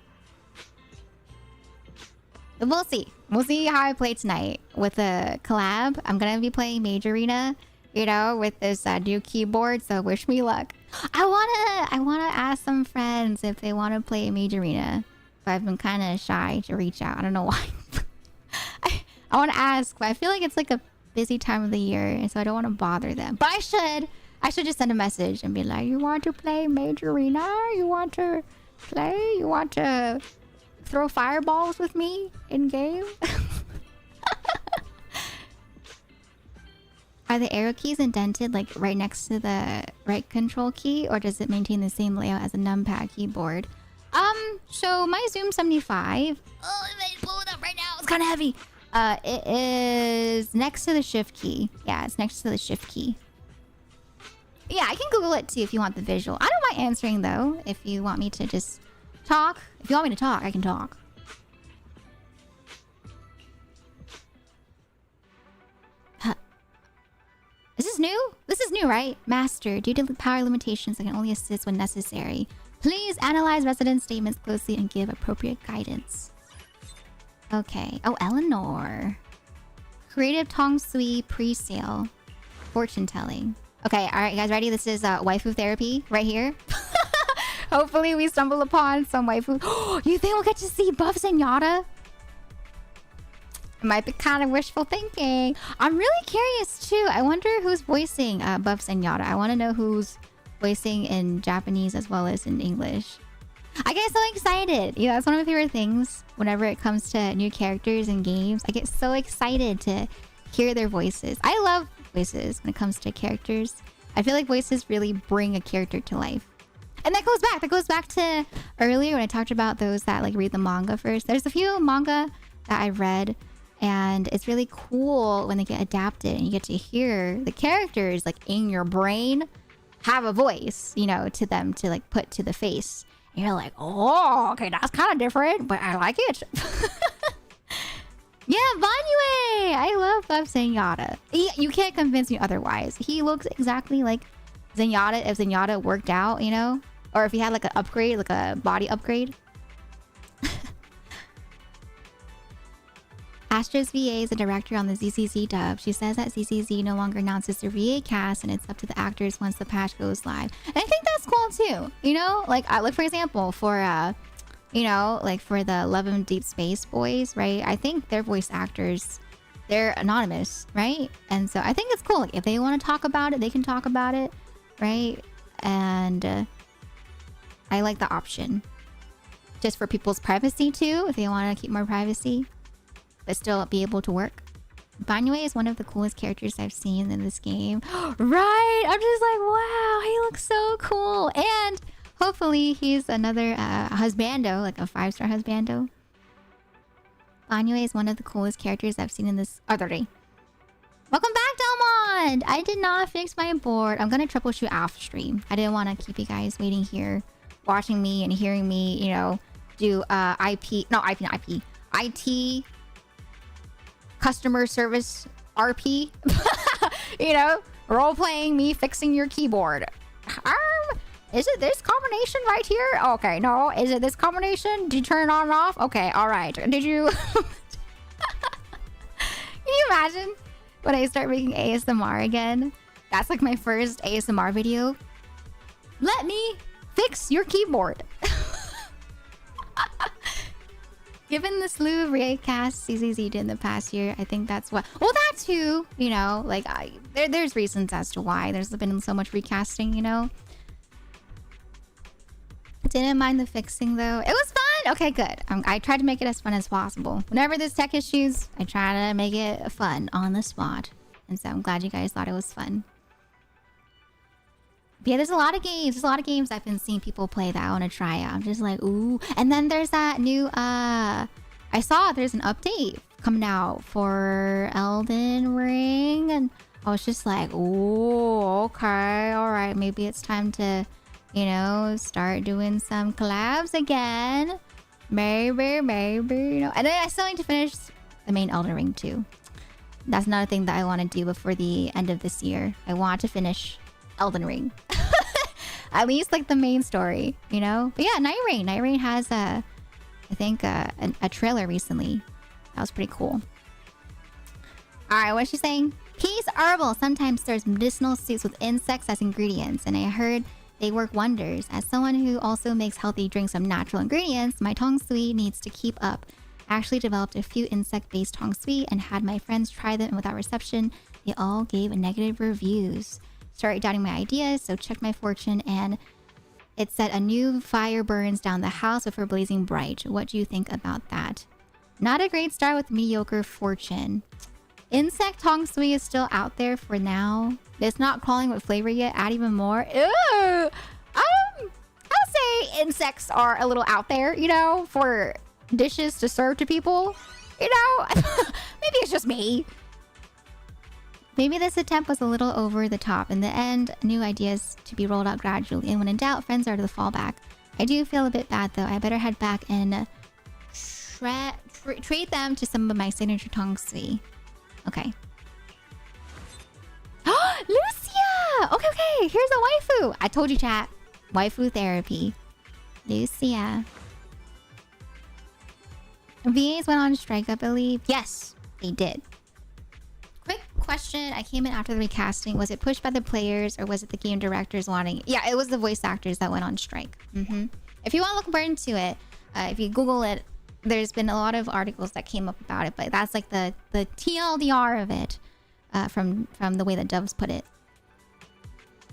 We'll see. We'll see how I play tonight with a collab. I'm gonna be playing Mage Arena, you know, with this new keyboard. So wish me luck. I wanna ask some friends if they want to play Mage Arena, but I've been kind of shy to reach out. I don't know why. I want to ask, but I feel like it's like a busy time of the year, and so I don't want to bother them. But I should just send a message and be like, "You want to play Mage Arena? You want to play? You want to throw fireballs with me in game?" Are the arrow keys indented like right next to the right control key, or does it maintain the same layout as a numpad keyboard? So my Zoom 75, oh, if I pull it up right now, it's kind of heavy. It is next to the shift key. Yeah, it's next to the shift key. Yeah, I can Google it too if you want the visual. I don't mind answering though, if you want me to just talk. If you want me to talk, I can talk. Huh. Is this new? This is new, right? Master, due to power limitations, I can only assist when necessary. Please analyze resident statements closely and give appropriate guidance. Okay. Oh, Eleanor. Creative Tong Sui pre-sale. Fortune telling. Okay, alright, you guys ready? This is waifu therapy right here. Hopefully we stumble upon some waifu. You think we'll get to see Buff Zenyatta? It might be kind of wishful thinking. I'm really curious too. I wonder who's voicing Buff Zenyatta. I want to know who's voicing in Japanese as well as in English. I get so excited. You know, that's one of my favorite things whenever it comes to new characters and games. I get so excited to hear their voices. I love voices when it comes to characters. I feel like voices really bring a character to life. And that goes back to earlier when I talked about those that like read the manga first. There's a few manga that I've read, and it's really cool when they get adapted and you get to hear the characters like in your brain have a voice, you know, to them to like put to the face. And you're like, oh, okay, that's kind of different, but I like it. Yeah, Banyue! I love Zenyatta. You can't convince me otherwise. He looks exactly like Zenyatta if Zenyatta worked out, you know? Or if he had like an upgrade, like a body upgrade. Astra's VA is a director on the ZZZ dub. She says that ZZZ no longer announces their VA cast and it's up to the actors once the patch goes live. And I think that's cool too. You know, like for example, for you know, like for the Love and Deep Space boys, right? I think their voice actors, they're anonymous, right? And so I think it's cool. Like if they want to talk about it, they can talk about it, right? And I like the option. Just for people's privacy too, if they want to keep more privacy, but still be able to work. Banyue is one of the coolest characters I've seen in this game. Right? I'm just like, wow, he looks so cool. And hopefully he's another husbando, like a 5-star husbando. Banyue is one of the coolest characters I've seen in this other day. Welcome back, Delmond! I did not fix my board. I'm gonna troubleshoot off stream. I didn't want to keep you guys waiting here, watching me and hearing me, you know, do IT customer service RP. You know, role playing me fixing your keyboard. Is it this combination right here? Okay, no. Is it this combination? Did you turn it on and off? Okay, all right. Did you? Can you imagine when I start making ASMR again? That's like my first ASMR video. Let me fix your keyboard. Given the slew of recasts CZZ did in the past year, I think that's what... Well, that too, you know, like there's reasons as to why. There's been so much recasting, you know. Didn't mind the fixing though. It was fun. Okay, good. I tried to make it as fun as possible. Whenever there's tech issues, I try to make it fun on the spot. And so I'm glad you guys thought it was fun. But yeah, there's a lot of games. There's a lot of games I've been seeing people play that I want to try out. I'm just like, ooh. And then there's that new, I saw there's an update coming out for Elden Ring. And I was just like, ooh, okay, all right. Maybe it's time to, you know, start doing some collabs again. Maybe, you know. And then I still need to finish the main Elden Ring too. That's another thing that I want to do before the end of this year. I want to finish Elden Ring. At least like the main story, you know? But yeah, Night Rain. Night Rain has I think a trailer recently. That was pretty cool. Alright, what's she saying? Peace Herbal sometimes serves medicinal soups with insects as ingredients, and I heard they work wonders. As someone who also makes healthy drinks from natural ingredients, my tong sui needs to keep up. I actually developed a few insect-based tong sui and had my friends try them, and without reception, they all gave negative reviews. Started doubting my ideas, so checked my fortune, and it said a new fire burns down the house before blazing bright. What do you think about that? Not a great start with mediocre fortune. Insect tong sui is still out there for now. It's not crawling with flavor yet. Add even more. Ew. I'll say insects are a little out there, you know, for dishes to serve to people. You know, maybe it's just me. Maybe this attempt was a little over the top. In the end, new ideas to be rolled out gradually. And when in doubt, friends are the fallback. I do feel a bit bad though. I better head back and treat them to some of my signature tong sui. Okay. Lucia! Okay. Here's a waifu. I told you, chat. Waifu therapy. Lucia. VAs went on strike, I believe. Yes, they did. Quick question. I came in after the recasting. Was it pushed by the players or was it the game directors wanting... Yeah, it was the voice actors that went on strike. If you want to look more into it, if you Google it, there's been a lot of articles that came up about it, but that's like the TLDR of it from the way that Doves put it.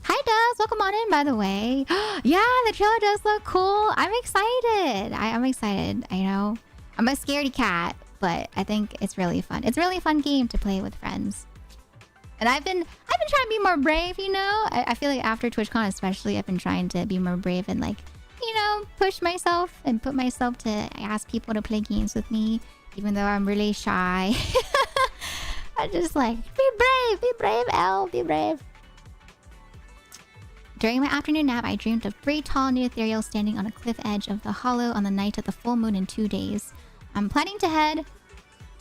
Hi, Doves. Welcome on in, by the way. Yeah, the trailer does look cool. I'm excited. I'm excited. I know. I'm a scaredy cat, but I think it's really fun. It's a really fun game to play with friends. And I've been trying to be more brave, you know? I feel like after TwitchCon especially, I've been trying to be more brave and like, you know, push myself and put myself to ask people to play games with me, even though I'm really shy. I'm just like, be brave, Elle, be brave. During my afternoon nap, I dreamed of 3 tall new ethereals standing on a cliff edge of the hollow on the night of the full moon in 2 days. I'm planning to head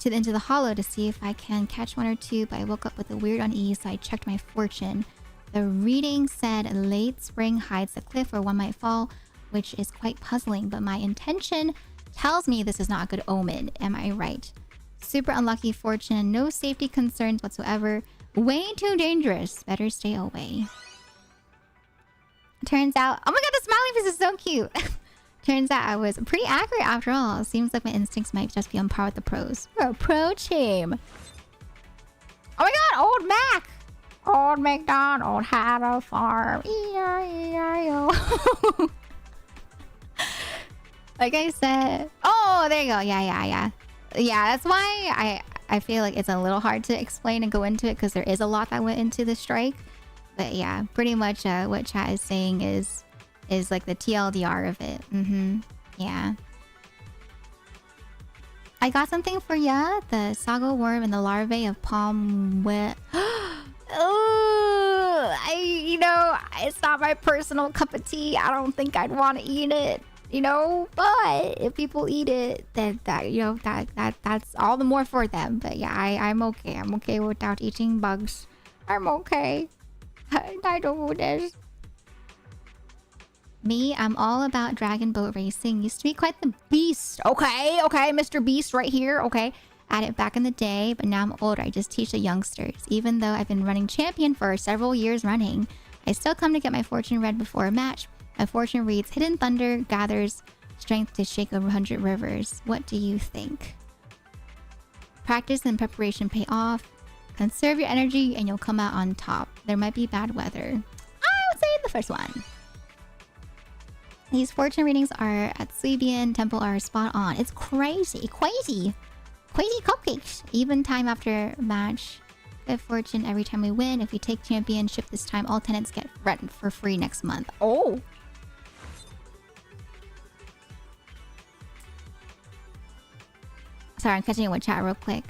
into the hollow to see if I can catch 1 or 2, but I woke up with a weird unease, so I checked my fortune. The reading said late spring hides the cliff where one might fall, which is quite puzzling, but my intention tells me this is not a good omen. Am I right? Super unlucky fortune, no safety concerns whatsoever. Way too dangerous. Better stay away. Turns out... Oh my god, the smiley face is so cute! Turns out I was pretty accurate after all. Seems like my instincts might just be on par with the pros. We're a pro team. Oh my god, old Mac! Old MacDonald had a farm. E-I-E-I-O. Like I said... Oh, there you go. Yeah. Yeah, that's why I feel like it's a little hard to explain and go into it, because there is a lot that went into the strike. But yeah, pretty much what chat is saying is like the TLDR of it. Yeah. I got something for ya. The sago worm and the larvae of palm wet. You know, it's not my personal cup of tea. I don't think I'd want to eat it. You know, but if people eat it, then that's all the more for them. But yeah, I'm okay. I'm okay without eating bugs. I'm okay. I don't do this. Me, I'm all about dragon boat racing. Used to be quite the beast. Okay, Mr. Beast right here. Okay. At it back in the day, but now I'm older. I just teach the youngsters. Even though I've been running champion for several years running, I still come to get my fortune read before a match. My fortune reads, Hidden Thunder gathers strength to shake over 100 rivers. What do you think? Practice and preparation pay off. Conserve your energy and you'll come out on top. There might be bad weather. I would say the first one. These fortune readings are at Suibian Temple are spot on. It's crazy. Crazy cupcakes. Even time after match. Good fortune every time we win. If we take championship this time, all tenants get rent for free next month. Oh! Sorry, I'm catching it with chat real quick.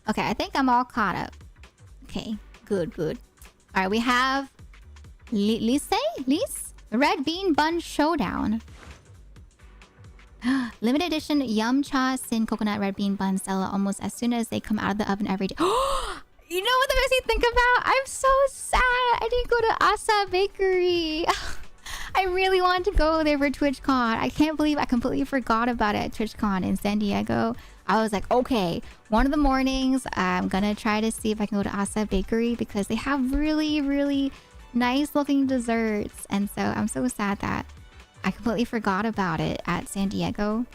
Okay, I think I'm all caught up. Okay, good. Alright, we have... Lise? Red Bean Bun Showdown. Limited edition Yum Cha Sin Coconut Red Bean Buns sell almost as soon as they come out of the oven every day. You know what that makes me think about? I'm so sad. I didn't go to Asa Bakery. I really wanted to go there for TwitchCon. I can't believe I completely forgot about it at TwitchCon in San Diego. I was like, okay, one of the mornings, I'm gonna try to see if I can go to Asa Bakery because they have really, really nice looking desserts. And so I'm so sad that I completely forgot about it at San Diego.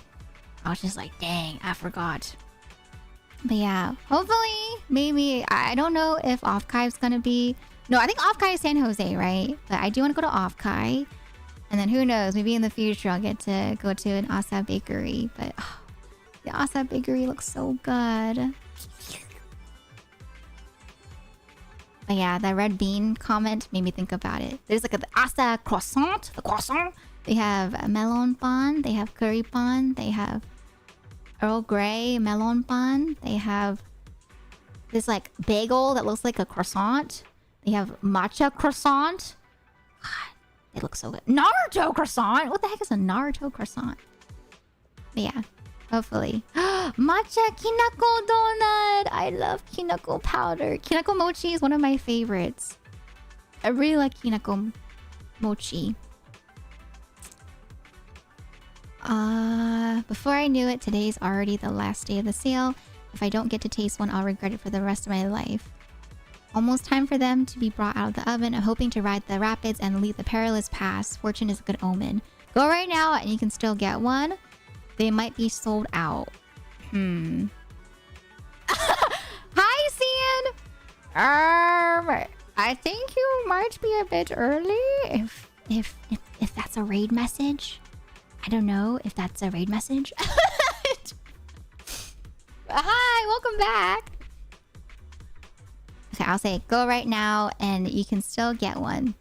I was just like, dang, I forgot. But yeah, hopefully, maybe, I don't know if Off-Kai's gonna be... No, I think Off-Kai is San Jose, right? But I do want to go to Off-Kai. And then who knows, maybe in the future I'll get to go to an Asa Bakery. But the Asa Bakery looks so good. But yeah, that red bean comment made me think about it. There's like the Asa croissant, the croissant. They have melon bun, they have curry bun, they have Earl Grey melon bun. They have this like bagel that looks like a croissant. They have matcha croissant. God, they look so good. Naruto croissant? What the heck is a Naruto croissant? But yeah, hopefully. Matcha kinako donut. I love kinako powder. Kinako mochi is one of my favorites. I really like kinako mochi. Before I knew it, today's already the last day of the sale. If I don't get to taste one, I'll regret it for the rest of my life. Almost time for them to be brought out of the oven. I'm hoping to ride the rapids and lead the perilous pass. Fortune is a good omen. Go right now and you can still get one. They might be sold out. Hi, Cian! I think you might be a bit early. If that's a raid message. I don't know if that's a raid message. Hi, welcome back. Okay, I'll say go right now and you can still get one.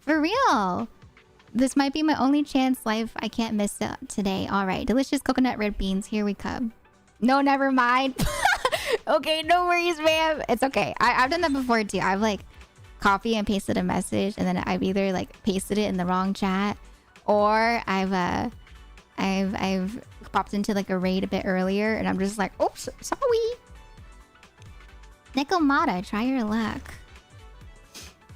For real. This might be my only chance life. I can't miss it today. All right, delicious coconut red beans. Here we come. No, never mind. Okay, no worries, ma'am. It's okay. I've done that before too. I've like copy and pasted a message and then I've either like pasted it in the wrong chat or I've popped into like a raid a bit earlier and I'm just like, oops, sorry. Nekomata, try your luck.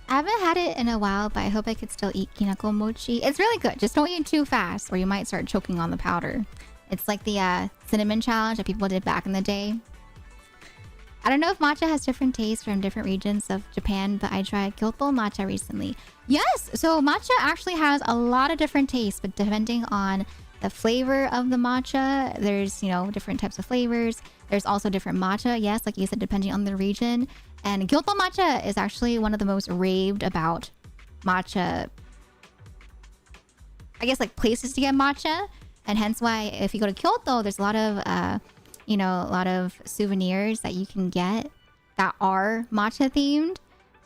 I haven't had it in a while, but I hope I could still eat kinako mochi. It's really good. Just don't eat too fast or you might start choking on the powder. It's like the cinnamon challenge that people did back in the day. I don't know if matcha has different tastes from different regions of Japan, but I tried Kyoto matcha recently. Yes, so matcha actually has a lot of different tastes, but depending on the flavor of the matcha, there's, you know, different types of flavors. There's also different matcha, yes, like you said, depending on the region. And Kyoto matcha is actually one of the most raved about matcha, I guess, like places to get matcha. And hence why if you go to Kyoto, there's a lot of, you know, a lot of souvenirs that you can get that are matcha themed.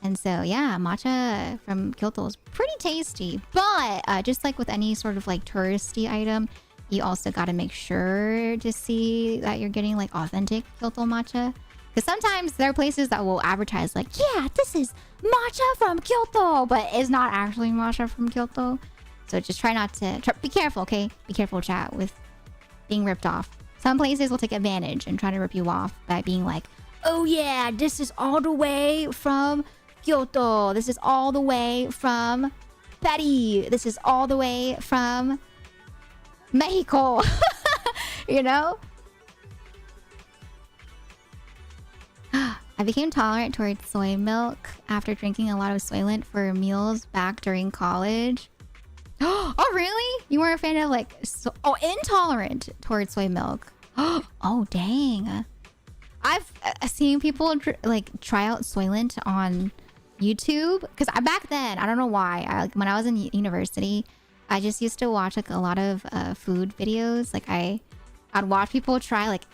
And so, yeah, matcha from Kyoto is pretty tasty. But just like with any sort of like touristy item, you also got to make sure to see that you're getting like authentic Kyoto matcha. Because sometimes there are places that will advertise like, yeah, this is matcha from Kyoto, but it's not actually matcha from Kyoto. So just try not to... be careful, okay? Be careful, chat, with being ripped off. Some places will take advantage and try to rip you off by being like, oh yeah, this is all the way from Kyoto. This is all the way from Paris. This is all the way from Mexico. You know? I became tolerant towards soy milk after drinking a lot of Soylent for meals back during college. Oh, really? You weren't a fan of like... intolerant towards soy milk. Oh, dang. I've seen people like try out Soylent on YouTube. Because back then, I don't know why. When I was in university, I just used to watch like a lot of food videos. Like I'd watch people try like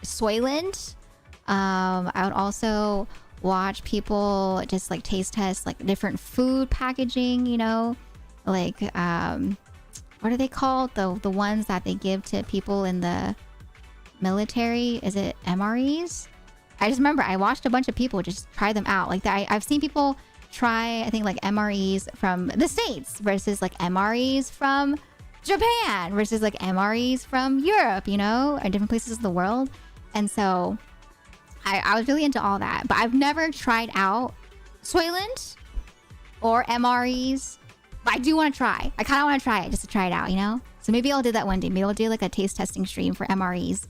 Soylent. I would also watch people just like taste test like different food packaging, you know? Like, what are they called? The ones that they give to people in the military? Is it MREs? I just remember I watched a bunch of people just try them out. Like I've seen people try, I think like MREs from the States versus like MREs from Japan versus like MREs from Europe, you know, or different places of the world. And so I was really into all that, but I've never tried out Soylent or MREs. But I do want to try. I kind of want to try it just to try it out, you know? So maybe I'll do that one day. Maybe I'll do like a taste testing stream for MREs.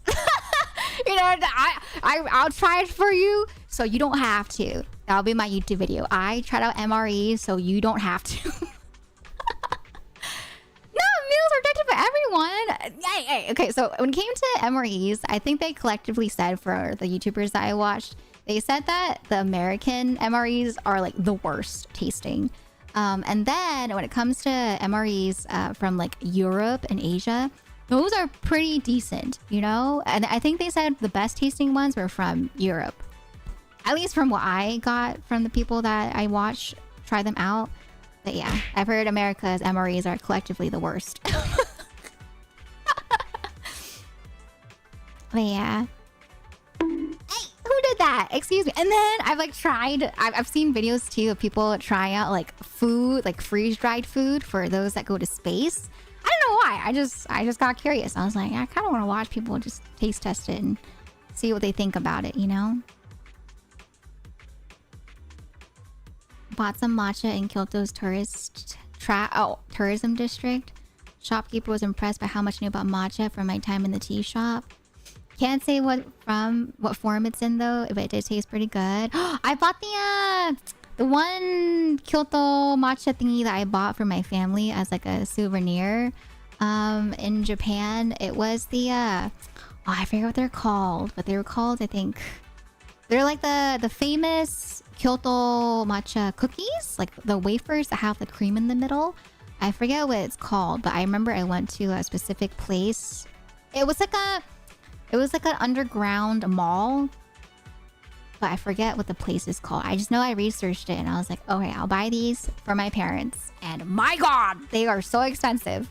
You know, I'll try it for you so you don't have to. That'll be my YouTube video. I tried out MREs so you don't have to. No, meals are effective for everyone. Hey, okay, so when it came to MREs, I think they collectively said for the YouTubers that I watched, they said that the American MREs are like the worst tasting. And then when it comes to MREs from like Europe and Asia, those are pretty decent, you know? And I think they said the best tasting ones were from Europe. At least from what I got from the people that I watched try them out. But yeah, I've heard America's MREs are collectively the worst. But yeah. Who did that? Excuse me. And then I've like tried, I've seen videos too of people trying out like food, like freeze-dried food for those that go to space. I don't know why. I just got curious. I was like, I kind of want to watch people just taste test it and see what they think about it, you know? Bought some matcha in Kyoto's tourism district. Shopkeeper was impressed by how much I knew about matcha from my time in the tea shop. Can't say what form it's in though, but it did taste pretty good. I bought the one Kyoto matcha thingy that I bought for my family as like a souvenir in Japan. It was the I forget what they're called, but they were called, I think, they're like the famous Kyoto matcha cookies, like the wafers that have the cream in the middle. I forget what it's called, but I remember I went to a specific place. It was like an underground mall. but I forget what the place is called. I just know I researched it and I was like, okay, I'll buy these for my parents. And my God, they are so expensive.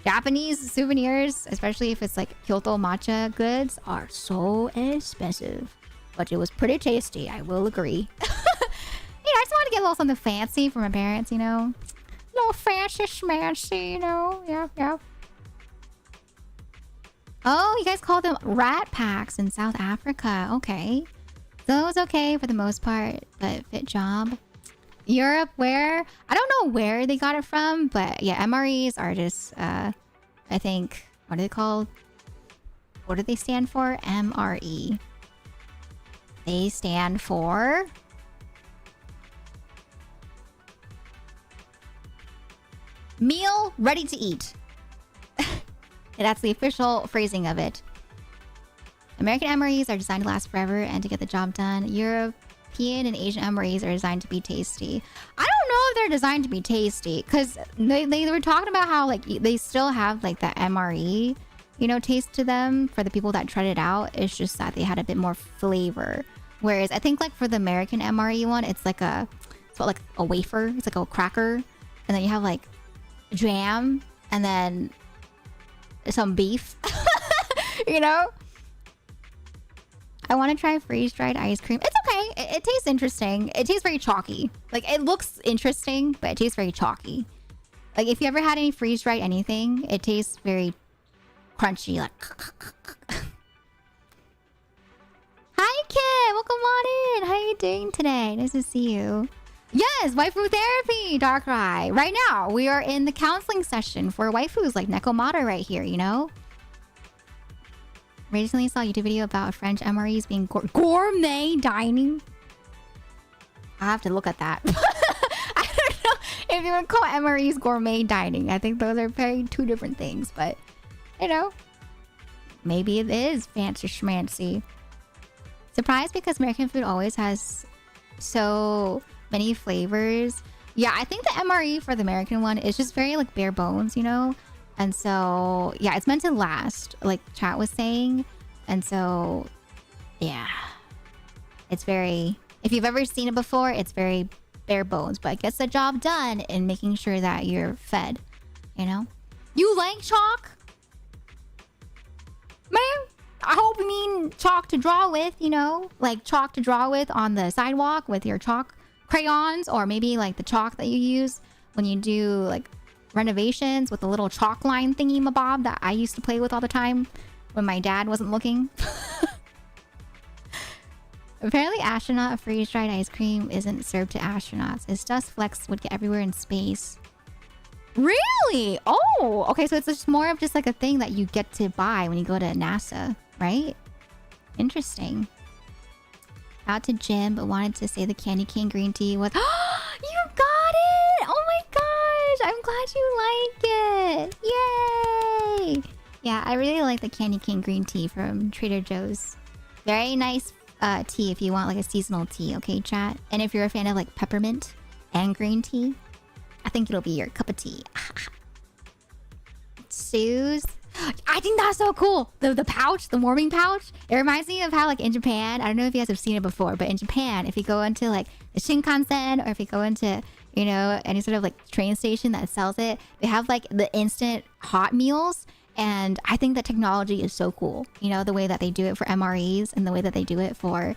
Japanese souvenirs, especially if it's like Kyoto matcha goods, are so expensive. But it was pretty tasty, I will agree. I just want to get a little something fancy for my parents, you know? A little fancy schmancy, you know? Yeah. Oh, you guys call them rat packs in South Africa. Okay. Those okay for the most part, but fit job. Europe, where? I don't know where they got it from, but yeah, MREs are just, I think, what are they called? What do they stand for? MRE. They stand for... meal ready to eat. That's the official phrasing of it. American MREs are designed to last forever and to get the job done. European and Asian MREs are designed to be tasty. I don't know if they're designed to be tasty because they were talking about how like they still have like that MRE, you know, taste to them for the people that tried it out. It's just that they had a bit more flavor. Whereas I think like for the American MRE one, it's like a wafer. It's like a cracker, and then you have like jam and then some beef. You know, I want to try freeze-dried ice cream. It's okay. It tastes interesting. It tastes very chalky. Like it looks interesting, but it tastes very chalky. Like if you ever had any freeze-dried anything, it tastes very crunchy. Like hi Kim, welcome on in. How are you doing today? Nice to see you. Yes, waifu therapy, Darkrai. Right now, we are in the counseling session for waifus like Nekomata right here, you know? Recently saw a YouTube video about French MREs being gourmet dining. I have to look at that. I don't know if you would call MREs gourmet dining. I think those are very two different things, but you know, maybe it is fancy schmancy. Surprised because American food always has so many flavors. Yeah, I think the MRE for the American one is just very like bare bones, you know? And so, yeah, it's meant to last, like chat was saying. And so, yeah, it's very, if you've ever seen it before, it's very bare bones, but it gets the job done in making sure that you're fed, you know? You like chalk? Man, I hope you mean chalk to draw with, you know? Like chalk to draw with on the sidewalk with your chalk crayons, or maybe like the chalk that you use when you do like renovations with the little chalk line thingy mabob that I used to play with all the time when my dad wasn't looking. Apparently astronaut freeze-dried ice cream isn't served to astronauts. Its dust flecks would get everywhere in space. Really? Oh, okay, so it's just more of just like a thing that you get to buy when you go to NASA, right? Interesting. Out to gym, but wanted to say the candy cane green tea was... You got it! Oh my gosh! I'm glad you like it! Yay! Yeah, I really like the candy cane green tea from Trader Joe's. Very nice tea if you want like a seasonal tea, okay, chat? And if you're a fan of like peppermint and green tea, I think it'll be your cup of tea. Suze. I think that's so cool. The pouch, the warming pouch. It reminds me of how like in Japan, I don't know if you guys have seen it before, but in Japan, if you go into like the Shinkansen or if you go into, you know, any sort of like train station that sells it, they have like the instant hot meals. And I think that technology is so cool. You know, the way that they do it for MREs and the way that they do it for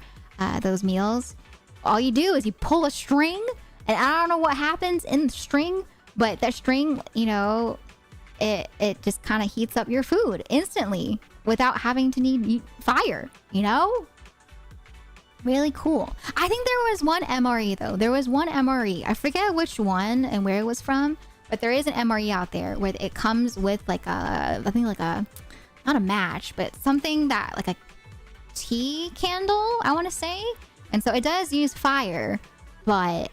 those meals. All you do is you pull a string, and I don't know what happens in the string, but that string, you know, it just kind of heats up your food instantly without having to need fire, you know? Really cool. I think there was one MRE though. There was one MRE. I forget which one and where it was from, but there is an MRE out there where it comes with like a, I think like a, not a match, but something that like a tea candle, I want to say. And so it does use fire, but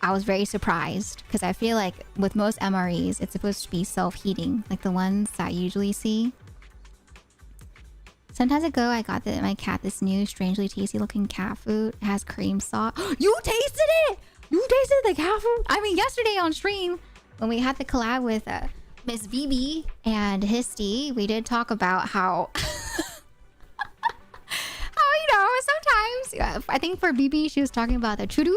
I was very surprised because I feel like with most MREs, it's supposed to be self-heating, like the ones that you usually see. Sometimes ago, I got my cat this new, strangely tasty looking cat food. It has cream sauce. You tasted it! You tasted the cat food? I mean, yesterday on stream, when we had the collab with Miss VB and Histy, we did talk about how... I think for BB, she was talking about the churu,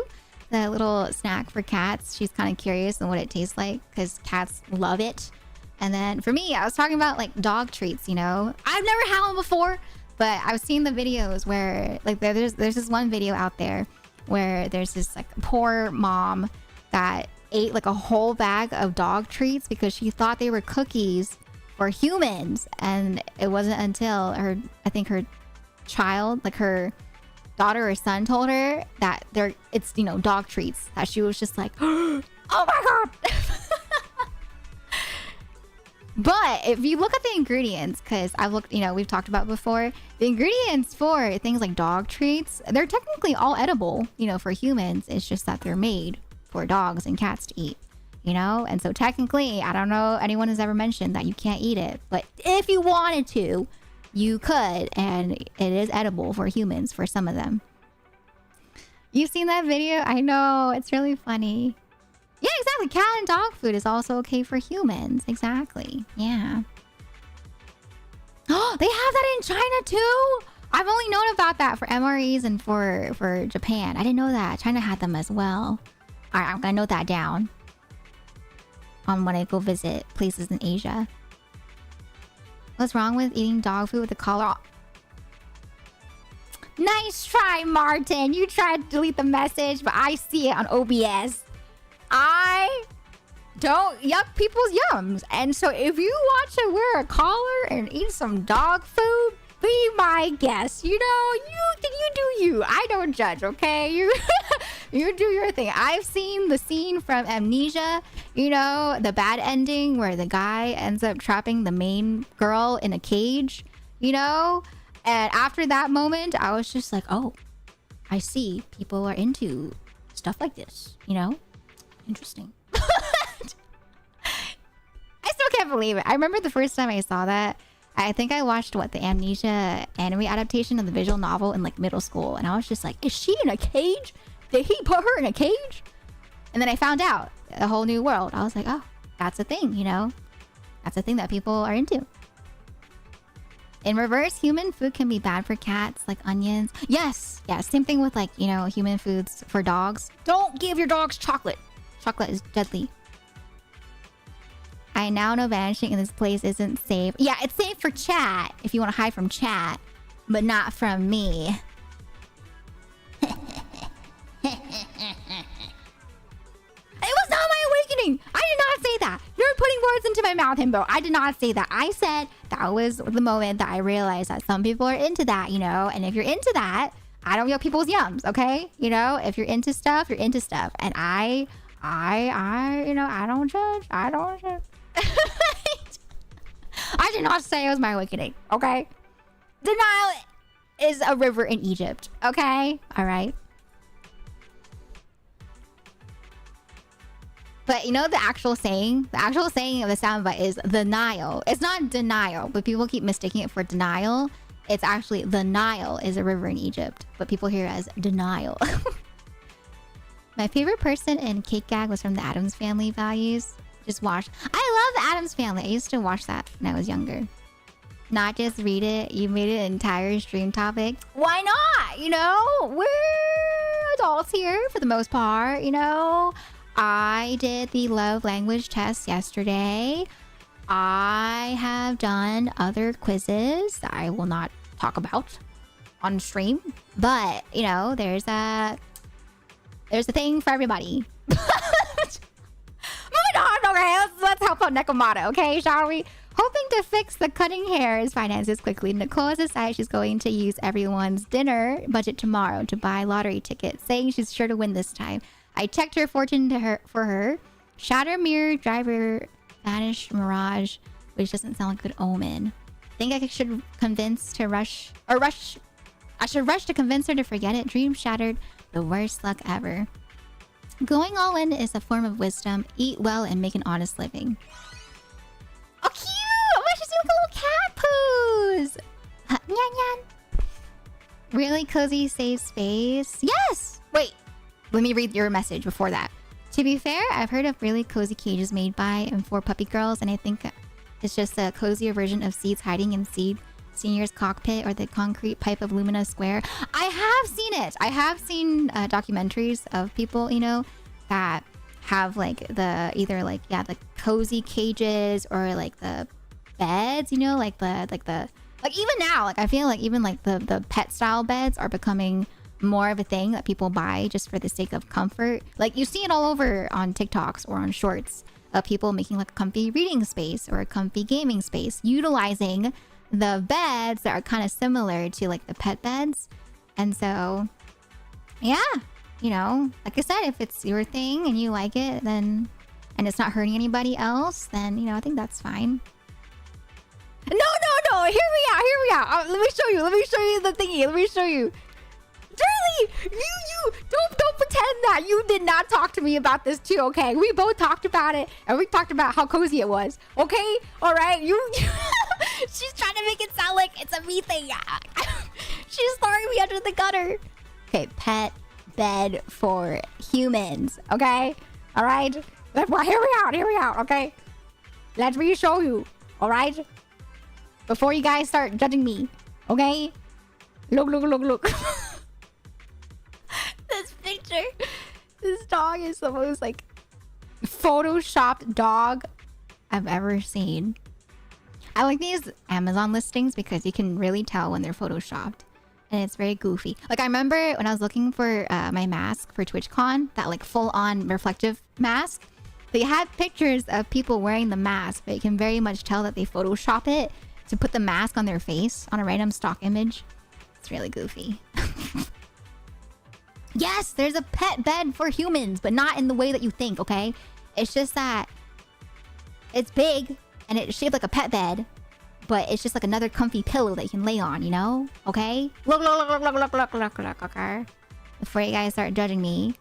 the little snack for cats. She's kind of curious on what it tastes like because cats love it. And then for me, I was talking about like dog treats, you know. I've never had one before, but I've seen the videos where like there's this one video out there where there's this like poor mom that ate like a whole bag of dog treats because she thought they were cookies for humans. And it wasn't until her child, like her daughter or son, told her that it's, you know, dog treats, that she was just like, oh my god. But if you look at the ingredients, because I've looked, you know, we've talked about before, the ingredients for things like dog treats, they're technically all edible, you know, for humans. It's just that they're made for dogs and cats to eat, you know? And so technically, I don't know anyone has ever mentioned that you can't eat it, but if you wanted to, you could, and it is edible for humans for some of them. You've seen that video? I know, it's really funny. Yeah, exactly. Cat and dog food is also okay for humans. Exactly. Yeah. Oh, they have that in China too? I've only known about that for MREs and for Japan. I didn't know that. China had them as well. All right, I'm gonna note that down on when I go visit places in Asia. What's wrong with eating dog food with the collar? Nice try, Martin. You tried to delete the message, but I see it on OBS. I don't yuck people's yums. And so if you want to wear a collar and eat some dog food, be my guest. You know, you do you. I don't judge, okay? You you do your thing. I've seen the scene from Amnesia, you know, the bad ending where the guy ends up trapping the main girl in a cage, you know? And after that moment, I was just like, oh, I see people are into stuff like this, you know? Interesting. I still can't believe it. I remember the first time I saw that, I think I watched the Amnesia anime adaptation of the visual novel in like middle school, and I was just like, is she in a cage? Did he put her in a cage? And then I found out a whole new world. I was like, oh, that's a thing, you know? That's a thing that people are into. In reverse, human food can be bad for cats, like onions. Yes, yeah, same thing with like, you know, human foods for dogs. Don't give your dogs chocolate. Chocolate is deadly. I now know vanishing in this place isn't safe. Yeah, it's safe for chat if you want to hide from chat, but not from me. It was not my awakening. I did not say that. You're putting words into my mouth, Himbo. I did not say that. I said that was the moment that I realized that some people are into that, you know? And if you're into that, I don't yuck people's yums, okay? You know, if you're into stuff, you're into stuff. And I, you know, I don't judge. I don't judge. I did not say it was my awakening, okay? The Nile is a river in Egypt, okay? All right. But you know the actual saying? The actual saying of the soundbite is the Nile. It's not denial, but people keep mistaking it for denial. It's actually the Nile is a river in Egypt, but people hear it as denial. My favorite person in Cake Gag was from the Addams Family Values. Just watch. I love the Addams Family. I used to watch that when I was younger. Not just read it. You made it an entire stream topic. Why not? You know, we're adults here for the most part, you know. I did the love language test yesterday. I have done other quizzes that I will not talk about on stream. But, you know, there's a thing for everybody. Moving on, okay? Let's help out Nekomato, okay? Shall we? Hoping to fix the cutting hair's finances quickly, Nicole has decided she's going to use everyone's dinner budget tomorrow to buy lottery tickets, saying she's sure to win this time. I checked her fortune for her. Shatter Mirror Driver Vanish Mirage, which doesn't sound like a good omen. Think I should I should rush to convince her to forget it. Dream shattered. The worst luck ever. Going all in is a form of wisdom. Eat well and make an honest living. Oh, cute! Oh my, she's doing little cat poos! Nyan nyan. Really cozy safe space? Yes! Wait, let me read your message before that. To be fair, I've heard of really cozy cages made by and for puppy girls, and I think it's just a cozier version of seeds hiding in senior's cockpit or the concrete pipe of Lumina Square. I have seen it. I have seen documentaries of people, you know, that have like the either like the cozy cages or like the beds, you know, like even now, like I feel like even like the pet style beds are becoming more of a thing that people buy just for the sake of comfort. Like you see it all over on TikToks or on shorts of people making like a comfy reading space or a comfy gaming space, utilizing the beds that are kind of similar to like the pet beds. And so, yeah, you know, like I said, if it's your thing and you like it, then, and it's not hurting anybody else, then, you know, I think that's fine. No, hear me out. Let me show you the thingy. Let me show you. Charlie, you don't pretend that you did not talk to me about this too, okay? We both talked about it, and we talked about how cozy it was, okay? All right, you she's trying to make it sound like it's a me thing. She's throwing me under the gutter. Okay, pet bed for humans, okay? All right, well, hear me out, okay? Let me show you, all right? Before you guys start judging me, okay? Look. This picture, this dog is the most like photoshopped dog I've ever seen. I like these Amazon listings because you can really tell when they're photoshopped, and it's very goofy. Like I remember when I was looking for my mask for TwitchCon, that like full-on reflective mask. They had pictures of people wearing the mask, but you can very much tell that they Photoshop it to put the mask on their face on a random stock image. It's really goofy. Yes, there's a pet bed for humans, but not in the way that you think, okay? It's just that it's big and it's shaped like a pet bed, but it's just like another comfy pillow that you can lay on, you know? Okay? Look, okay? Before you guys start judging me.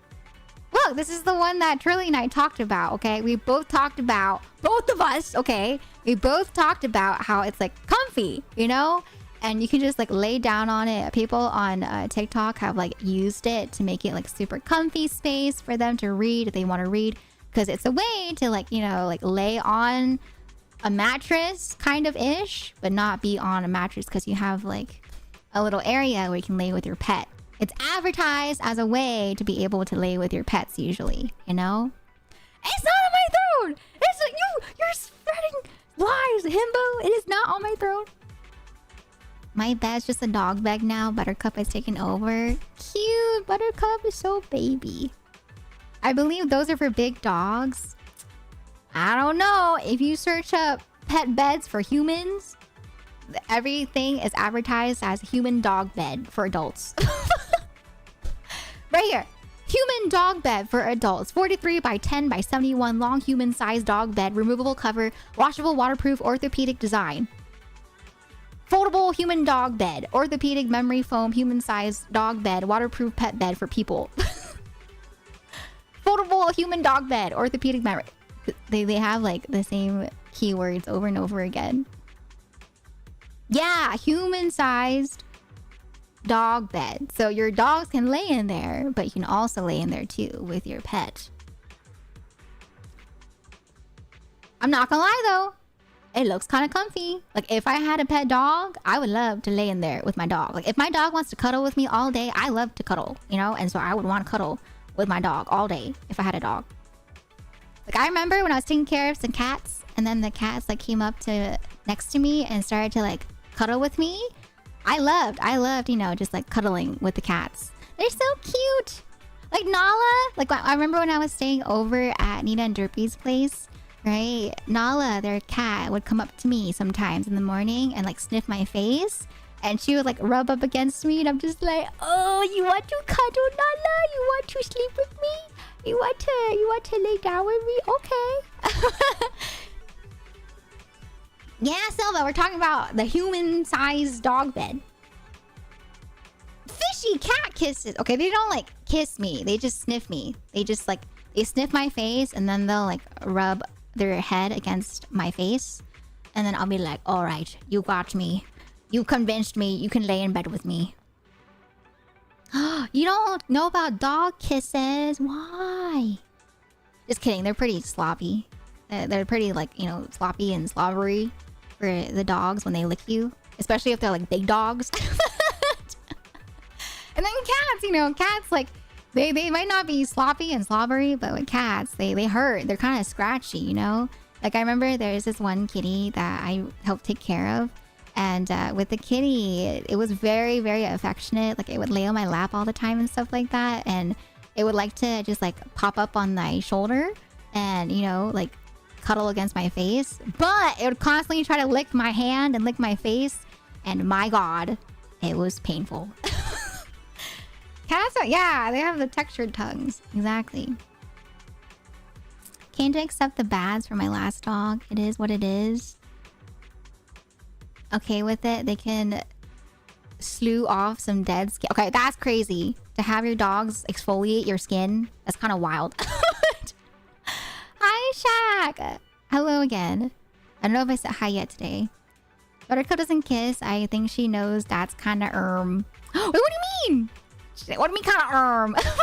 Look, this is the one that Trilly and I talked about, okay? We both talked about, both of us, okay? We both talked about how it's like comfy, you know? And you can just like lay down on it. People on TikTok have like used it to make it like super comfy space for them to read if they want to read. Because it's a way to like, you know, like lay on a mattress kind of ish, but not be on a mattress because you have like a little area where you can lay with your pet. It's advertised as a way to be able to lay with your pets usually, you know? It's not on my throne! It's like you're spreading lies, himbo! It is not on my throne. My bed's just a dog bed now. Buttercup has taken over. Cute! Buttercup is so baby. I believe those are for big dogs. I don't know. If you search up pet beds for humans, everything is advertised as human dog bed for adults. Right here. Human dog bed for adults. 43 by 10 by 71 long human-sized dog bed. Removable cover. Washable, waterproof, orthopedic design. Foldable human dog bed. Orthopedic memory foam human-sized dog bed. Waterproof pet bed for people. Foldable human dog bed. Orthopedic memory. They have like the same keywords over and over again. Yeah, human-sized dog bed. So your dogs can lay in there, but you can also lay in there too with your pet. I'm not gonna lie though. It looks kind of comfy. Like if I had a pet dog, I would love to lay in there with my dog. Like if my dog wants to cuddle with me all day, I love to cuddle, you know? And so I would want to cuddle with my dog all day if I had a dog. Like I remember when I was taking care of some cats and then the cats like came up to next to me and started to like cuddle with me. I loved, you know, just like cuddling with the cats. They're so cute. Like Nala, like I remember when I was staying over at Nina and Derpy's place, right? Nala, their cat, would come up to me sometimes in the morning and like sniff my face. And she would like rub up against me and I'm just like, oh, you want to cuddle, Nala? You want to sleep with me? You want to lay down with me? Okay. Yeah, Silva, we're talking about the human-sized dog bed. Fishy cat kisses. Okay, they don't like kiss me. They just sniff me. They just like, they sniff my face and then they'll like rub their head against my face. And then I'll be like, all right, you got me. You convinced me. You can lay in bed with me. You don't know about dog kisses? Why? Just kidding. They're pretty sloppy. They're pretty like, you know, sloppy and slobbery for the dogs when they lick you. especially if they're like big dogs. And then cats, you know, cats like they might not be sloppy and slobbery, but with cats, they hurt. They're kind of scratchy, you know. Like I remember there's this one kitty that I helped take care of, and with the kitty, it was very, very affectionate. Like it would lay on my lap all the time and stuff like that, and it would like to just like pop up on my shoulder and, you know, like cuddle against my face. But it would constantly try to lick my hand and lick my face, and my God, it was painful. Cats are, yeah, they have the textured tongues. Exactly. Came to accept the bads for my last dog. It is what it is. Okay with it. They can slew off some dead skin. Okay, that's crazy. To have your dogs exfoliate your skin. That's kind of wild. Hi, Shaq. Hello again. I don't know if I said hi yet today. Buttercup doesn't kiss. I think she knows that's kind of Wait, what do you mean? What do you mean kind of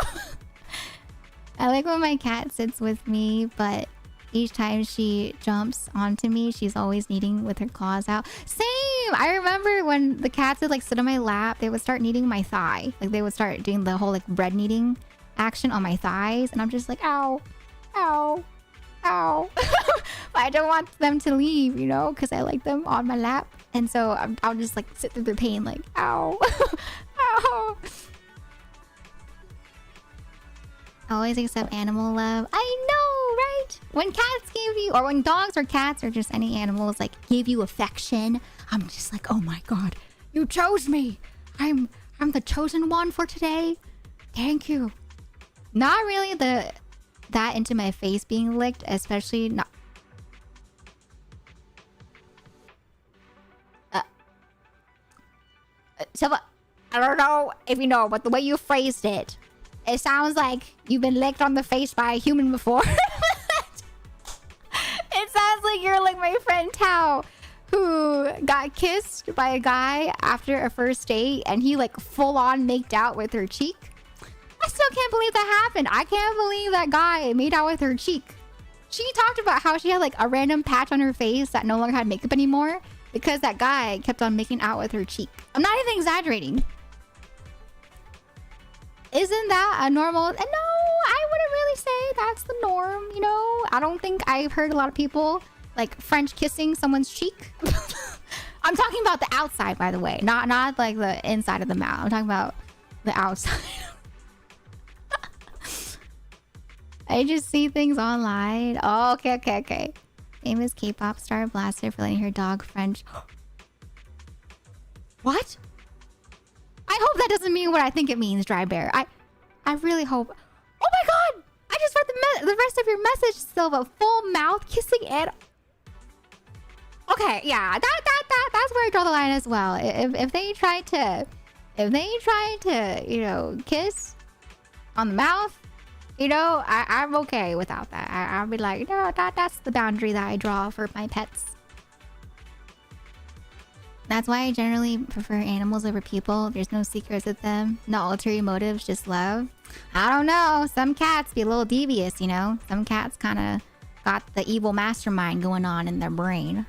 I like when my cat sits with me, but each time she jumps onto me, she's always kneading with her claws out. Same! I remember when the cats would like sit on my lap, they would start kneading my thigh. Like they would start doing the whole like bread kneading action on my thighs. And I'm just like, ow, ow, ow. I don't want them to leave, you know, because I like them on my lap. And so I'll just like sit through the pain like, ow, ow. Always accept animal love. I know, right? When cats give you, or when dogs or cats or just any animals like give you affection, I'm just like, oh my God, you chose me. I'm the chosen one for today. Thank you. Not really that into my face being licked, especially not. So I don't know if you know, but the way you phrased it. It sounds like you've been licked on the face by a human before. It sounds like you're like my friend Tao, who got kissed by a guy after a first date, and he like full on maked out with her cheek. I still can't believe that happened. I can't believe that guy made out with her cheek. She talked about how she had like a random patch on her face that no longer had makeup anymore because that guy kept on making out with her cheek. I'm not even exaggerating. Isn't that a normal? No, I wouldn't really say that's the norm, you know? I don't think I've heard a lot of people like French kissing someone's cheek. I'm talking about the outside, by the way. Not like the inside of the mouth. I'm talking about the outside. I just see things online. Oh, okay. Famous K-pop star blasted for letting her dog French. What? I hope that doesn't mean what I think it means, Dry Bear. I really hope. Oh my God! I just read the rest of your message, Silva. Full mouth kissing and. Okay, yeah, that's where I draw the line as well. If they try to, you know, kiss on the mouth, you know, I'm okay without that. I'll be like, no, that's the boundary that I draw for my pets. That's why I generally prefer animals over people. There's no secrets with them. No ulterior motives, just love. I don't know. Some cats be a little devious, you know? Some cats kind of got the evil mastermind going on in their brain.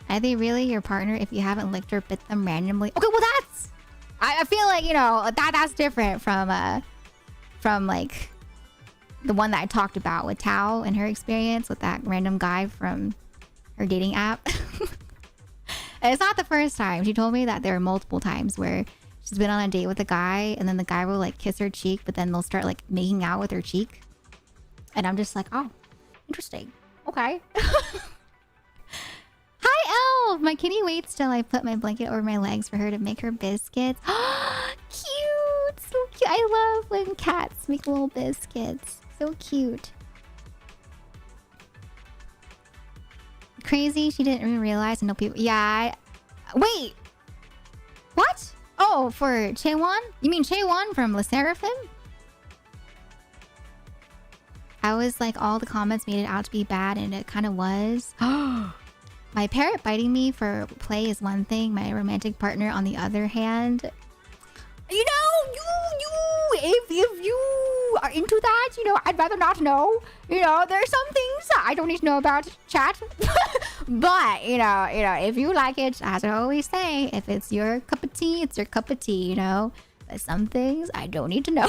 Are they really your partner if you haven't licked or bit them randomly? Okay, well that's... I feel like, you know, that's different from like the one that I talked about with Tao and her experience with that random guy from her dating app. It's not the first time. She told me that there are multiple times where she's been on a date with a guy and then the guy will like kiss her cheek, but then they'll start like making out with her cheek. And I'm just like, oh, interesting. Okay. Hi, Elf! My kitty waits till I put my blanket over my legs for her to make her biscuits. Cute! So cute. I love when cats make little biscuits. So cute. Crazy, she didn't even realize. No people. Yeah. Wait. What? Oh, for Chaewon? You mean Chaewon from Le Seraphim? I was like, all the comments made it out to be bad, and it kind of was. My parrot biting me for play is one thing. My romantic partner, on the other hand, you know, if you are into that, you know, I'd rather not know. You know, there's some things I don't need to know about. Chat. But if you like it, as I always say, if it's your cup of tea, it's your cup of tea. But some things I don't need to know.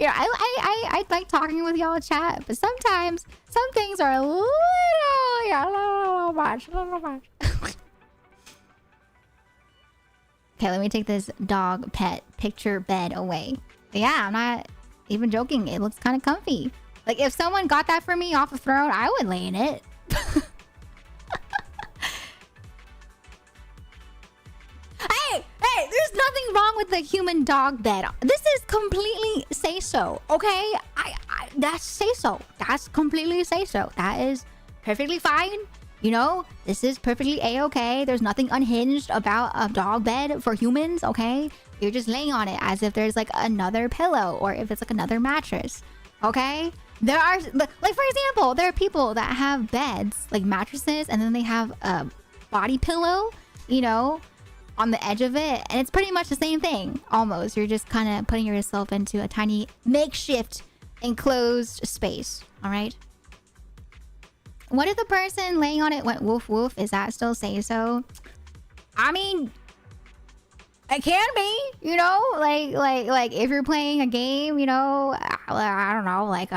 I like talking with y'all chat, but sometimes some things are a little much. Okay, let me take this dog pet picture bed away. But yeah, I'm not even joking. It looks kind of comfy. Like, if someone got that for me off a throne, I would lay in it. Hey, there's nothing wrong with the human dog bed. This is completely say so, okay? That's say so. That's completely say so. That is perfectly fine. This is perfectly a-okay. There's nothing unhinged about a dog bed for humans, okay? You're just laying on it as if there's like another pillow or if it's like another mattress, okay? There are, like, for example, there are people that have beds, like mattresses, and then they have a body pillow, on the edge of it. And it's pretty much the same thing, almost. You're just kind of putting yourself into a tiny makeshift enclosed space, all right? What if the person laying on it went woof woof? Is that still say so? I mean, it can be, like if you're playing a game, I don't know, like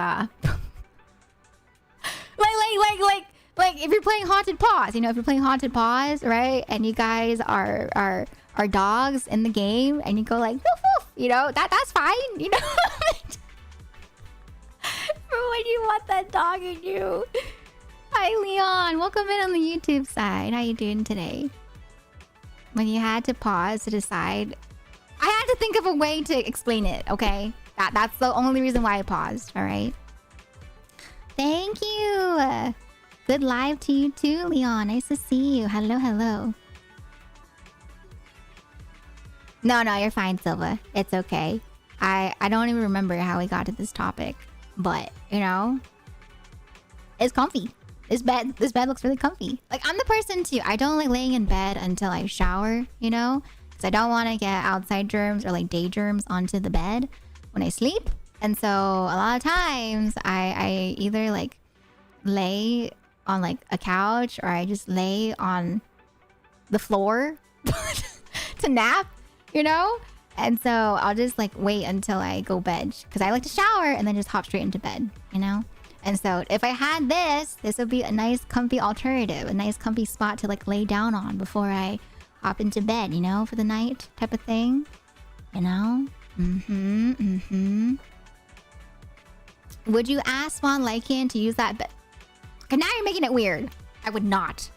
if you're playing Haunted Paws, if you're playing Haunted Paws, right? And you guys are dogs in the game, and you go like woof woof, that's fine, For when you want that dog in you. Hi Leon, welcome in on the YouTube side. How you doing today? When you had to pause to decide, I had to think of a way to explain it, okay? That's the only reason why I paused, all right? Thank you. Good live to you too, Leon. Nice to see you. Hello. No, you're fine, Silva. It's okay. I don't even remember how we got to this topic, but it's comfy. This bed looks really comfy. Like, I'm the person too. I don't like laying in bed until I shower, because I don't want to get outside germs or like day germs onto the bed when I sleep. And so a lot of times I either like lay on like a couch or I just lay on the floor to nap, And so I'll just like wait until I go bed because I like to shower and then just hop straight into bed, And so if I had this would be a nice comfy alternative, a nice comfy spot to like lay down on before I hop into bed, for the night type of thing, Would you ask Swan Lycan to use that bed? Okay, now you're making it weird. I would not.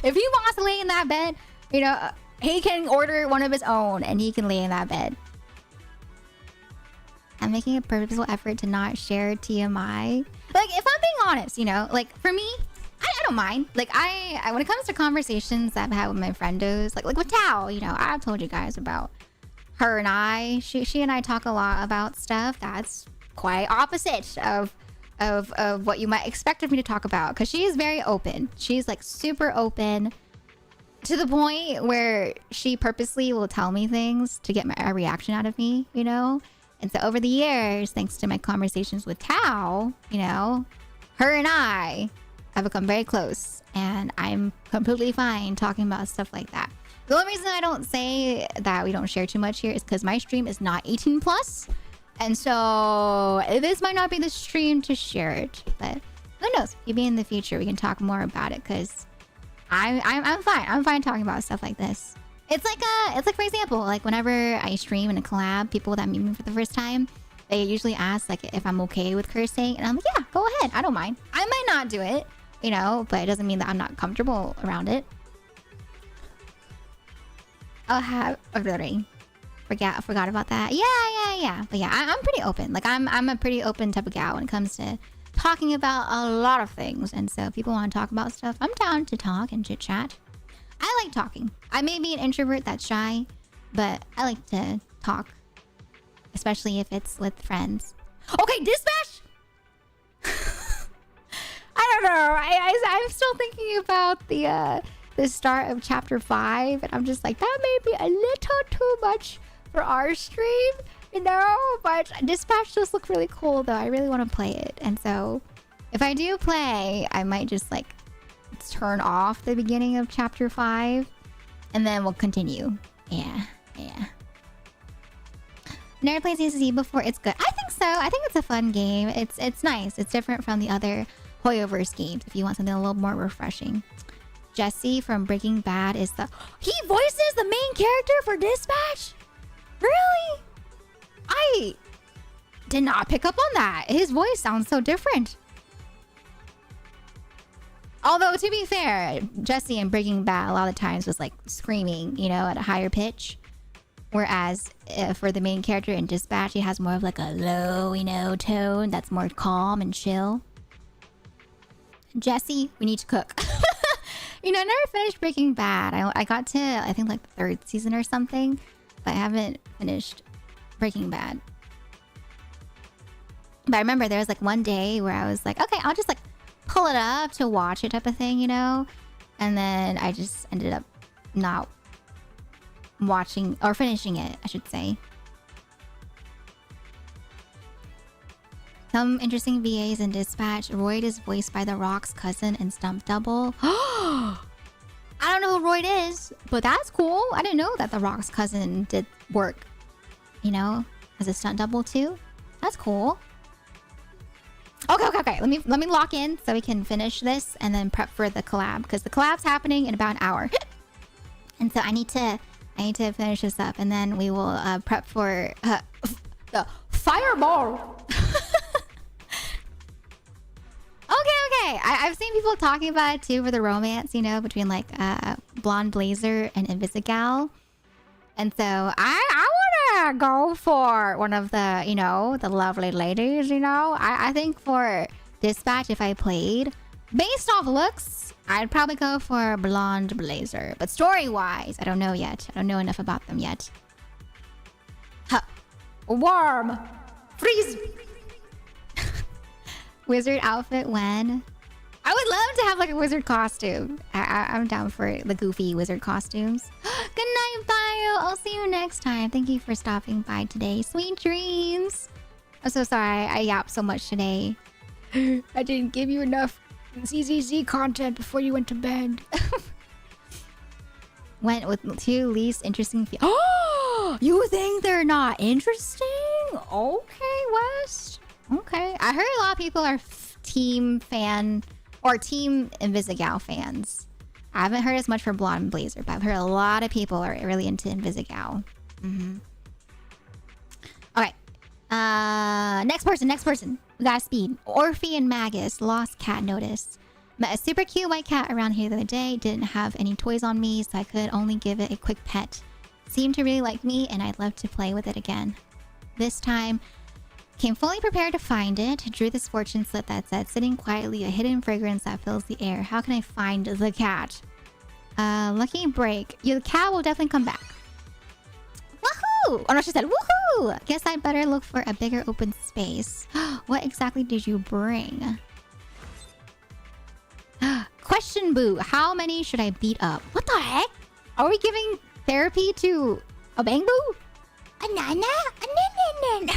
If he wants to lay in that bed, he can order one of his own and he can lay in that bed. I'm making a purposeful effort to not share TMI. Like, if I'm being honest, like for me, I don't mind. Like I when it comes to conversations that I've had with my friendos, like with Tao, I've told you guys about her and I. She and I talk a lot about stuff that's quite opposite of what you might expect of me to talk about, because she is very open. She's like super open to the point where she purposely will tell me things to get a reaction out of me, And so over the years, thanks to my conversations with Tao, her and I have become very close, and I'm completely fine talking about stuff like that. The only reason I don't say that we don't share too much here is because my stream is not 18 plus. And so this might not be the stream to share it, but who knows? Maybe in the future we can talk more about it, because I'm fine. I'm fine talking about stuff like this. It's like for example, like whenever I stream in a collab, people that meet me for the first time, they usually ask like if I'm okay with cursing, and I'm like, yeah, go ahead, I don't mind. I might not do it, but it doesn't mean that I'm not comfortable around it. I'll have a blurring. I forgot about that. Yeah. But yeah, I'm pretty open. Like I'm a pretty open type of gal when it comes to talking about a lot of things. And so if people want to talk about stuff, I'm down to talk and chit chat. I like talking. I may be an introvert that's shy, but I like to talk, especially if it's with friends. Okay, dispatch. I don't know. I'm still thinking about the start of chapter 5, and I'm just like, that may be a little too much for our stream, but dispatch does look really cool though. I really want to play it, and so If I do play, I might just like turn off the beginning of chapter 5 and then we'll continue. Yeah. Never played CCC before. It's good. I think so. I think it's a fun game. It's nice. It's different from the other Hoyoverse games if you want something a little more refreshing. Jesse from Breaking Bad is he voices the main character for Dispatch? Really? I did not pick up on that. His voice sounds so different. Although, to be fair, Jesse in Breaking Bad a lot of times was like screaming, you know, at a higher pitch. Whereas for the main character in Dispatch, he has more of like a low, you know, tone that's more calm and chill. Jesse, we need to cook. You know, I never finished Breaking Bad. I got to, I think, like the 3rd season or something. But I haven't finished Breaking Bad. But I remember there was like one day where I was like, okay, I'll just like pull it up to watch it type of thing, you know? And then I just ended up not watching or finishing it, I should say. Some interesting VAs in Dispatch. Royd is voiced by The Rock's cousin and Stump Double. I don't know who Royd is, but that's cool. I didn't know that The Rock's cousin did work, you know, as a stunt double too. That's cool. Okay. Let me lock in so we can finish this and then prep for the collab because the collab's happening in about an hour. And so I need to finish this up and then we will prep for the fireball. Okay. I've seen people talking about it too for the romance, you know, between like Blonde Blazer and Invisigal. And so I want to go for one of the, you know, the lovely ladies, you know. I think for Dispatch, if I played, based off looks, I'd probably go for Blonde Blazer. But story-wise, I don't know yet. I don't know enough about them yet. Huh. Warm. Freeze. Wizard outfit when? I would love to have like a wizard costume. I'm down for the goofy wizard costumes. Good night, Bio. I'll see you next time. Thank you for stopping by today. Sweet dreams. I'm so sorry. I yapped so much today. I didn't give you enough ZZZ content before you went to bed. Went with 2 least interesting. Oh, you think they're not interesting? Okay, West. Okay. I heard a lot of people are team fan or team Invisigal fans. I haven't heard as much for Blonde Blazer, but I've heard a lot of people are really into Invisigal. Okay. Next person. We got speed. Orphe and Magus, lost cat notice. Met a super cute white cat around here the other day. Didn't have any toys on me, so I could only give it a quick pet. Seemed to really like me, and I'd love to play with it again. This time, came fully prepared to find it. Drew this fortune slip that said, sitting quietly, a hidden fragrance that fills the air. How can I find the cat? Lucky break. The cat will definitely come back. Woohoo! Oh no, she said, woohoo! Guess I'd better look for a bigger open space. What exactly did you bring? Question boo. How many should I beat up? What the heck? Are we giving therapy to a bang boo? A nana? A nana?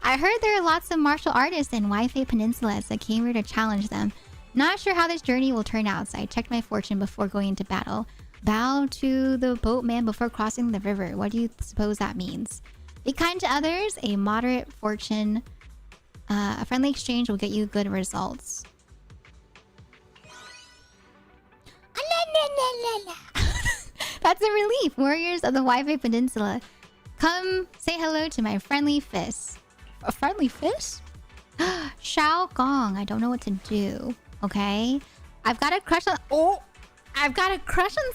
I heard there are lots of martial artists in Waifu Peninsula, so I came here to challenge them. Not sure how this journey will turn out, so I checked my fortune before going into battle. Bow to the boatman before crossing the river. What do you suppose that means? Be kind to others. A moderate fortune. A friendly exchange will get you good results. That's a relief. Warriors of the Waifu Peninsula. Come say hello to my friendly fist. A friendly fist? Shao Gong. I don't know what to do. Okay. I've got a crush on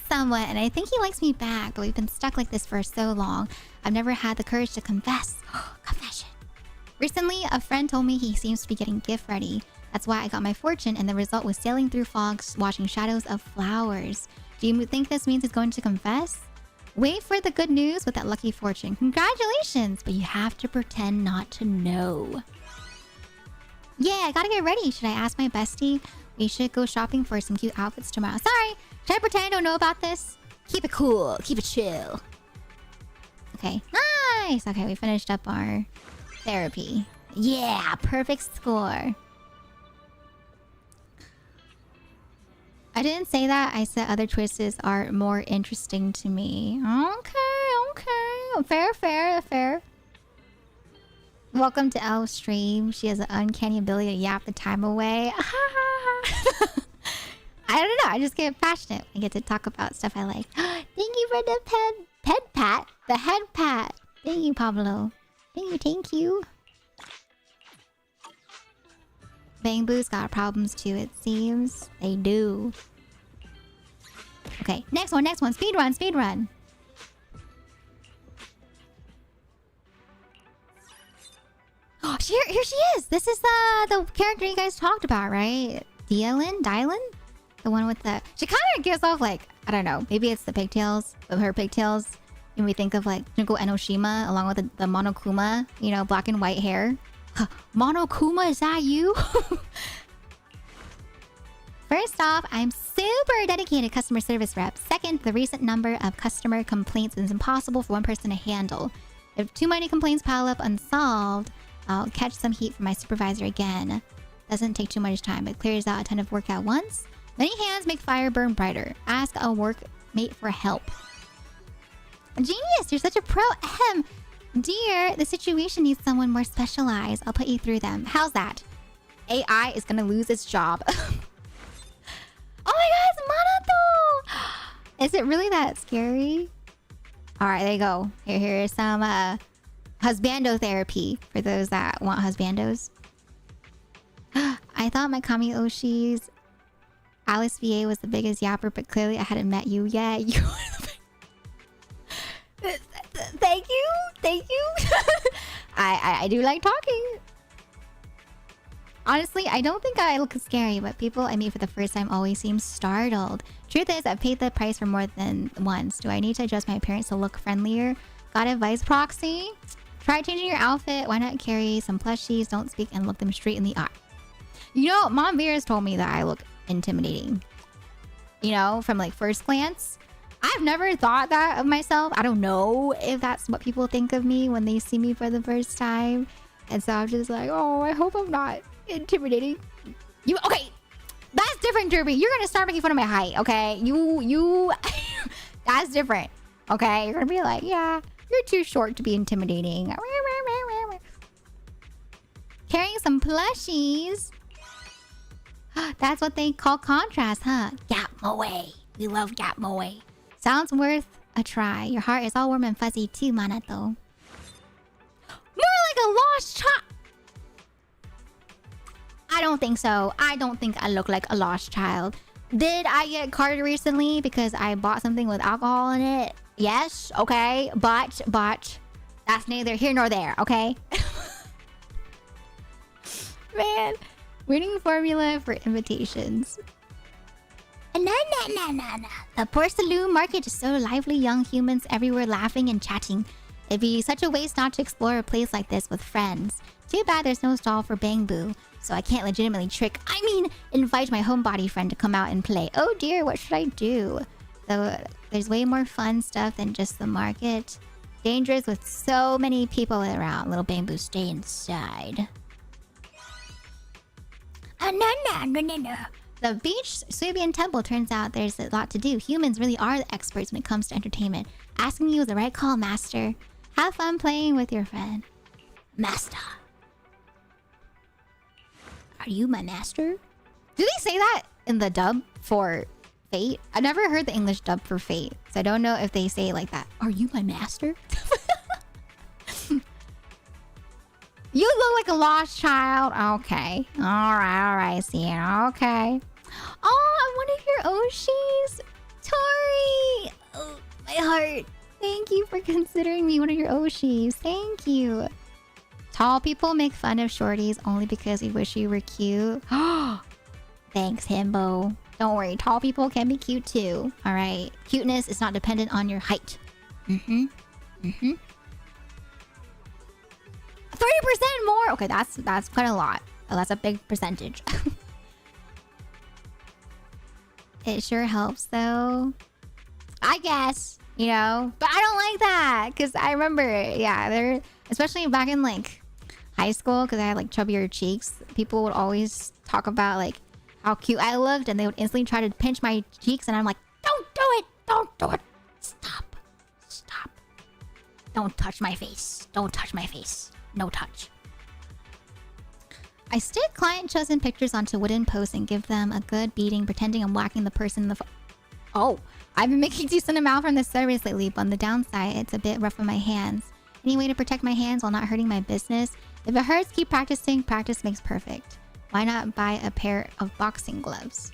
someone and I think he likes me back, but we've been stuck like this for so long. I've never had the courage to confess. Confession. Recently, a friend told me he seems to be getting gift ready. That's why I got my fortune, and the result was sailing through fogs, watching shadows of flowers. Do you think this means he's going to confess? Wait for the good news with that lucky fortune. Congratulations, but you have to pretend not to know. Yeah, I gotta get ready. Should I ask my bestie? We should go shopping for some cute outfits tomorrow. Sorry, should I pretend I don't know about this? Keep it cool, keep it chill. Okay, nice. Okay, we finished up our therapy. Yeah, perfect score. I didn't say that. I said other choices are more interesting to me. Okay. Fair. Welcome to Elle's stream. She has an uncanny ability to yap the time away. I don't know. I just get passionate. I get to talk about stuff I like. Thank you for the head pat. The head pat. Thank you, Pablo. Thank you. Bamboo's got problems too, it seems. They do. Okay, next one. Speed run. Oh, here she is. This is the character you guys talked about, right? Dylan? The one with the... She kind of gives off like, I don't know. Maybe it's the pigtails. Of her pigtails. And we think of like Junko Enoshima along with the Monokuma. You know, black and white hair. Monokuma, is that you? First off, I'm super dedicated customer service rep. Second, the recent number of customer complaints is impossible for one person to handle. If too many complaints pile up unsolved, I'll catch some heat from my supervisor again. Doesn't take too much time, but clears out a ton of work at once. Many hands make fire burn brighter. Ask a workmate for help. Genius, you're such a pro. Ahem. Dear, the situation needs someone more specialized. I'll put you through them. How's that? AI is gonna lose its job. Oh my god, it's Manato! Is it really that scary? Alright, there you go. Here is some husbando therapy for those that want husbandos. I thought my Kami Oshi's Alice VA was the biggest yapper, but clearly I hadn't met you yet. You are the Thank you. I do like talking. Honestly, I don't think I look scary, but people I meet for the first time always seem startled. Truth is, I've paid the price for more than once. Do I need to adjust my appearance to look friendlier? Got advice, Proxy? Try changing your outfit. Why not carry some plushies? Don't speak and look them straight in the eye. You know, Mom Veers told me that I look intimidating. You know, from like first glance. I've never thought that of myself. I don't know if that's what people think of me when they see me for the first time. And so I'm just like, oh, I hope I'm not intimidating. Okay, that's different, Derby. You're gonna start making fun of my height, okay? You that's different. Okay, you're gonna be like, yeah, you're too short to be intimidating. Carrying some plushies. That's what they call contrast, huh? Gap Moe. We love Gap Moe. Sounds worth a try. Your heart is all warm and fuzzy too, Manato. More like a lost child. I don't think so. I don't think I look like a lost child. Did I get carded recently because I bought something with alcohol in it? Yes, okay. But that's neither here nor there, okay? Man, winning formula for invitations. The Porcelain market is so lively, young humans everywhere laughing and chatting. It'd be such a waste not to explore a place like this with friends. Too bad there's no stall for Bangbu, so I can't legitimately invite my homebody friend to come out and play. Oh dear, what should I do? So there's way more fun stuff than just the market. Dangerous with so many people around. Little Bangbu, stay inside. The beach Suibian temple, turns out there's a lot to do. Humans really are the experts when it comes to entertainment. Asking you is the right call, master. Have fun playing with your friend. Master. Are you my master? Do they say that in the dub for Fate? I never heard the English dub for Fate, so I don't know if they say it like that. Are you my master? You look like a lost child. Okay. Alright, Sienna. Okay. Oh, I'm one of your Oshis. Tori! Oh, my heart. Thank you for considering me one of your Oshis. Thank you. Tall people make fun of shorties only because we wish you were cute. Thanks, Himbo. Don't worry, tall people can be cute too. Alright. Cuteness is not dependent on your height. 30% more! Okay, that's quite a lot. Oh, that's a big percentage. It sure helps though. I guess, you know. But I don't like that. Because I remember, yeah, there, especially back in like high school, because I had like chubbier cheeks, people would always talk about like how cute I looked, and they would instantly try to pinch my cheeks, and I'm like, don't do it! Don't do it! Stop. Stop. Don't touch my face. Don't touch my face. No touch. I stick client-chosen pictures onto wooden posts and give them a good beating, pretending I'm whacking the person in the Oh, I've been making decent amount from this service lately, but on the downside, it's a bit rough on my hands. Any way to protect my hands while not hurting my business? If it hurts, keep practicing. Practice makes perfect. Why not buy a pair of boxing gloves?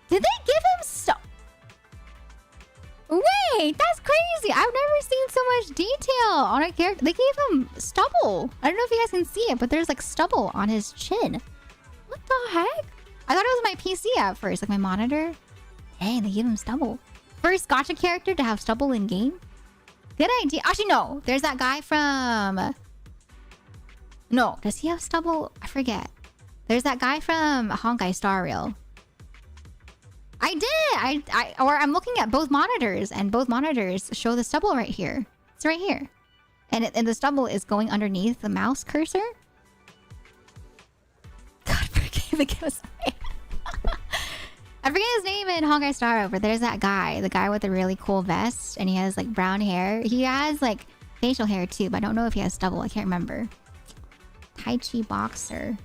Did they give him stuff? Wait, that's crazy. I've never seen so much detail on a character. They gave him stubble. I don't know if you guys can see it, but there's like stubble on his chin. What the heck? I thought it was my PC at first, like my monitor. Hey, they gave him stubble. First gacha character to have stubble in game. Good idea. Actually, no. There's that guy from... No, does he have stubble? I forget. There's that guy from Honkai Star Rail. I did. I'm looking at both monitors, and both monitors show the stubble right here. It's right here, and the stubble is going underneath the mouse cursor. God, forgive me. I forget his name in Honkai Star Rail, but there's that guy, the guy with the really cool vest, and he has like brown hair. He has like facial hair too, but I don't know if he has stubble. I can't remember. Tai Chi Boxer.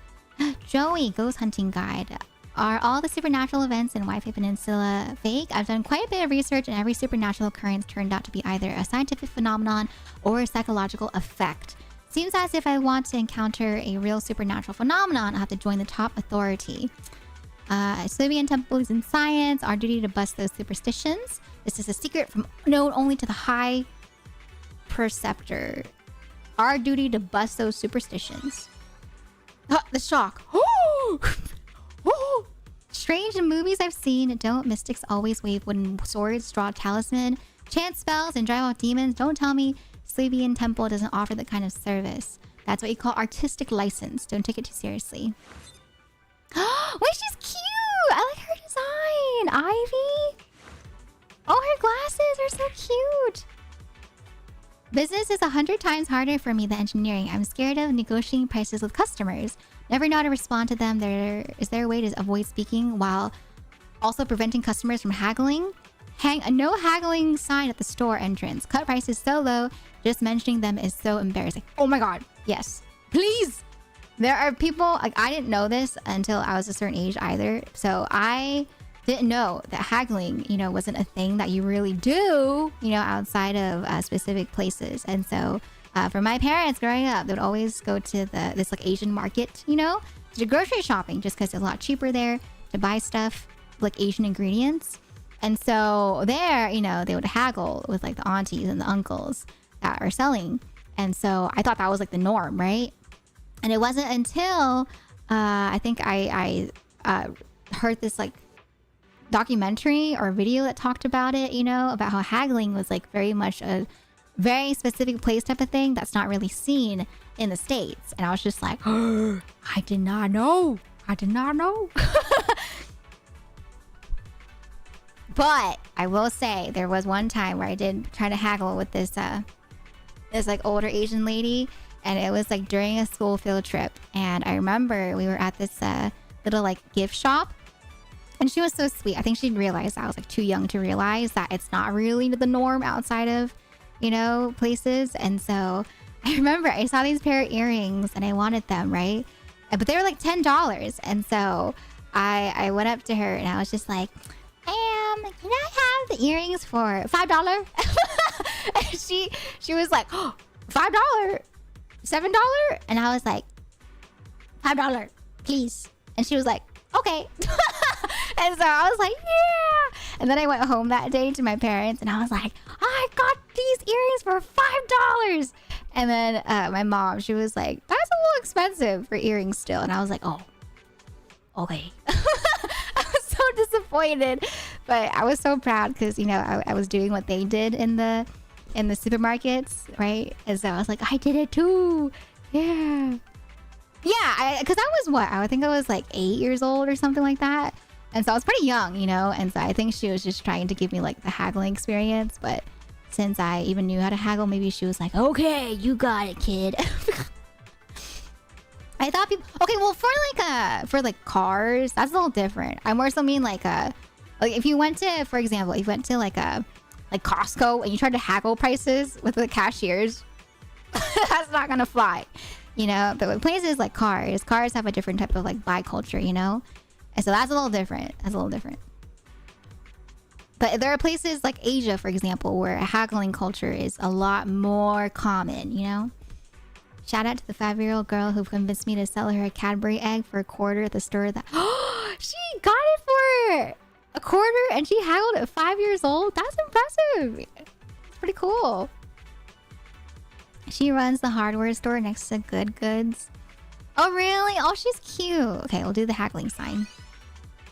Joey, Ghost Hunting Guide. Are all the supernatural events in Waifu Peninsula fake? I've done quite a bit of research, and every supernatural occurrence turned out to be either a scientific phenomenon or a psychological effect. Seems as if I want to encounter a real supernatural phenomenon, I'll have to join the top authority. Sylvian temples in science, our duty to bust those superstitions. This is a secret from known only to the High Preceptor. Our duty to bust those superstitions. The shock. Strange in movies I've seen, don't mystics always wave wooden swords, draw a talisman, chant spells, and drive off demons? Don't tell me Slavian Temple doesn't offer that kind of service. That's what you call artistic license. Don't take it too seriously. Wait, she's cute! I like her design! Ivy? Oh, her glasses are so cute! Business is 100 times harder for me than engineering. I'm scared of negotiating prices with customers. Never know how to respond to them. Is there a way to avoid speaking while also preventing customers from haggling? Hang a no haggling sign at the store entrance. Cut prices so low, just mentioning them is so embarrassing. Oh my god, yes. Please! There are people, like, I didn't know this until I was a certain age either. So I didn't know that haggling, you know, wasn't a thing that you really do, you know, outside of specific places. And so for my parents growing up, they would always go to this like Asian market, you know, to do grocery shopping just because it's a lot cheaper there to buy stuff like Asian ingredients. And so there, you know, they would haggle with like the aunties and the uncles that are selling. And so I thought that was like the norm, right? And it wasn't until I think I heard this like documentary or video that talked about it, you know, about how haggling was like very much a very specific place type of thing that's not really seen in the States. And I was just like, oh, I did not know. I did not know. But I will say there was one time where I did try to haggle with this like older Asian lady, and it was like during a school field trip. And I remember we were at this little like gift shop, and she was so sweet. I think she realized I was like too young to realize that it's not really the norm outside of, you know, places. And so I remember I saw these pair of earrings and I wanted them, right? But they were like $10. And so I went up to her and I was just like, can I have the earrings for $5? And she was like, oh, $5? $7? And I was like, $5, please. And she was like, okay. And so I was like, yeah. And then I went home that day to my parents and I was like, I got these earrings for $5. And then my mom, she was like, that's a little expensive for earrings still. And I was like, oh, okay. I was so disappointed, but I was so proud because, you know, I was doing what they did in the supermarkets, right? And so I was like, I did it too. Yeah. Yeah, because I was what? I think I was like 8 years old or something like that. And so I was pretty young, you know? And so I think she was just trying to give me like the haggling experience. But since I even knew how to haggle, maybe she was like, okay, you got it, kid. I thought people... Okay, well, for like cars, that's a little different. I more so mean like if you went to, for example, if you went to like Costco and you tried to haggle prices with the cashiers, that's not gonna fly, you know. But with places like cars have a different type of like buy culture, you know, and so that's a little different. But there are places like Asia, for example, where a haggling culture is a lot more common, you know. Shout out to the 5-year-old girl who convinced me to sell her a Cadbury egg for $1 at the store. That she got it for $1 and she haggled at 5 years old. That's impressive. It's pretty cool. She runs the hardware store next to Good Goods. Oh really? Oh, she's cute. Okay, we'll do the haggling sign.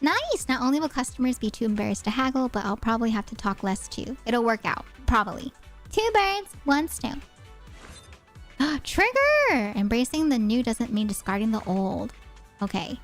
Nice. Not only will customers be too embarrassed to haggle, but I'll probably have to talk less too. It'll work out. Probably. 2 birds, 1 stone. Trigger! Embracing the new doesn't mean discarding the old. Okay.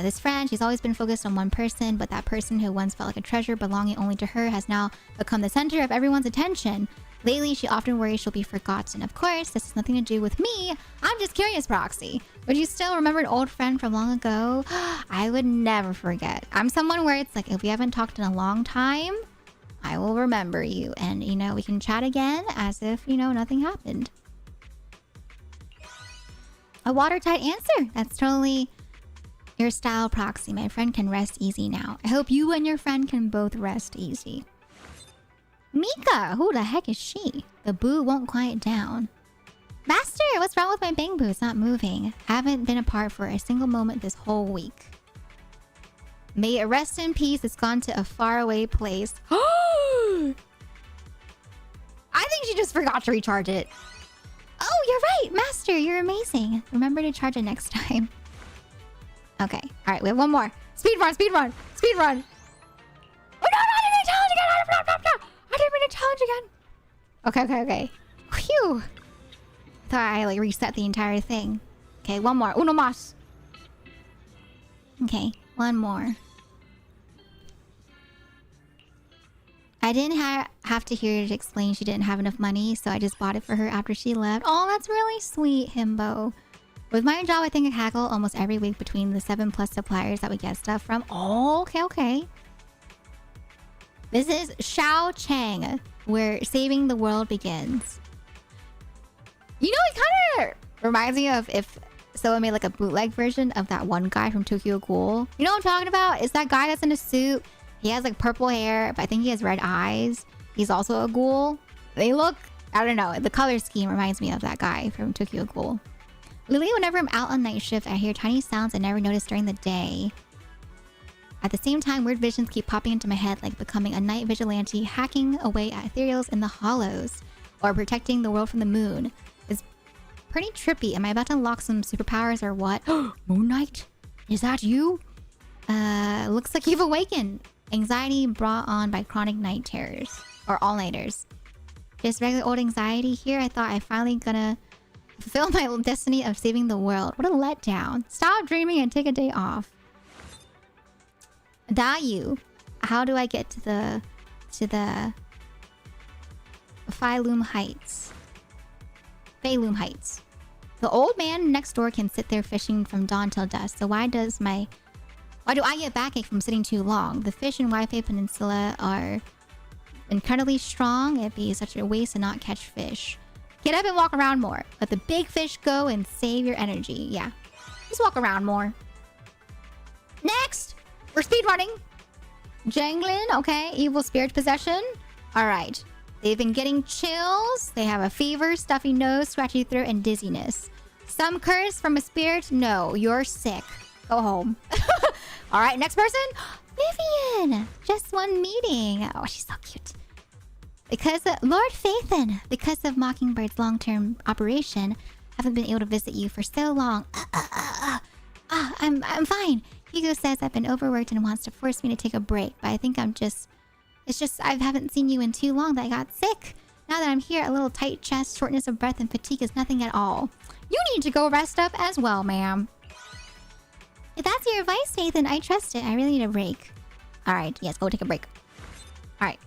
This friend, she's always been focused on one person, but that person who once felt like a treasure belonging only to her has now become the center of everyone's attention. Lately, she often worries she'll be forgotten. Of course, this has nothing to do with me. I'm just curious, Proxy. Would you still remember an old friend from long ago? I would never forget. I'm someone where it's like, if we haven't talked in a long time, I will remember you. And, you know, we can chat again as if, you know, nothing happened. A watertight answer. That's totally your style, Proxy. My friend can rest easy now. I hope you and your friend can both rest easy. Mika! Who the heck is she? The boo won't quiet down. Master, what's wrong with my bang boo? It's not moving. Haven't been apart for a single moment this whole week. May it rest in peace. It's gone to a faraway place. I think she just forgot to recharge it. Oh, you're right, Master. You're amazing. Remember to charge it next time. Okay. All right, we have one more. Speed run, speed run, speed run. Oh, no, I didn't challenge again. I didn't mean to challenge again. Okay. Phew. Thought I like reset the entire thing. Okay, one more. Uno más. Okay, one more. I didn't have to hear her explain she didn't have enough money, so I just bought it for her after she left. Oh, that's really sweet, Himbo. With my job, I think I haggle almost every week between the 7+ suppliers that we get stuff from. Oh, okay. This is Shao Chang, where saving the world begins. You know, it kind of reminds me of if someone made like a bootleg version of that one guy from Tokyo Ghoul. You know what I'm talking about? It's that guy that's in a suit. He has like purple hair, but I think he has red eyes. He's also a ghoul. They look, I don't know, the color scheme reminds me of that guy from Tokyo Ghoul. Lily, whenever I'm out on night shift, I hear tiny sounds I never noticed during the day. At the same time, weird visions keep popping into my head, like becoming a night vigilante, hacking away at ethereals in the hollows, or protecting the world from the moon. It's pretty trippy. Am I about to unlock some superpowers or what? Moon Knight? Is that you? Looks like you've awakened. Anxiety brought on by chronic night terrors. Or all-nighters. Just regular old anxiety here. I thought I finally gonna fulfill my destiny of saving the world. What a letdown. Stop dreaming and take a day off. Dayu. How do I get to the Failum Heights? Failum Heights. The old man next door can sit there fishing from dawn till dusk. So why do I get backache from sitting too long? The fish in Waifu Peninsula are incredibly strong. It'd be such a waste to not catch fish. Get up and walk around more. Let the big fish go and save your energy. Yeah. Just walk around more. Next! We're speedrunning. Janglin, okay. Evil spirit possession. Alright. They've been getting chills. They have a fever, stuffy nose, scratchy throat, and dizziness. Some curse from a spirit? No, you're sick. Go home. Alright, next person. Vivian! Just one meeting. Oh, she's so cute. Lord Phaethon, because of Mockingbird's long-term operation, haven't been able to visit you for so long. I'm fine. Hugo says I've been overworked and wants to force me to take a break, but I think it's just I haven't seen you in too long that I got sick. Now that I'm here, a little tight chest, shortness of breath, and fatigue is nothing at all. You need to go rest up as well, ma'am. If that's your advice, Nathan, I trust it. I really need a break. Alright, yes, go take a break. Alright.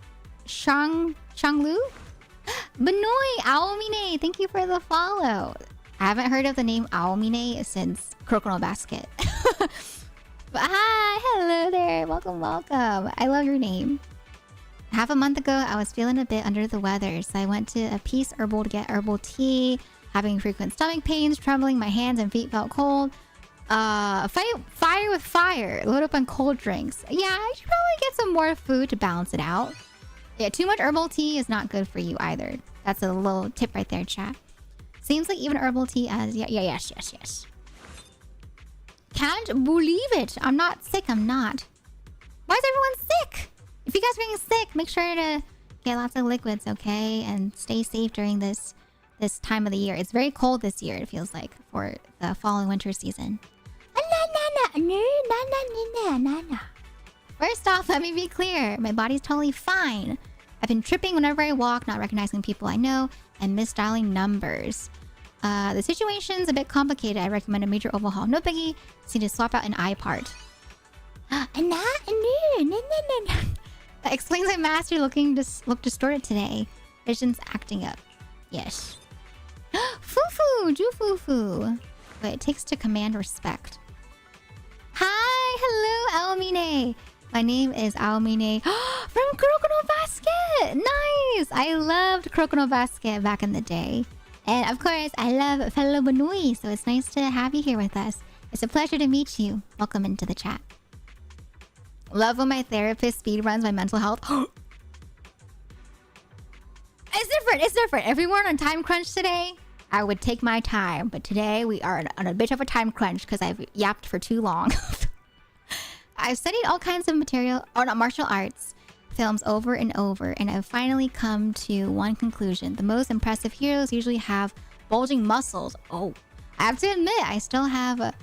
Shanglu? Benoy, Aomine, thank you for the follow. I haven't heard of the name Aomine since Crocodile Basket. But hi, hello there. Welcome, welcome. I love your name. Half a month ago, I was feeling a bit under the weather, so I went to a Peace Herbal to get herbal tea. Having frequent stomach pains, trembling, my hands and feet felt cold. Fight fire with fire. Load up on cold drinks. Yeah, I should probably get some more food to balance it out. Yeah, too much herbal tea is not good for you either. That's a little tip right there, chat. Seems like even herbal tea as... yes. Can't believe it. I'm not sick. I'm not. Why is everyone sick? If you guys are getting sick, make sure to get lots of liquids, okay? And stay safe during this time of the year. It's very cold this year, it feels like, for the fall and winter season. First off, let me be clear. My body's totally fine. I've been tripping whenever I walk, not recognizing people I know, and misdialing numbers. The situation's a bit complicated. I recommend a major overhaul. No biggie. Just need to swap out an eye part. That explains why Master look distorted today. Vision's acting up. Yes. Fufu! Jufufu! What it takes to command respect. Hi! Hello, Aomine! My name is Aomine from Crocodile Basket! Nice! I loved Crocodile Basket back in the day. And of course, I love Fellow Banui, so it's nice to have you here with us. It's a pleasure to meet you. Welcome into the chat. Love when my therapist speedruns my mental health. It's different. If we weren't on time crunch today, I would take my time. But today, we are on a bit of a time crunch because I've yapped for too long. I've studied all kinds of martial arts films over and over, and I've finally come to one conclusion. The most impressive heroes usually have bulging muscles. Oh, I have to admit, I still have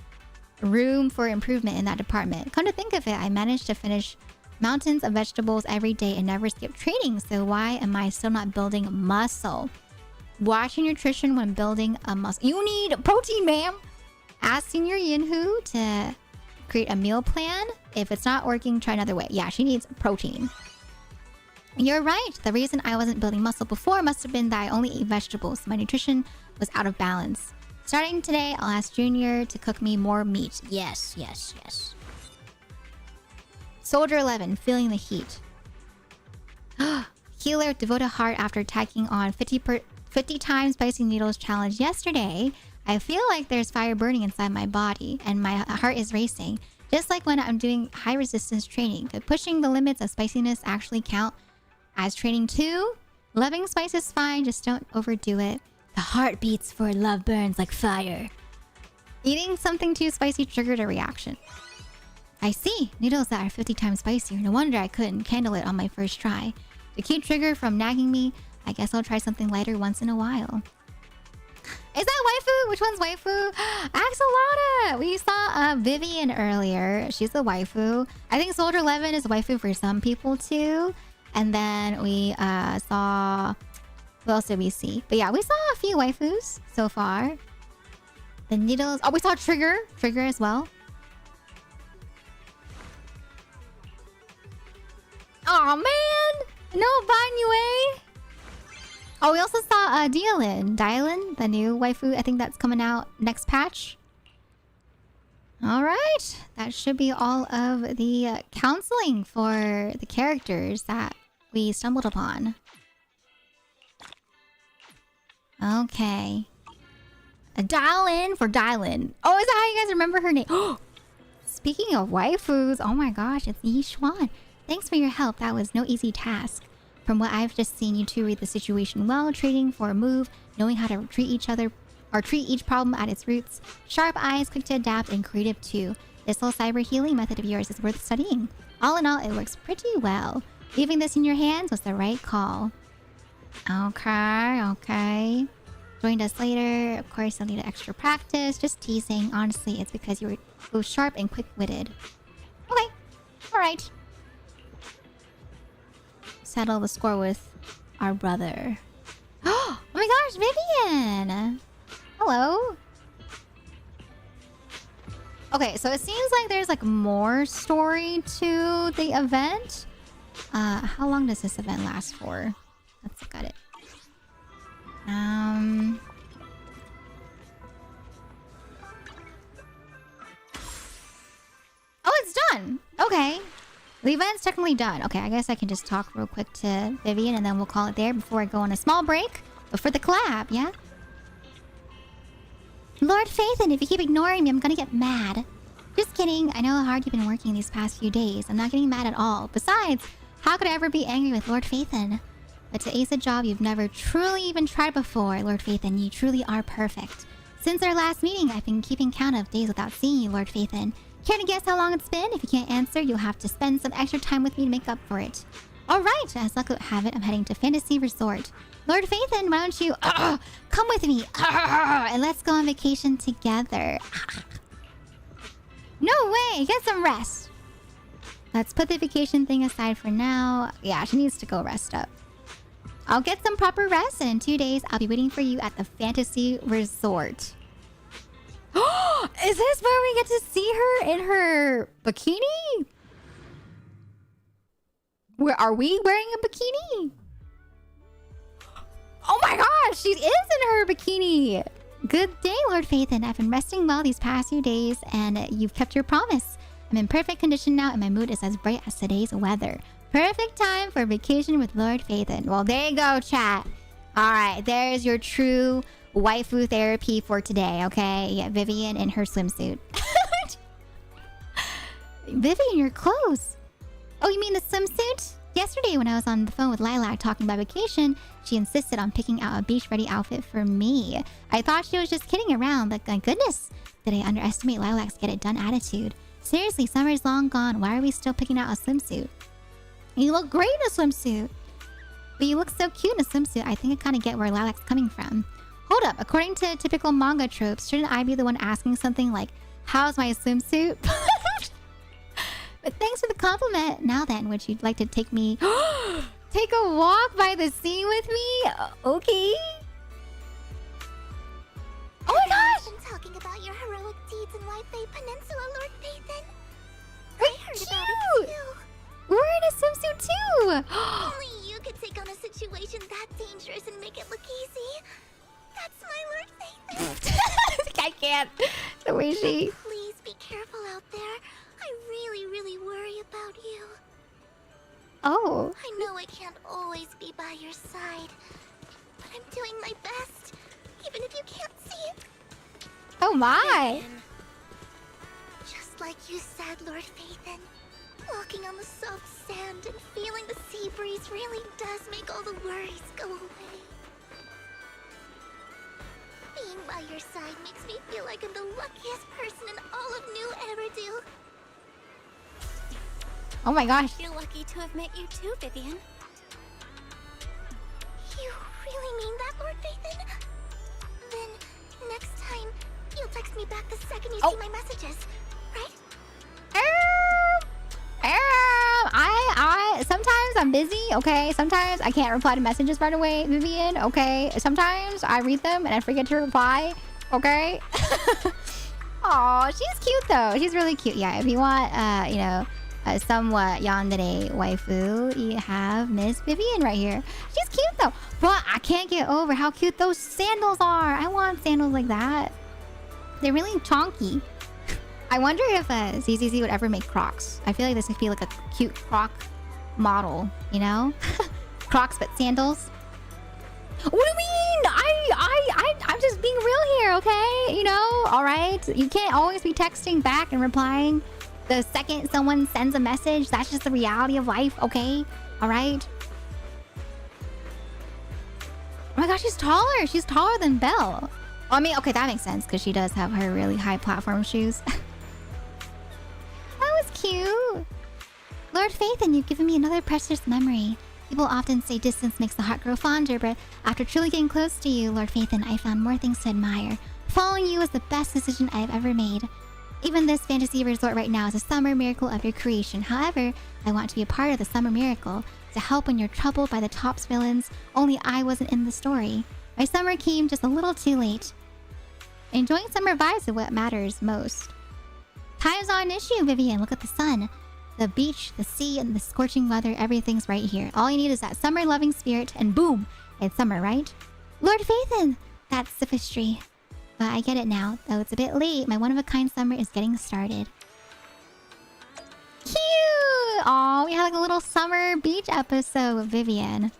room for improvement in that department. Come to think of it, I managed to finish mountains of vegetables every day and never skip training, so why am I still not building muscle? Watch your nutrition when building a muscle. You need protein, ma'am! Ask Senior Yinhu to create a meal plan. If it's not working, try another way. Yeah, she needs protein. You're right. The reason I wasn't building muscle before must have been that I only ate vegetables. My nutrition was out of balance. Starting today, I'll ask Junior to cook me more meat. Yes. Soldier 11, feeling the heat. Healer devoted heart after tacking on 50 times spicy needles challenge yesterday. I feel like there's fire burning inside my body and my heart is racing. Just like when I'm doing high resistance training. But pushing the limits of spiciness actually count as training too? Loving spice is fine, just don't overdo it. The heart beats for love burns like fire. Eating something too spicy triggered a reaction. I see. Noodles that are 50 times spicier. No wonder I couldn't handle it on my first try. To keep trigger from nagging me, I guess I'll try something lighter once in a while. Is that waifu? Which one's waifu? Axolotl! We saw Vivian earlier. She's a waifu. I think Soldier 11 is a waifu for some people too. And then we saw... Who else did we see? But yeah, we saw a few waifus so far. The needles... Oh, we saw Trigger. Trigger as well. Aw, man! No Banyue! Oh, we also saw Dylan, the new waifu. I think that's coming out next patch. Alright. That should be all of the counseling for the characters that we stumbled upon. Okay. Dylan for Dylan. Oh, is that how you guys remember her name? Speaking of waifus, oh my gosh, it's Yi Xuan. Thanks for your help. That was no easy task. From what I've just seen, you two read the situation well, trading for a move, knowing how to treat each other or treat each problem at its roots. Sharp eyes, quick to adapt, and creative too. This whole cyber healing method of yours is worth studying. All in all, it works pretty well. Leaving this in your hands was the right call. Okay. Joined us later. Of course, you'll need extra practice. Just teasing. Honestly, it's because you were both sharp and quick-witted. Okay. Alright. Settle the score with our brother. Oh my gosh, Vivian! Hello. Okay, so it seems like there's like more story to the event. How long does this event last for? Let's look at it. done. Okay. The event's technically done. Okay, I guess I can just talk real quick to Vivian and then we'll call it there before I go on a small break. But for the collab, yeah? Lord Phaethon, if you keep ignoring me, I'm gonna get mad. Just kidding. I know how hard you've been working these past few days. I'm not getting mad at all. Besides, how could I ever be angry with Lord Phaethon? But to ace a job you've never truly even tried before, Lord Phaethon, you truly are perfect. Since our last meeting, I've been keeping count of days without seeing you, Lord Phaethon. Care to guess how long it's been? If you can't answer, you'll have to spend some extra time with me to make up for it. Alright, as luck would have it, I'm heading to Fantasy Resort. Lord Phaethon, why don't you come with me and let's go on vacation together. No way! Get some rest. Let's put the vacation thing aside for now. Yeah, she needs to go rest up. I'll get some proper rest, and in 2 days, I'll be waiting for you at the Fantasy Resort. Is this where we get to see her in her bikini? Where are we wearing a bikini? Oh my gosh, she is in her bikini. Good day, Lord Phaethon. I've been resting well these past few days, and you've kept your promise. I'm in perfect condition now, and my mood is as bright as today's weather. Perfect time for a vacation with Lord Phaethon. Well, there you go, chat. All right, there's your true waifu therapy for today, okay? Yeah, Vivian in her swimsuit. Vivian, your clothes. Oh, you mean the swimsuit? Yesterday, when I was on the phone with Lilac talking about vacation, she insisted on picking out a beach-ready outfit for me. I thought she was just kidding around, but my goodness, did I underestimate Lilac's get-it-done attitude? Seriously, summer's long gone. Why are we still picking out a swimsuit? You look great in a swimsuit. But you look so cute in a swimsuit. I think I kind of get where Lilac's coming from. Hold up. According to typical manga tropes, shouldn't I be the one asking something like, how's my swimsuit? But thanks for the compliment. Now then, would you like to take me... take a walk by the sea with me? Okay. Oh my gosh! I've been talking about your heroic deeds in Waifu Peninsula, Lord Phaethon. I heard cute! about it too. We're in a swimsuit too! Only you could take on a situation that dangerous and make it look easy. That's my Lord Phaethon. I can't. The way she... Please be careful out there. I really worry about you. Oh. I know I can't always be by your side, but I'm doing my best, even if you can't see it. Oh my. Just like you said, Lord Phaethon, walking on the soft sand and feeling the sea breeze really does make all the worries go away. Being by your side makes me feel like I'm the luckiest person in all of New Eridu. Oh my gosh. I feel lucky to have met you too, Vivian. You really mean that, Lord Phaethon? Then, next time, you'll text me back the second you see my messages, right? Sometimes I'm busy, okay? Sometimes I can't reply to messages right away, Vivian, okay? Sometimes I read them and I forget to reply, okay? Aw, she's cute though. She's really cute. Yeah, if you want, you know, a somewhat yandere waifu, you have Miss Vivian right here. She's cute though. But I can't get over how cute those sandals are. I want sandals like that. They're really chonky. I wonder if ZZZ would ever make Crocs. I feel like this could be like a cute Croc model, you know? Crocs but sandals. What do you mean? I'm just being real here, okay? You know, all right? You can't always be texting back and replying the second someone sends a message. That's just the reality of life, okay? All right? Oh my gosh, she's taller. She's taller than Belle. I mean, okay, that makes sense because she does have her really high platform shoes. That was cute. Lord Phaethon, you've given me another precious memory. People often say distance makes the heart grow fonder, but after truly getting close to you, Lord Phaethon, I found more things to admire. Following you is the best decision I have ever made. Even this fantasy resort right now is a summer miracle of your creation. However, I want to be a part of the summer miracle, to help when you're troubled by the Top's villains. Only I wasn't in the story. My summer came just a little too late. Enjoying summer vibes is what matters most. Time's not an issue, Vivian. Look at the sun. The beach, the sea, and the scorching weather, everything's right here. All you need is that summer-loving spirit, and boom! It's summer, right? Lord Phaethon! That's sophistry. But I get it now, though it's a bit late. My one-of-a-kind summer is getting started. Oh, we had like a little summer beach episode with Vivian.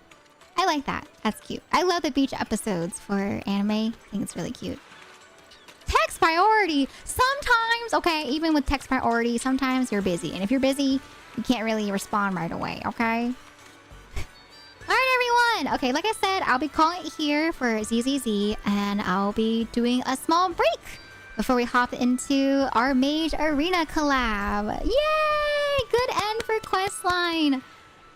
I like that. That's cute. I love the beach episodes for anime. I think it's really cute. Text priority. Sometimes, okay, even with text priority, sometimes you're busy. And if you're busy, you can't really respond right away, okay? Alright, everyone. Okay, like I said, I'll be calling it here for ZZZ. And I'll be doing a small break before we hop into our Mage Arena collab. Yay! Good end for Questline.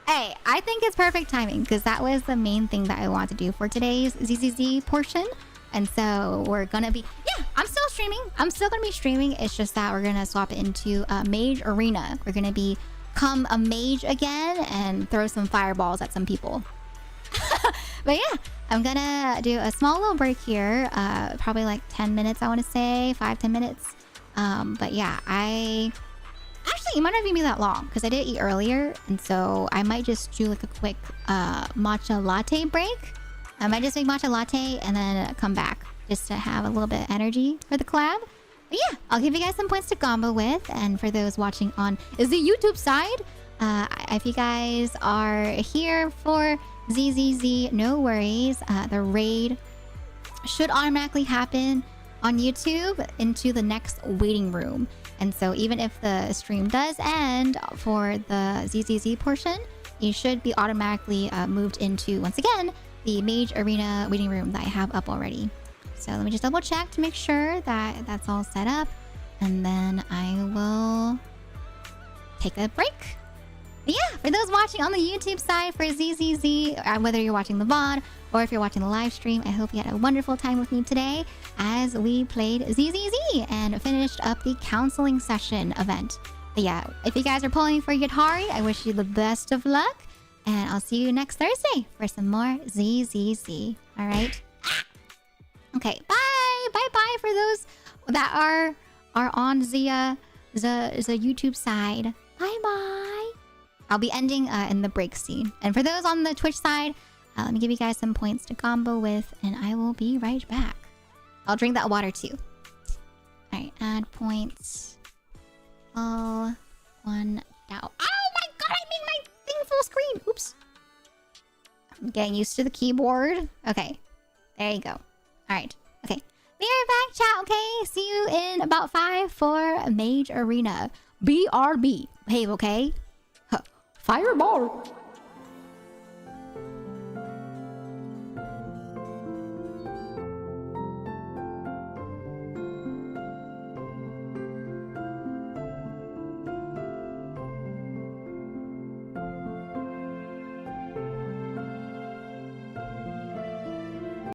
Hey, I think it's perfect timing because that was the main thing that I wanted to do for today's ZZZ portion. And so we're gonna be... Yeah, I'm still streaming. I'm still gonna be streaming. It's just that we're gonna swap it into Mage Arena. We're gonna become a mage again and throw some fireballs at some people. But yeah, I'm gonna do a small little break here. Probably like 10 minutes, I want to say. 5-10 minutes. But yeah, actually, it might not even be that long because I did eat earlier. And so I might just do like a quick matcha latte break. I might just make matcha latte and then come back just to have a little bit of energy for the collab. But yeah, I'll give you guys some points to combo with. And for those watching on the YouTube side, if you guys are here for ZZZ, no worries. The raid should automatically happen on YouTube into the next waiting room. And so even if the stream does end for the ZZZ portion, you should be automatically moved into, once again, the Mage Arena waiting room that I have up already. So let me just double check to make sure that that's all set up. And then I will take a break. But yeah, for those watching on the YouTube side for ZZZ, whether you're watching the VOD or if you're watching the live stream, I hope you had a wonderful time with me today as we played ZZZ and finished up the counseling session event. But yeah, if you guys are pulling for yidhari, I wish you the best of luck. And I'll see you next Thursday for some more ZZZ. All right? Okay, bye! Bye-bye for those that are on the YouTube side. Bye-bye! I'll be ending in the break scene. And for those on the Twitch side, let me give you guys some points to combo with, and I will be right back. I'll drink that water too. Alright, add points. All one down. Oh my god, I made my thing full screen! Oops. I'm getting used to the keyboard. Okay, there you go. Alright, okay. Be right back, chat, okay? See you in about 5 for Mage Arena. BRB. Behave, okay? Fireball!